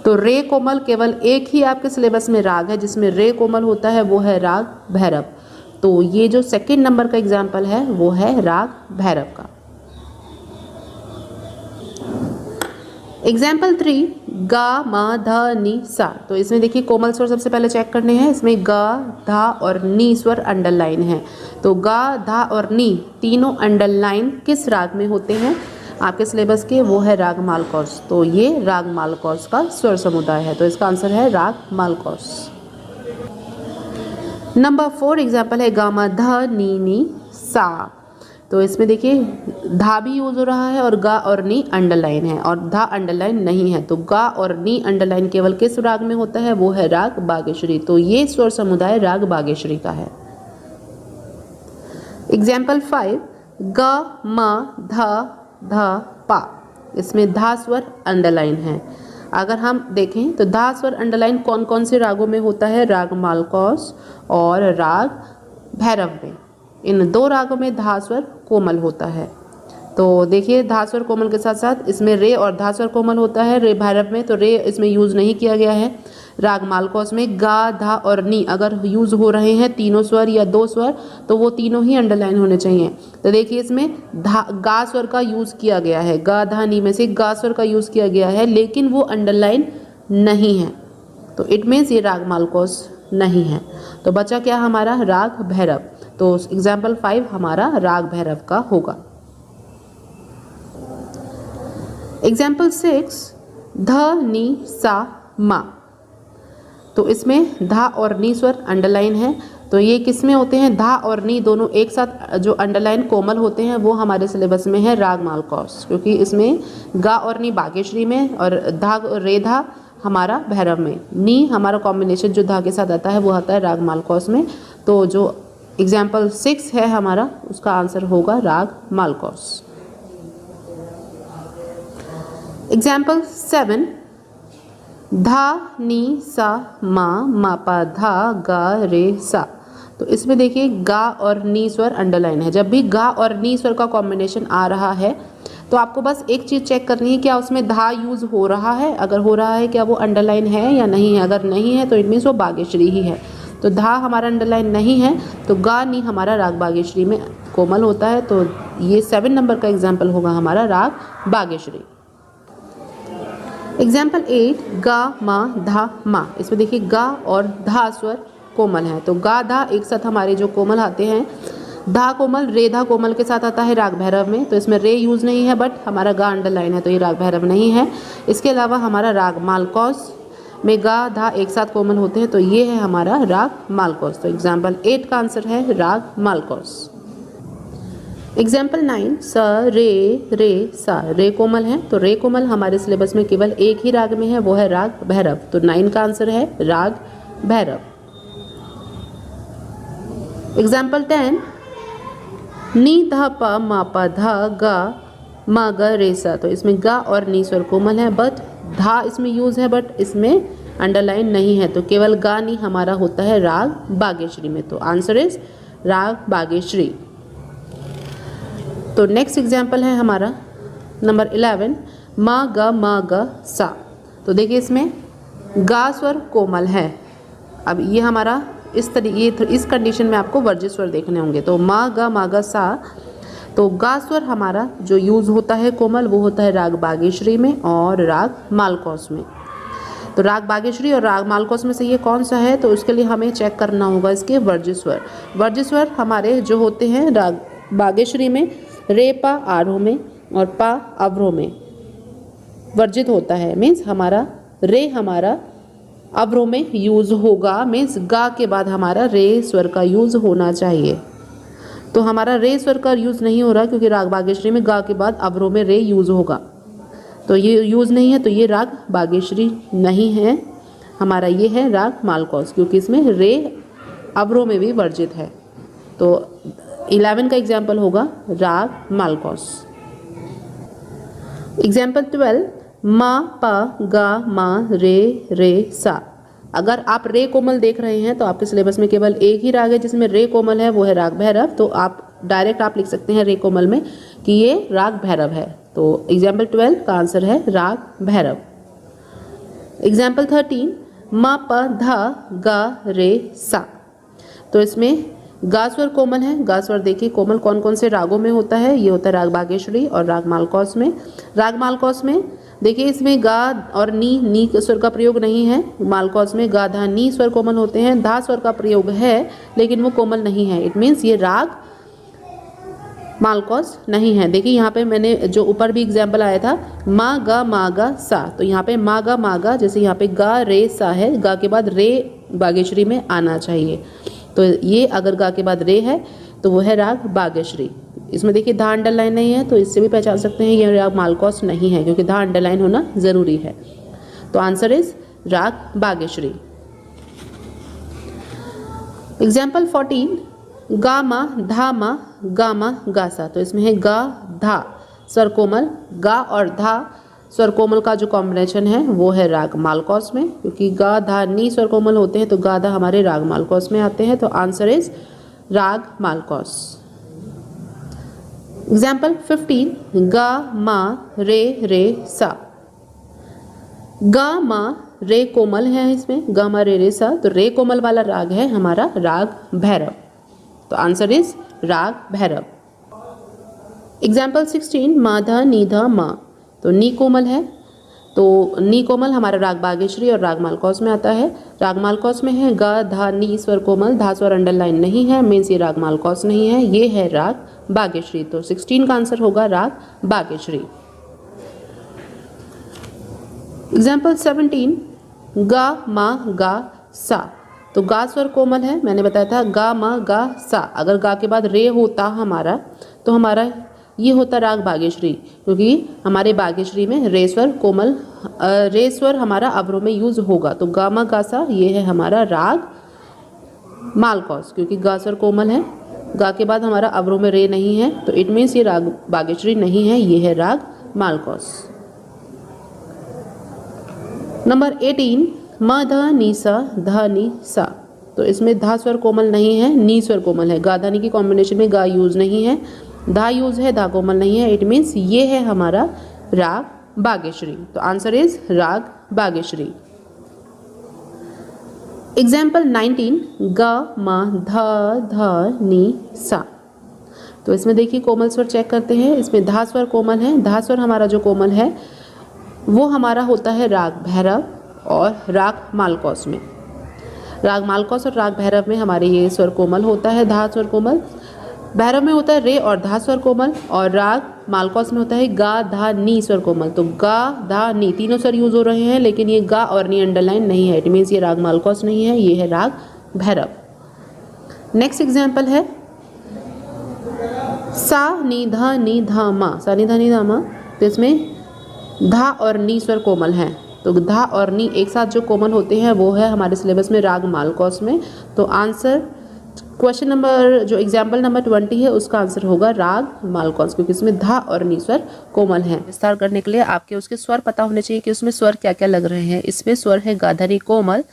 तो रे कोमल केवल एक ही आपके सिलेबस में राग है जिसमें रे कोमल होता है, वो है राग भैरव। तो ये जो सेकेंड नंबर का एग्जाम्पल है वो है राग भैरव का। एग्जाम्पल 3 गा मा धा नी सा। तो इसमें देखिए कोमल स्वर सबसे पहले चेक करने हैं। इसमें गा धा और नी स्वर अंडरलाइन है। तो गा धा और नी तीनों अंडरलाइन किस राग में होते हैं आपके सिलेबस के, वो है राग मालकोस। तो ये राग मालकोस का स्वर समुदाय है, तो इसका आंसर है राग मालकोस। नंबर 4 एग्जाम्पल है गा मा धा नी सा। तो इसमें देखिए धा भी यूज हो रहा है और गा और नी अंडरलाइन है और धा अंडरलाइन नहीं है। तो गा और नी अंडरलाइन केवल किस राग में होता है, वो है राग बागेश्वरी। तो ये स्वर समुदाय राग बागेश्वरी का है। एग्जाम्पल 5 गा मा धा धा पा। इसमें धा स्वर अंडरलाइन है। अगर हम देखें तो धा स्वर अंडरलाइन कौन कौन से रागों में होता है, राग मालकोस और राग भैरव में। इन दो रागों में धा स्वर कोमल होता है। तो देखिए धा स्वर कोमल के साथ साथ इसमें रे और धा स्वर कोमल होता है रे भैरव में, तो रे इसमें यूज़ नहीं किया गया है। राग मालकोस में गा धा और नी अगर यूज़ हो रहे हैं तीनों स्वर या दो स्वर, तो वो तीनों ही अंडरलाइन होने चाहिए। तो देखिए इसमें गा स्वर का यूज़ किया गया है, गा धा नी में से गा स्वर का यूज़ किया गया है, लेकिन वो अंडरलाइन नहीं है। तो इट मीन्स ये राग मालकोस नहीं है। तो बचा क्या हमारा, राग भैरव। तो एग्जाम्पल 5 हमारा राग भैरव का होगा। एग्जाम्पल 6 ध नी सा मा। तो इसमें धा और नी स्वर अंडरलाइन है। तो ये किस में होते हैं, धा और नी दोनों एक साथ जो अंडरलाइन कोमल होते हैं वो हमारे सिलेबस में है राग मालकोस, क्योंकि इसमें गा और नी बागेश्वरी में और धा रे धा हमारा भैरव में, नी हमारा कॉम्बिनेशन जो धा के साथ आता है वो आता है राग मालकोस में। तो जो एग्जाम्पल 6 है हमारा उसका आंसर होगा राग मालकोस। एग्जाम्पल 7 धा नी सा मा पा धा गा रे सा। तो इसमें देखिए गा और नी स्वर अंडरलाइन है। जब भी गा और नी स्वर का कॉम्बिनेशन आ रहा है तो आपको बस एक चीज़ चेक करनी है, क्या उसमें धा यूज़ हो रहा है, अगर हो रहा है क्या वो अंडरलाइन है या नहीं है। अगर नहीं है तो इट मीन्स वो बागेश्वरी ही है। तो धा हमारा अंडरलाइन नहीं है, तो गा नी हमारा राग बागेश्वरी में कोमल होता है। तो ये 7 नंबर का एग्जाम्पल होगा हमारा राग बागेश्वरी। एग्जाम्पल 8 गा मा धा मा। इसमें देखिए गा और धा स्वर कोमल है। तो गा धा एक साथ हमारे जो कोमल आते हैं, धा कोमल रे धा कोमल के साथ आता है राग भैरव में। तो इसमें रे यूज़ नहीं है, बट हमारा गा अंडरलाइन है, तो ये राग भैरव नहीं है। इसके अलावा हमारा राग मालकोस में गा धा एक साथ कोमल होते हैं, तो ये है हमारा राग मालकोस। तो एग्जाम्पल 8 का आंसर है राग मालकोस। एग्जाम्पल 9 स रे सा। रे कोमल है, तो रे कोमल हमारे सिलेबस में केवल एक ही राग में है, वो है राग भैरव। तो 9 का आंसर है राग भैरव। एग्जाम्पल 10 नी धा पा मा पा धा गा मा गा रे सा। तो इसमें गा और नी स्वर कोमल है, बट धा इसमें यूज़ है, बट इसमें अंडरलाइन नहीं है। तो केवल गा नी हमारा होता है राग बागेश्वरी में। तो आंसर इज राग बागेश्वरी। तो नेक्स्ट एग्जाम्पल है हमारा नंबर 11 मा गा सा। तो देखिए इसमें गा स्वर कोमल है। अब ये हमारा इस कंडीशन में आपको वर्जित स्वर देखने होंगे। तो मा गा सा। तो गा स्वर हमारा जो यूज़ होता है कोमल वो होता है राग बागेश्वरी में और राग मालकोस में। तो राग बागेश्वरी और राग मालकोस में से ये कौन सा है, तो उसके लिए हमें चेक करना होगा इसके वर्जित स्वर। वर्जित स्वर हमारे जो होते हैं राग बागेश्वरी में रे पा आरोह में और पा अवरोह में वर्जित होता है। मीन्स हमारा रे हमारा अवरोह में यूज़ होगा। मीन्स गा के बाद हमारा रे स्वर का यूज़ होना चाहिए। तो हमारा रे स्वर का यूज़ नहीं हो रहा क्योंकि राग बागेश्वरी में गा के बाद अवरोह में रे यूज़ होगा। तो ये यूज़ नहीं है, तो ये राग बागेश्वरी नहीं है हमारा, ये है राग मालकोस, क्योंकि इसमें रे अवरोह में भी वर्जित है। तो 11 का एग्जाम्पल होगा राग मालकोस। एग्जाम्पल 12 मा पा गा मा रे सा। अगर आप रे कोमल देख रहे हैं तो आपके सिलेबस में केवल एक ही राग है जिसमें रे कोमल है, वो है राग भैरव। तो आप डायरेक्ट लिख सकते हैं रे कोमल में कि ये राग भैरव है। तो एग्जाम्पल 12 का आंसर है राग भैरव। एग्जाम्पल 13 मा पा धा गा रे सा। तो इसमें गा स्वर कोमल है। गा स्वर देखिए कोमल कौन कौन से रागों में होता है, ये होता है राग बागेश्वरी और राग मालकोस में। राग मालकोस में देखिए इसमें गा और नी स्वर का प्रयोग नहीं है। मालकोस में गा धा नी स्वर कोमल होते हैं, धा स्वर का प्रयोग है लेकिन वो कोमल नहीं है। इट मीन्स ये राग मालकोस नहीं है। देखिए यहाँ पे मैंने जो ऊपर भी एग्जाम्पल आया था मा गा सा, तो यहाँ पे मा गा जैसे यहाँ पे गा रे सा है, गा के बाद रे बागेश्वरी में आना चाहिए। तो ये अगर गा के बाद रे है तो वो है राग बागेश्वरी। इसमें देखिए धा अंडरलाइन नहीं है तो इससे भी पहचान सकते हैं ये राग मालकोस नहीं है, क्योंकि धा अंडरलाइन होना ज़रूरी है। तो आंसर इज राग बागेश्वरी। एग्जाम्पल 14 गामा धामा गामा गासा, तो इसमें है गा धा स्वर कोमल, गा और धा स्वर कोमल का जो कॉम्बिनेशन है वो है राग मालकोस में, क्योंकि गा धा नी स्वर कोमल होते हैं तो गा धा हमारे राग मालकोस में आते हैं। तो आंसर इज राग मालकोस। एग्जाम्पल 15 गा मा रे सा, गा मा रे कोमल है, इसमें गा मा रे सा, तो रे कोमल वाला राग है हमारा राग भैरव। तो आंसर इज राग भैरव। एग्जाम्पल 16 माधा निधा मा, तो नी कोमल है, तो नी कोमल हमारा राग बागेश्वरी और राग मालकोस में आता है। राग मालकोस में है गा धा नी स्वर कोमल, धा स्वर अंडरलाइन नहीं है, मीन्स ये राग मालकोस नहीं है, ये है राग बागेश्वरी। तो 16 का आंसर होगा राग बागेश्वरी। एग्जाम्पल 17 गा मा गा सा, तो गा स्वर कोमल है, मैंने बताया था गा मा गा सा, अगर गा के बाद रे होता हमारा तो हमारा ये होता राग बागेश्वरी, क्योंकि हमारे बागेश्वरी में रे स्वर कोमल रे स्वर हमारा अवरोह में यूज होगा। तो गा मा गा सा ये है हमारा राग मालकोस, क्योंकि गा स्वर कोमल है, गा के बाद हमारा अवरोह में रे नहीं है, तो इट मीन्स ये राग बागेश्वरी नहीं है, ये है राग मालकोस। नंबर 18 म ध नी सा ध नी सा, तो इसमें धा स्वर कोमल नहीं है, नी स्वर कोमल है, गा धा नी की कॉम्बिनेशन में गा यूज नहीं है, धा यूज है, धा कोमल नहीं है, इट मीन्स ये है हमारा राग बागेश्वरी। तो आंसर इज राग बागेश्वरी। एग्जाम्पल 19 गा मा ध ध नी सा, तो इसमें देखिए कोमल स्वर चेक करते हैं, इसमें धा स्वर कोमल है, धा स्वर हमारा जो कोमल है वो हमारा होता है राग भैरव और राग मालकोस में। राग मालकोस और राग भैरव में हमारे ये स्वर कोमल होता है, धा स्वर कोमल, भैरव में होता है रे और धा स्वर कोमल, और राग मालकोस में होता है गा धा नी स्वर कोमल। तो गा धा नी तीनों स्वर यूज हो रहे हैं, लेकिन ये गा और नी अंडरलाइन नहीं है, इट मीन्स ये राग मालकोस नहीं है, ये है राग भैरव। नेक्स्ट एग्जाम्पल है सा नी धा मा, सा नी धा मा, तो इसमें धा और नी स्वर कोमल हैं, तो धा और नी एक साथ जो कोमल होते हैं वो है हमारे सिलेबस में राग मालकोस में। तो आंसर क्वेश्चन नंबर जो एग्जाम्पल नंबर 20 है उसका आंसर होगा राग मालकोस, क्योंकि इसमें धा और नी स्वर कोमल हैं। विस्तार करने के लिए आपके उसके स्वर पता होने चाहिए कि उसमें स्वर क्या क्या लग रहे हैं। इसमें स्वर है गा धा नी कोमल,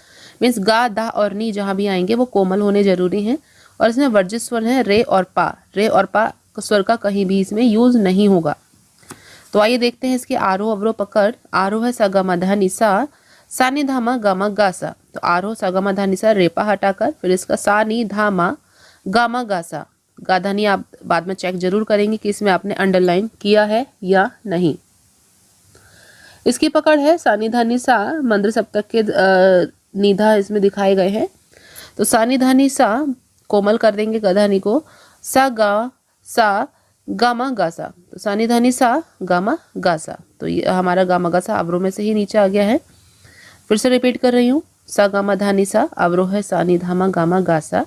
मीन्स गा धा और नी जहाँ भी आएंगे वो कोमल होने जरूरी हैं, और इसमें वर्जित स्वर है रे और पा, रे और पा स्वर का कहीं भी इसमें यूज नहीं होगा। तो आइए देखते हैं इसके आरोह अवरोह पकड़। आरोह है सा गा मा धा नी सा, सा नी धा मा गा मा गा सा, तो आरोह सा गा मा धा नी सा, रेपा हटाकर फिर इसका सा नी धा मा गा मा गा सा। गा धा नी आप बाद में चेक जरूर करेंगे कि इसमें आपने अंडरलाइन किया है या नहीं। इसकी पकड़ है सा नी धा नी सा, मंद्र सप्तक के निधा इसमें दिखाए गए हैं। तो सा नी धा नी सा कोमल कर देंगे गधा नी को, सा गामा गासा, तो सा नी धा नी सा गामा गासा, तो ये हमारा गामा गासा अवरोह में से ही नीचे आ गया है। फिर से रिपीट कर रही हूँ, सा गामा धा नी सा, अवरोह है सा नी धा मा गामा गासा,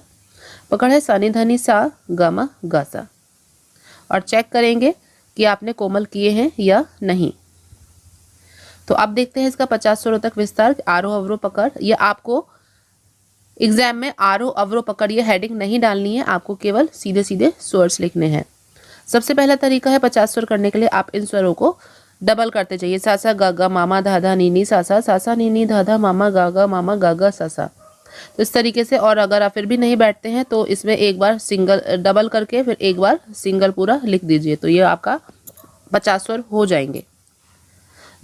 पकड़ है सा नी धा नी सा गामा गासा। और चेक करेंगे कि आपने कोमल किए हैं या नहीं। तो अब देखते हैं इसका 50 स्वरों तक विस्तार। आरोह अवरोह पकड़, ये आपको एग्जाम में आरोह अवरोह पकड़ ये हेडिंग नहीं डालनी है, आपको केवल सीधे सीधे स्वर्स लिखने हैं। सबसे पहला तरीका है 50 स्वर करने के लिए आप इन स्वरों को डबल करते जाइए। सा सा गा गा मामा धा धा नी नी सा सा नी नी धा धा मामा गा मामा गा सा सा। तो इस तरीके से, और अगर आप फिर भी नहीं बैठते हैं तो इसमें एक बार सिंगल डबल करके फिर एक बार सिंगल पूरा लिख दीजिए, तो ये आपका 50 स्वर हो जाएंगे।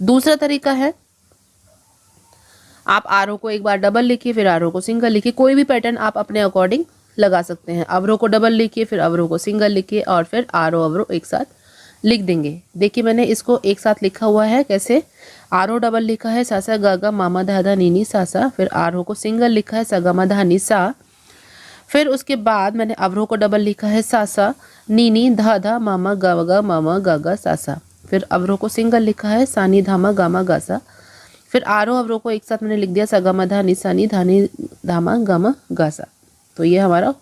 दूसरा तरीका है आप आरोह को एक बार डबल लिखिए फिर आरोह को सिंगल लिखिए, कोई भी पैटर्न आप अपने अकॉर्डिंग लगा सकते हैं। अवरोह को डबल लिखिए, फिर अवरोह को सिंगल लिखिए और फिर आरोह अवरोह एक साथ लिख देंगे। देखिए मैंने इसको एक साथ लिखा हुआ है कैसे, आरोह डबल लिखा है सा सा गा गा मामा धा धा नी नी सा सा, फिर आरोह को सिंगल लिखा है सा गा मा धा नी सा, फिर उसके बाद मैंने अवरोह को डबल लिखा है सा सा नी नी धा धा मामा गा गा सा सा, फिर अवरोह को सिंगल लिखा है सा नी धा मा गा मा गा सा, फिर आरोह अवरोह को एक साथ मैंने लिख दिया सा गा मा धा नी सा नी धा नी धा मा गा मा गा सा। तो ये हमारा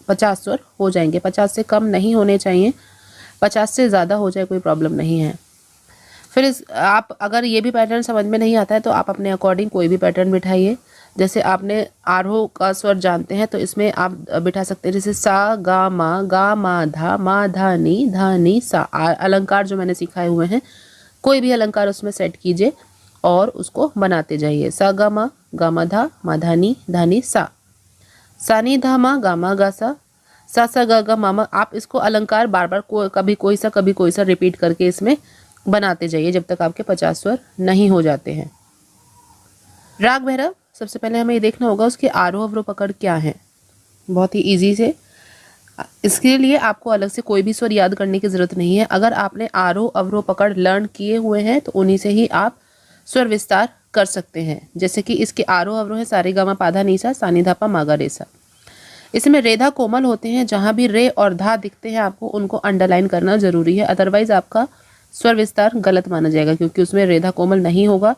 50 स्वर हो जाएंगे। 50 से कम नहीं होने चाहिए, 50 से ज़्यादा हो जाए कोई प्रॉब्लम नहीं है। फिर आप अगर ये भी पैटर्न समझ में नहीं आता है तो आप अपने अकॉर्डिंग कोई भी पैटर्न बिठाइए। जैसे आपने आरोह का स्वर जानते हैं तो इसमें आप बिठा सकते हैं, जैसे सा गा मा धा नी सा। अलंकार जो मैंने सिखाए हुए हैं कोई भी अलंकार उसमें सेट कीजिए और उसको बनाते जाइए। सा गा मा धा धा नी सा, सा नी धा मा गा मा गा सा गा गा मामा। आप इसको अलंकार बार बार कभी कोई सा रिपीट करके इसमें बनाते जाइए जब तक आपके 50 स्वर नहीं हो जाते हैं। राग भैरव, सबसे पहले हमें ये देखना होगा उसके आरोह अवरोह पकड़ क्या है। बहुत ही इजी से, इसके लिए आपको अलग से कोई भी स्वर याद करने की ज़रूरत नहीं है। अगर आपने आरोह अवरोह पकड़ लर्न किए हुए हैं तो उन्हीं से ही आप स्वर विस्तार कर सकते हैं। जैसे कि इसके आरोह अवरोह है सारे गा मा पा धा नी सा, सा नी धा पा मा गा रे सा। इसमें रेधा कोमल होते हैं, जहाँ भी रे और धा दिखते हैं आपको उनको अंडरलाइन करना जरूरी है, अदरवाइज आपका स्वर विस्तार गलत माना जाएगा क्योंकि उसमें रेधा कोमल नहीं होगा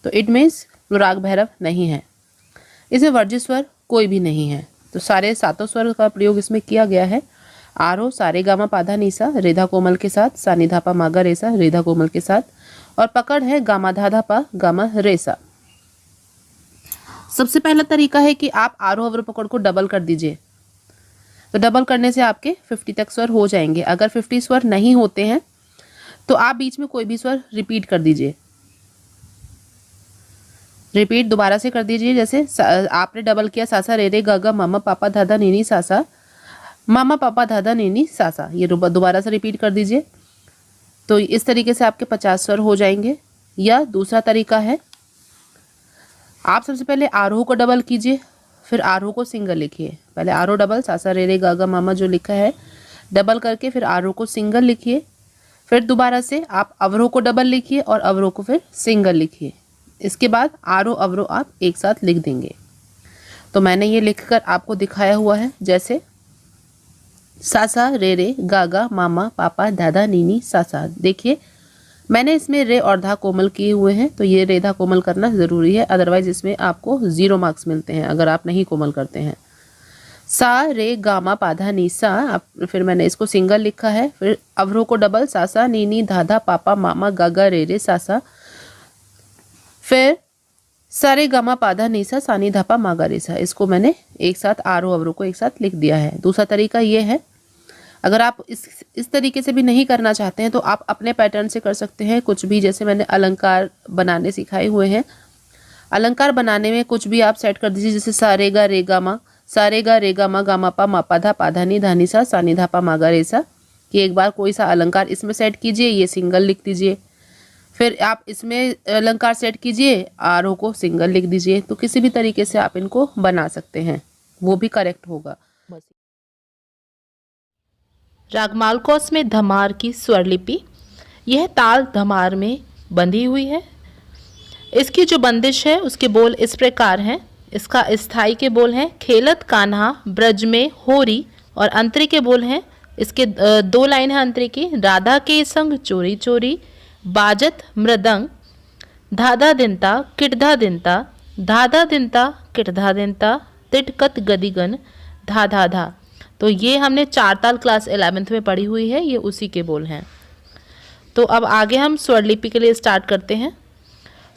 तो इट मीन्स राग भैरव नहीं है। इसमें वर्जित स्वर कोई भी नहीं है। तो सारे 7 स्वर का प्रयोग इसमें किया गया है। आरोह सारे गा मा पा धा नी सा रेधा कोमल के साथ, सा नी धा पा मा गा रे सा रेधा कोमल के साथ, और पकड़ है गा मा धा धा पा गा मा रे सा। सबसे पहला तरीका है कि आप आरोह अवरोह पकड़ को डबल कर दीजिए। तो डबल करने से आपके 50 तक स्वर हो जाएंगे। अगर 50 स्वर नहीं होते हैं तो आप बीच में कोई भी स्वर रिपीट कर दीजिए। रिपीट दोबारा से कर दीजिए। जैसे आपने डबल किया सा सा रे रे गा गा मामा पापा धा धा नी नी सा सा, मामा पापा धा धा नी नी सा सा, ये दोबारा से रिपीट कर दीजिए। तो इस तरीके से आपके 50 स्वर हो जाएंगे। या दूसरा तरीका है, आप सबसे पहले आरोह को डबल कीजिए, फिर आरोह को सिंगल लिखिए। पहले आरोह डबल सा सा रे रे गा गा मामा जो लिखा है डबल करके फिर आरोह को सिंगल लिखिए। फिर दोबारा से आप अवरोह को डबल लिखिए और अवरोह को फिर सिंगल लिखिए। इसके बाद आरोह अवरोह आप एक साथ लिख देंगे। तो मैंने ये लिखकर आपको दिखाया हुआ है, जैसे सा सा रे रे गा गा मामा पापा दादा नीनी सा सा। देखिए मैंने इसमें रे और धा कोमल किए हुए हैं, तो ये रे धा कोमल करना ज़रूरी है, अदरवाइज इसमें आपको 0 मार्क्स मिलते हैं अगर आप नहीं कोमल करते हैं। सा रे गा मा पा धा नी सा, फिर मैंने इसको सिंगल लिखा है। फिर अवरोह को डबल सा सा नी नी धा धा पापा मामा गा गा रे रे सा सा, फिर सा रे गा मा पा धा नी सा सा नी धा पा मा गा रे सा। इसको मैंने एक साथ आरोह अवरोह को एक साथ लिख दिया है। दूसरा तरीका ये है, अगर आप इस तरीके से भी नहीं करना चाहते हैं तो आप अपने पैटर्न से कर सकते हैं कुछ भी। जैसे मैंने अलंकार बनाने सिखाए हुए हैं, अलंकार बनाने में कुछ भी आप सेट कर दीजिए। जैसे सा रे गा रे गा मा गा मा पा धा नी धा नी सा नी धा पा मा गा रे सा, कि एक बार कोई सा अलंकार इसमें सेट कीजिए, ये सिंगल लिख दीजिए। फिर आप इसमें अलंकार सेट कीजिए, आरोह को सिंगल लिख दीजिए। तो किसी भी तरीके से आप इनको बना सकते हैं, वो भी करेक्ट होगा। राग मालकोस में धमार की स्वरलिपि, यह ताल धमार में बंधी हुई है। इसकी जो बंदिश है उसके बोल इस प्रकार हैं। इसका स्थाई के बोल हैं खेलत कान्हा ब्रज में होरी, और अंतरी के बोल हैं, इसके 2 लाइन है अंतरी की। राधा के संग चोरी चोरी बाजत मृदंग, धाधा दिनता किटधा दिनता, धाधा दिनता किटधा दिनता, तिटकत गदिगन धा धा धा। तो ये हमने 4 ताल क्लास 11th में पढ़ी हुई है, ये उसी के बोल हैं। तो अब आगे हम स्वरलिपि के लिए स्टार्ट करते हैं।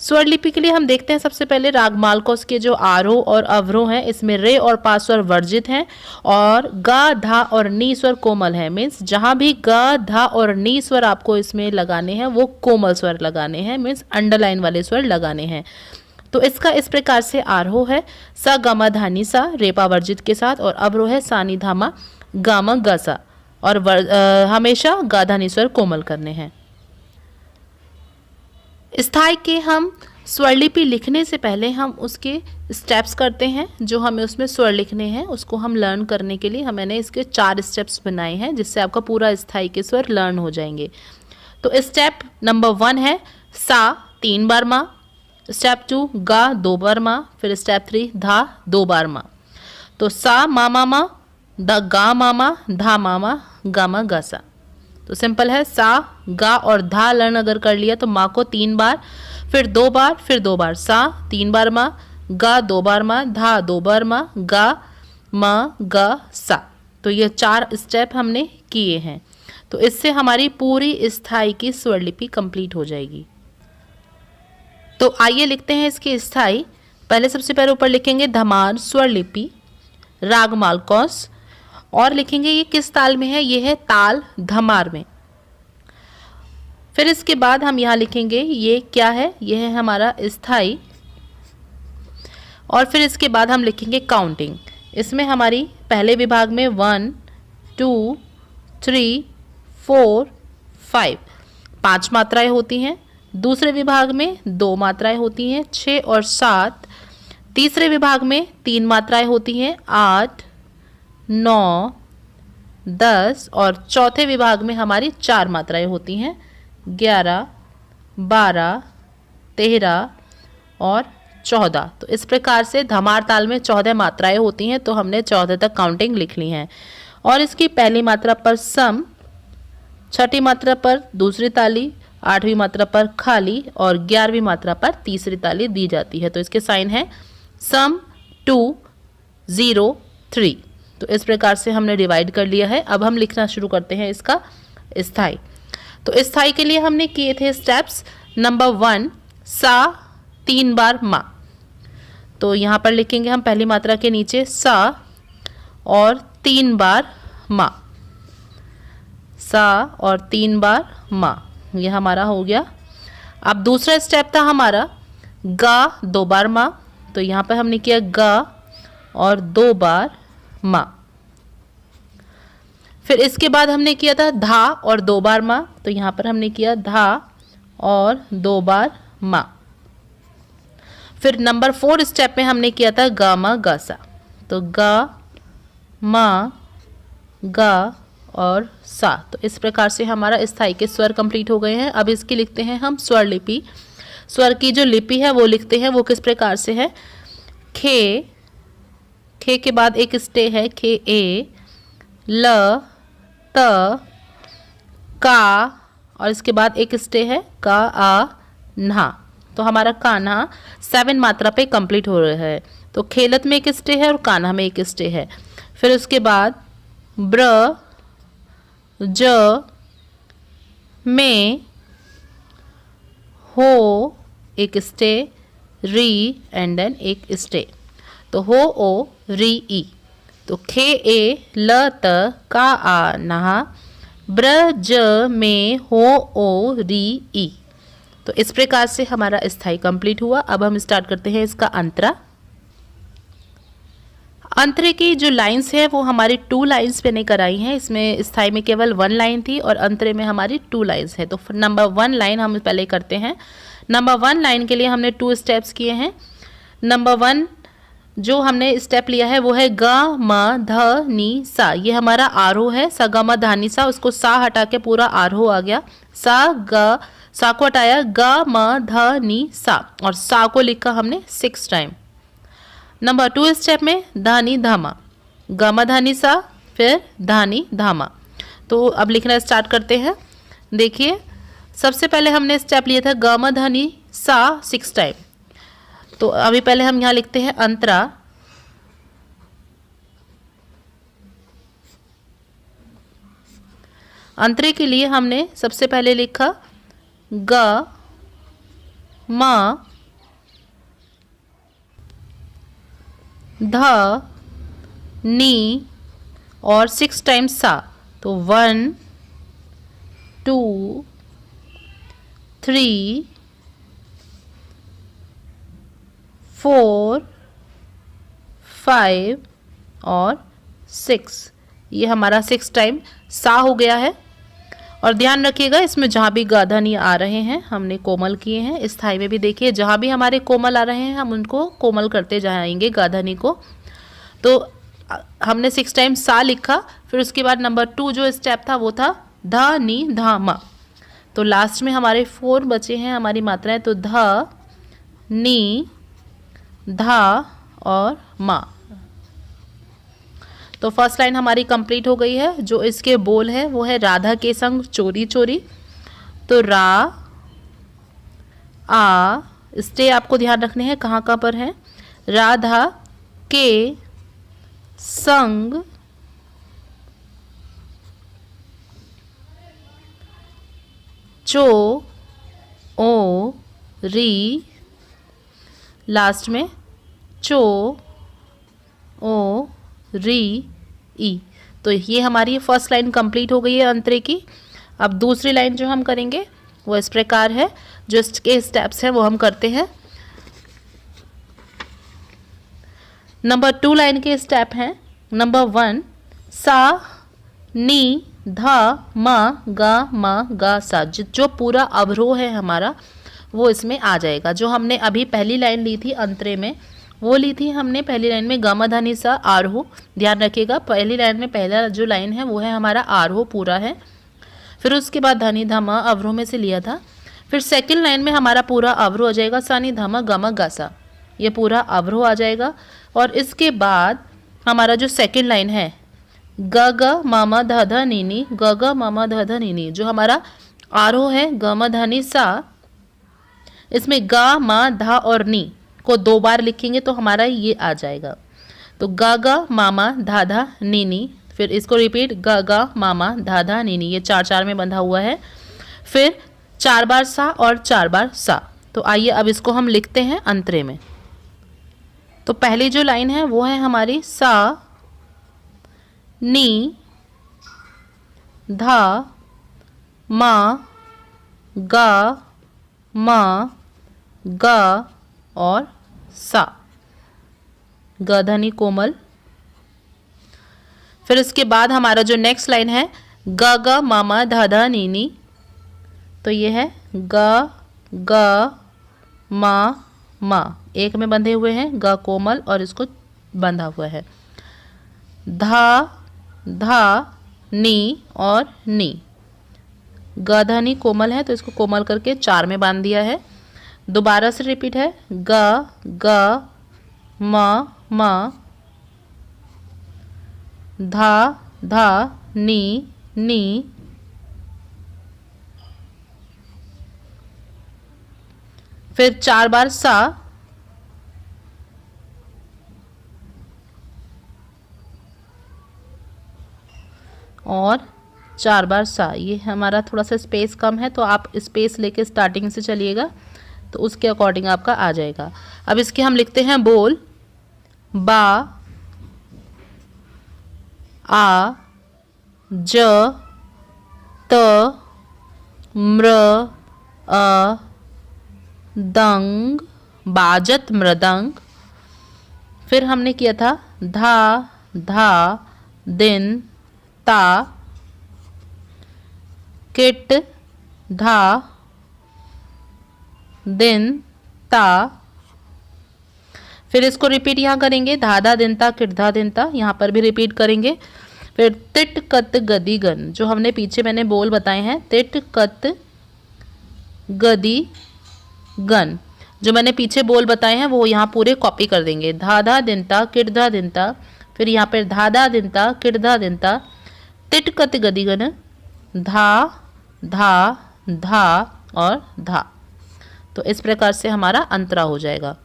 स्वरलिपि के लिए हम देखते हैं सबसे पहले राग मालकोस के जो आरोह और अवरोह हैं, इसमें रे और पा स्वर वर्जित हैं और गा धा और नी स्वर कोमल है। मीन्स जहाँ भी गा धा और नी स्वर आपको इसमें लगाने हैं वो कोमल स्वर लगाने हैं, मीन्स अंडरलाइन वाले स्वर लगाने हैं। तो इसका इस प्रकार से आरोह है सा गा मा धा नी सा रेपा वर्जित के साथ, और अवरोह है सा नी धा मा गा मा गा सा, और हमेशा गा धा नी स्वर कोमल करने हैं। स्थाई के हम स्वरलिपि लिखने से पहले हम उसके स्टेप्स करते हैं, जो हमें उसमें स्वर लिखने हैं उसको हम लर्न करने के लिए मैंने इसके 4 स्टेप्स बनाए हैं, जिससे आपका पूरा स्थाई के स्वर लर्न हो जाएंगे। तो स्टेप नंबर 1 है सा 3 बार मा, स्टेप 2 गा 2 बार मा, फिर स्टेप 3 धा 2 बार मा। तो सा मामा मा, द गा मामा, धा मामा, गामा गासा। तो सिंपल है, सा गा और धा लर्न अगर कर लिया तो माँ को 3 बार, फिर 2 बार, फिर 2 बार, सा 3 बार माँ, गा 2 बार माँ, धा 2 बार माँ, गा मा गा सा। तो ये 4 स्टेप हमने किए हैं। तो इससे हमारी पूरी स्थाई की स्वरलिपि कंप्लीट हो जाएगी। तो आइए लिखते हैं इसकी स्थाई। पहले सबसे पहले ऊपर लिखेंगे धमार स्वरलिपि राग मालकोस, और लिखेंगे ये किस ताल में है, ये है ताल धमार में। फिर इसके बाद हम यहाँ लिखेंगे ये क्या है, ये है हमारा स्थाई। और फिर इसके बाद हम लिखेंगे काउंटिंग। इसमें हमारी पहले विभाग में 1 2 3 4 5 5 मात्राएं होती हैं। दूसरे विभाग में 2 मात्राएं होती हैं 6 और 7। तीसरे विभाग में 3 मात्राएं होती हैं 8 9 10। और चौथे विभाग में हमारी 4 मात्राएं होती हैं 11 12 13 और 14। तो इस प्रकार से धमार ताल में 14 मात्राएं होती हैं, तो हमने 14 तक काउंटिंग लिख ली है। और इसकी पहली मात्रा पर सम, छठी मात्रा पर दूसरी ताली, 8वीं मात्रा पर खाली और 11वीं मात्रा पर तीसरी ताली दी जाती है। तो इसके साइन है सम 2 0 3। तो इस प्रकार से हमने डिवाइड कर लिया है। अब हम लिखना शुरू करते हैं इसका स्थाई। तो स्थाई के लिए हमने किए थे स्टेप्स। नंबर 1 सा 3 बार मा। तो यहाँ पर लिखेंगे हम पहली मात्रा के नीचे सा और 3 बार मा, सा और 3 बार मा, ये हमारा हो गया। अब दूसरा स्टेप था हमारा गा 2 बार मा। तो यहाँ पर हमने किया गा और 2 बार मा। फिर इसके बाद हमने किया था धा और 2 बार मा। तो यहाँ पर हमने किया धा और 2 बार मा। फिर नंबर 4 स्टेप में हमने किया था गा मा गा सा। तो गा मा गा और सा। तो इस प्रकार से हमारा स्थाई के स्वर कंप्लीट हो गए हैं। अब इसकी लिखते हैं हम स्वर लिपि। स्वर की जो लिपि है वो लिखते हैं, वो किस प्रकार से है, खे, खे के बाद एक स्टे है खे ए, ल त का, और इसके बाद एक स्टे है का आ ना। तो हमारा कान्हा 7 मात्रा पे कंप्लीट हो रहा है। तो खेलत में एक स्टे है और कान्हा में एक स्टे है। फिर उसके बाद ब्र, ज, में, हो एक स्टे, री एंड देन एक स्टे। तो हो ओ री ई। तो खे ए ल त का आ नहा, ब्र ज में हो ओ री ई। तो इस प्रकार से हमारा स्थाई कंप्लीट हुआ। अब हम स्टार्ट करते हैं इसका अंतरा। अंतरे की जो लाइंस है वो हमारी 2 लाइंस पे नहीं कराई हैं। इसमें स्थाई में केवल 1 लाइन थी और अंतरे में हमारी 2 लाइंस है। तो नंबर 1 लाइन हम पहले करते हैं। नंबर 1 लाइन के लिए हमने 2 स्टेप्स किए हैं। नंबर 1 जो हमने स्टेप लिया है वो है ग म ध नी सा। ये हमारा आरोह है। सा ग म ध नी सा, उसको सा हटा के पूरा आरोह आ गया। सा को हटाया, ग म ध नी सा, और सा को लिखा हमने 6 टाइम। नंबर 2 स्टेप में धानी धामा, ग म ध नी सा, फिर धानी धामा। तो अब लिखना स्टार्ट करते हैं। देखिए सबसे पहले हमने स्टेप लिया था ग म ध नी सा 6 टाइम। तो अभी पहले हम यहाँ लिखते हैं अंतरा। अंतरे के लिए हमने सबसे पहले लिखा ग म ध नी और 6 टाइम्स सा। तो 1 2 3 4 5 और 6। ये हमारा 6 टाइम सा हो गया है। और ध्यान रखिएगा इसमें जहाँ भी ग ध नी आ रहे हैं हमने कोमल किए हैं। स्थाई में भी देखिए जहाँ भी हमारे कोमल आ रहे हैं हम उनको कोमल करते जाएंगे ग ध नी को। तो हमने 6 टाइम्स सा लिखा, फिर उसके बाद नंबर 2 जो स्टेप था वो था ध नी ध म। तो लास्ट में हमारे 4 बचे हैं हमारी मात्राएं, तो ध नी धा और मा। तो फर्स्ट लाइन हमारी कंप्लीट हो गई है। जो इसके बोल है वो है राधा के संग चोरी चोरी। तो रा आ स्टे आपको ध्यान रखने हैं कहाँ कहाँ पर है। राधा के संग चो ओ री, लास्ट में चो ओ री ई। तो ये हमारी फर्स्ट लाइन कंप्लीट हो गई है अंतरे की। अब दूसरी लाइन जो हम करेंगे वो इस प्रकार है। जो इसके स्टेप्स हैं वो हम करते हैं। नंबर 2 लाइन के स्टेप हैं। नंबर 1 सा नी धा मा गा मा गा सा। जो पूरा अवरोह है हमारा वो इसमें आ जाएगा। जो हमने अभी पहली लाइन ली थी अंतरे में वो ली थी हमने पहली लाइन में ग म ध नि सा आरोह। ध्यान रखिएगा पहली लाइन में पहला जो लाइन है वो है हमारा आरोह पूरा है। फिर उसके बाद ध नि ध म अवरोह में से लिया था। फिर सेकंड लाइन में हमारा पूरा अवरोह आ जाएगा सा नि ध म ग म गा सा, ये पूरा अवरोह आ जाएगा। और इसके बाद हमारा जो सेकंड लाइन है ग ग म म ध ध नि नी, ग ग म म ध ध नि नी, जो हमारा आरोह है ग म ध नि सा, इसमें ग म ध और नी को 2 बार लिखेंगे तो हमारा ये आ जाएगा। तो ग ग म म धा धा नी नी, फिर इसको रिपीट ग ग म म धा धा नी नी, ये 4-4 में बंधा हुआ है। फिर 4 बार सा और 4 बार सा। तो आइए अब इसको हम लिखते हैं अंतरे में। तो पहली जो लाइन है वो है हमारी सा नी धा मा गा मा गा और सा, ग ध नि कोमल। फिर इसके बाद हमारा जो नेक्स्ट लाइन है ग ग म म ध ध नि नी, तो ये है ग ग म म, एक में बंधे हुए हैं ग कोमल और इसको बंधा हुआ है। धा धा नी और नी, ग ध नि कोमल है तो इसको कोमल करके 4 में बांध दिया है। दोबारा से रिपीट है ग ग म म धा धा नी नी, फिर 4 बार सा, और 4 बार सा। ये हमारा थोड़ा सा स्पेस कम है तो आप स्पेस लेके स्टार्टिंग से चलिएगा तो उसके अकॉर्डिंग आपका आ जाएगा। अब इसके हम लिखते हैं बोल। बा आ ज त म्र अ दंग, बाजत मृदंग। फिर हमने किया था धा धा दिन ता, किट धा दिन ता। फिर इसको रिपीट यहाँ करेंगे धा धा दिन ता किट धा दिन ता, यहाँ पर भी रिपीट करेंगे। फिर तिट कत गदी गन, जो हमने पीछे मैंने बोल बताए हैं तिट कत गदी गन, जो मैंने पीछे बोल बताए हैं वो यहाँ पूरे कॉपी कर देंगे। धा धा दिन ता किट धा दिन ता, फिर यहाँ पर धा धा दिन ता किट धा दिन ता, तिट कत गदी गन, धा धा धा और धा। तो इस प्रकार से हमारा अंतरा हो जाएगा।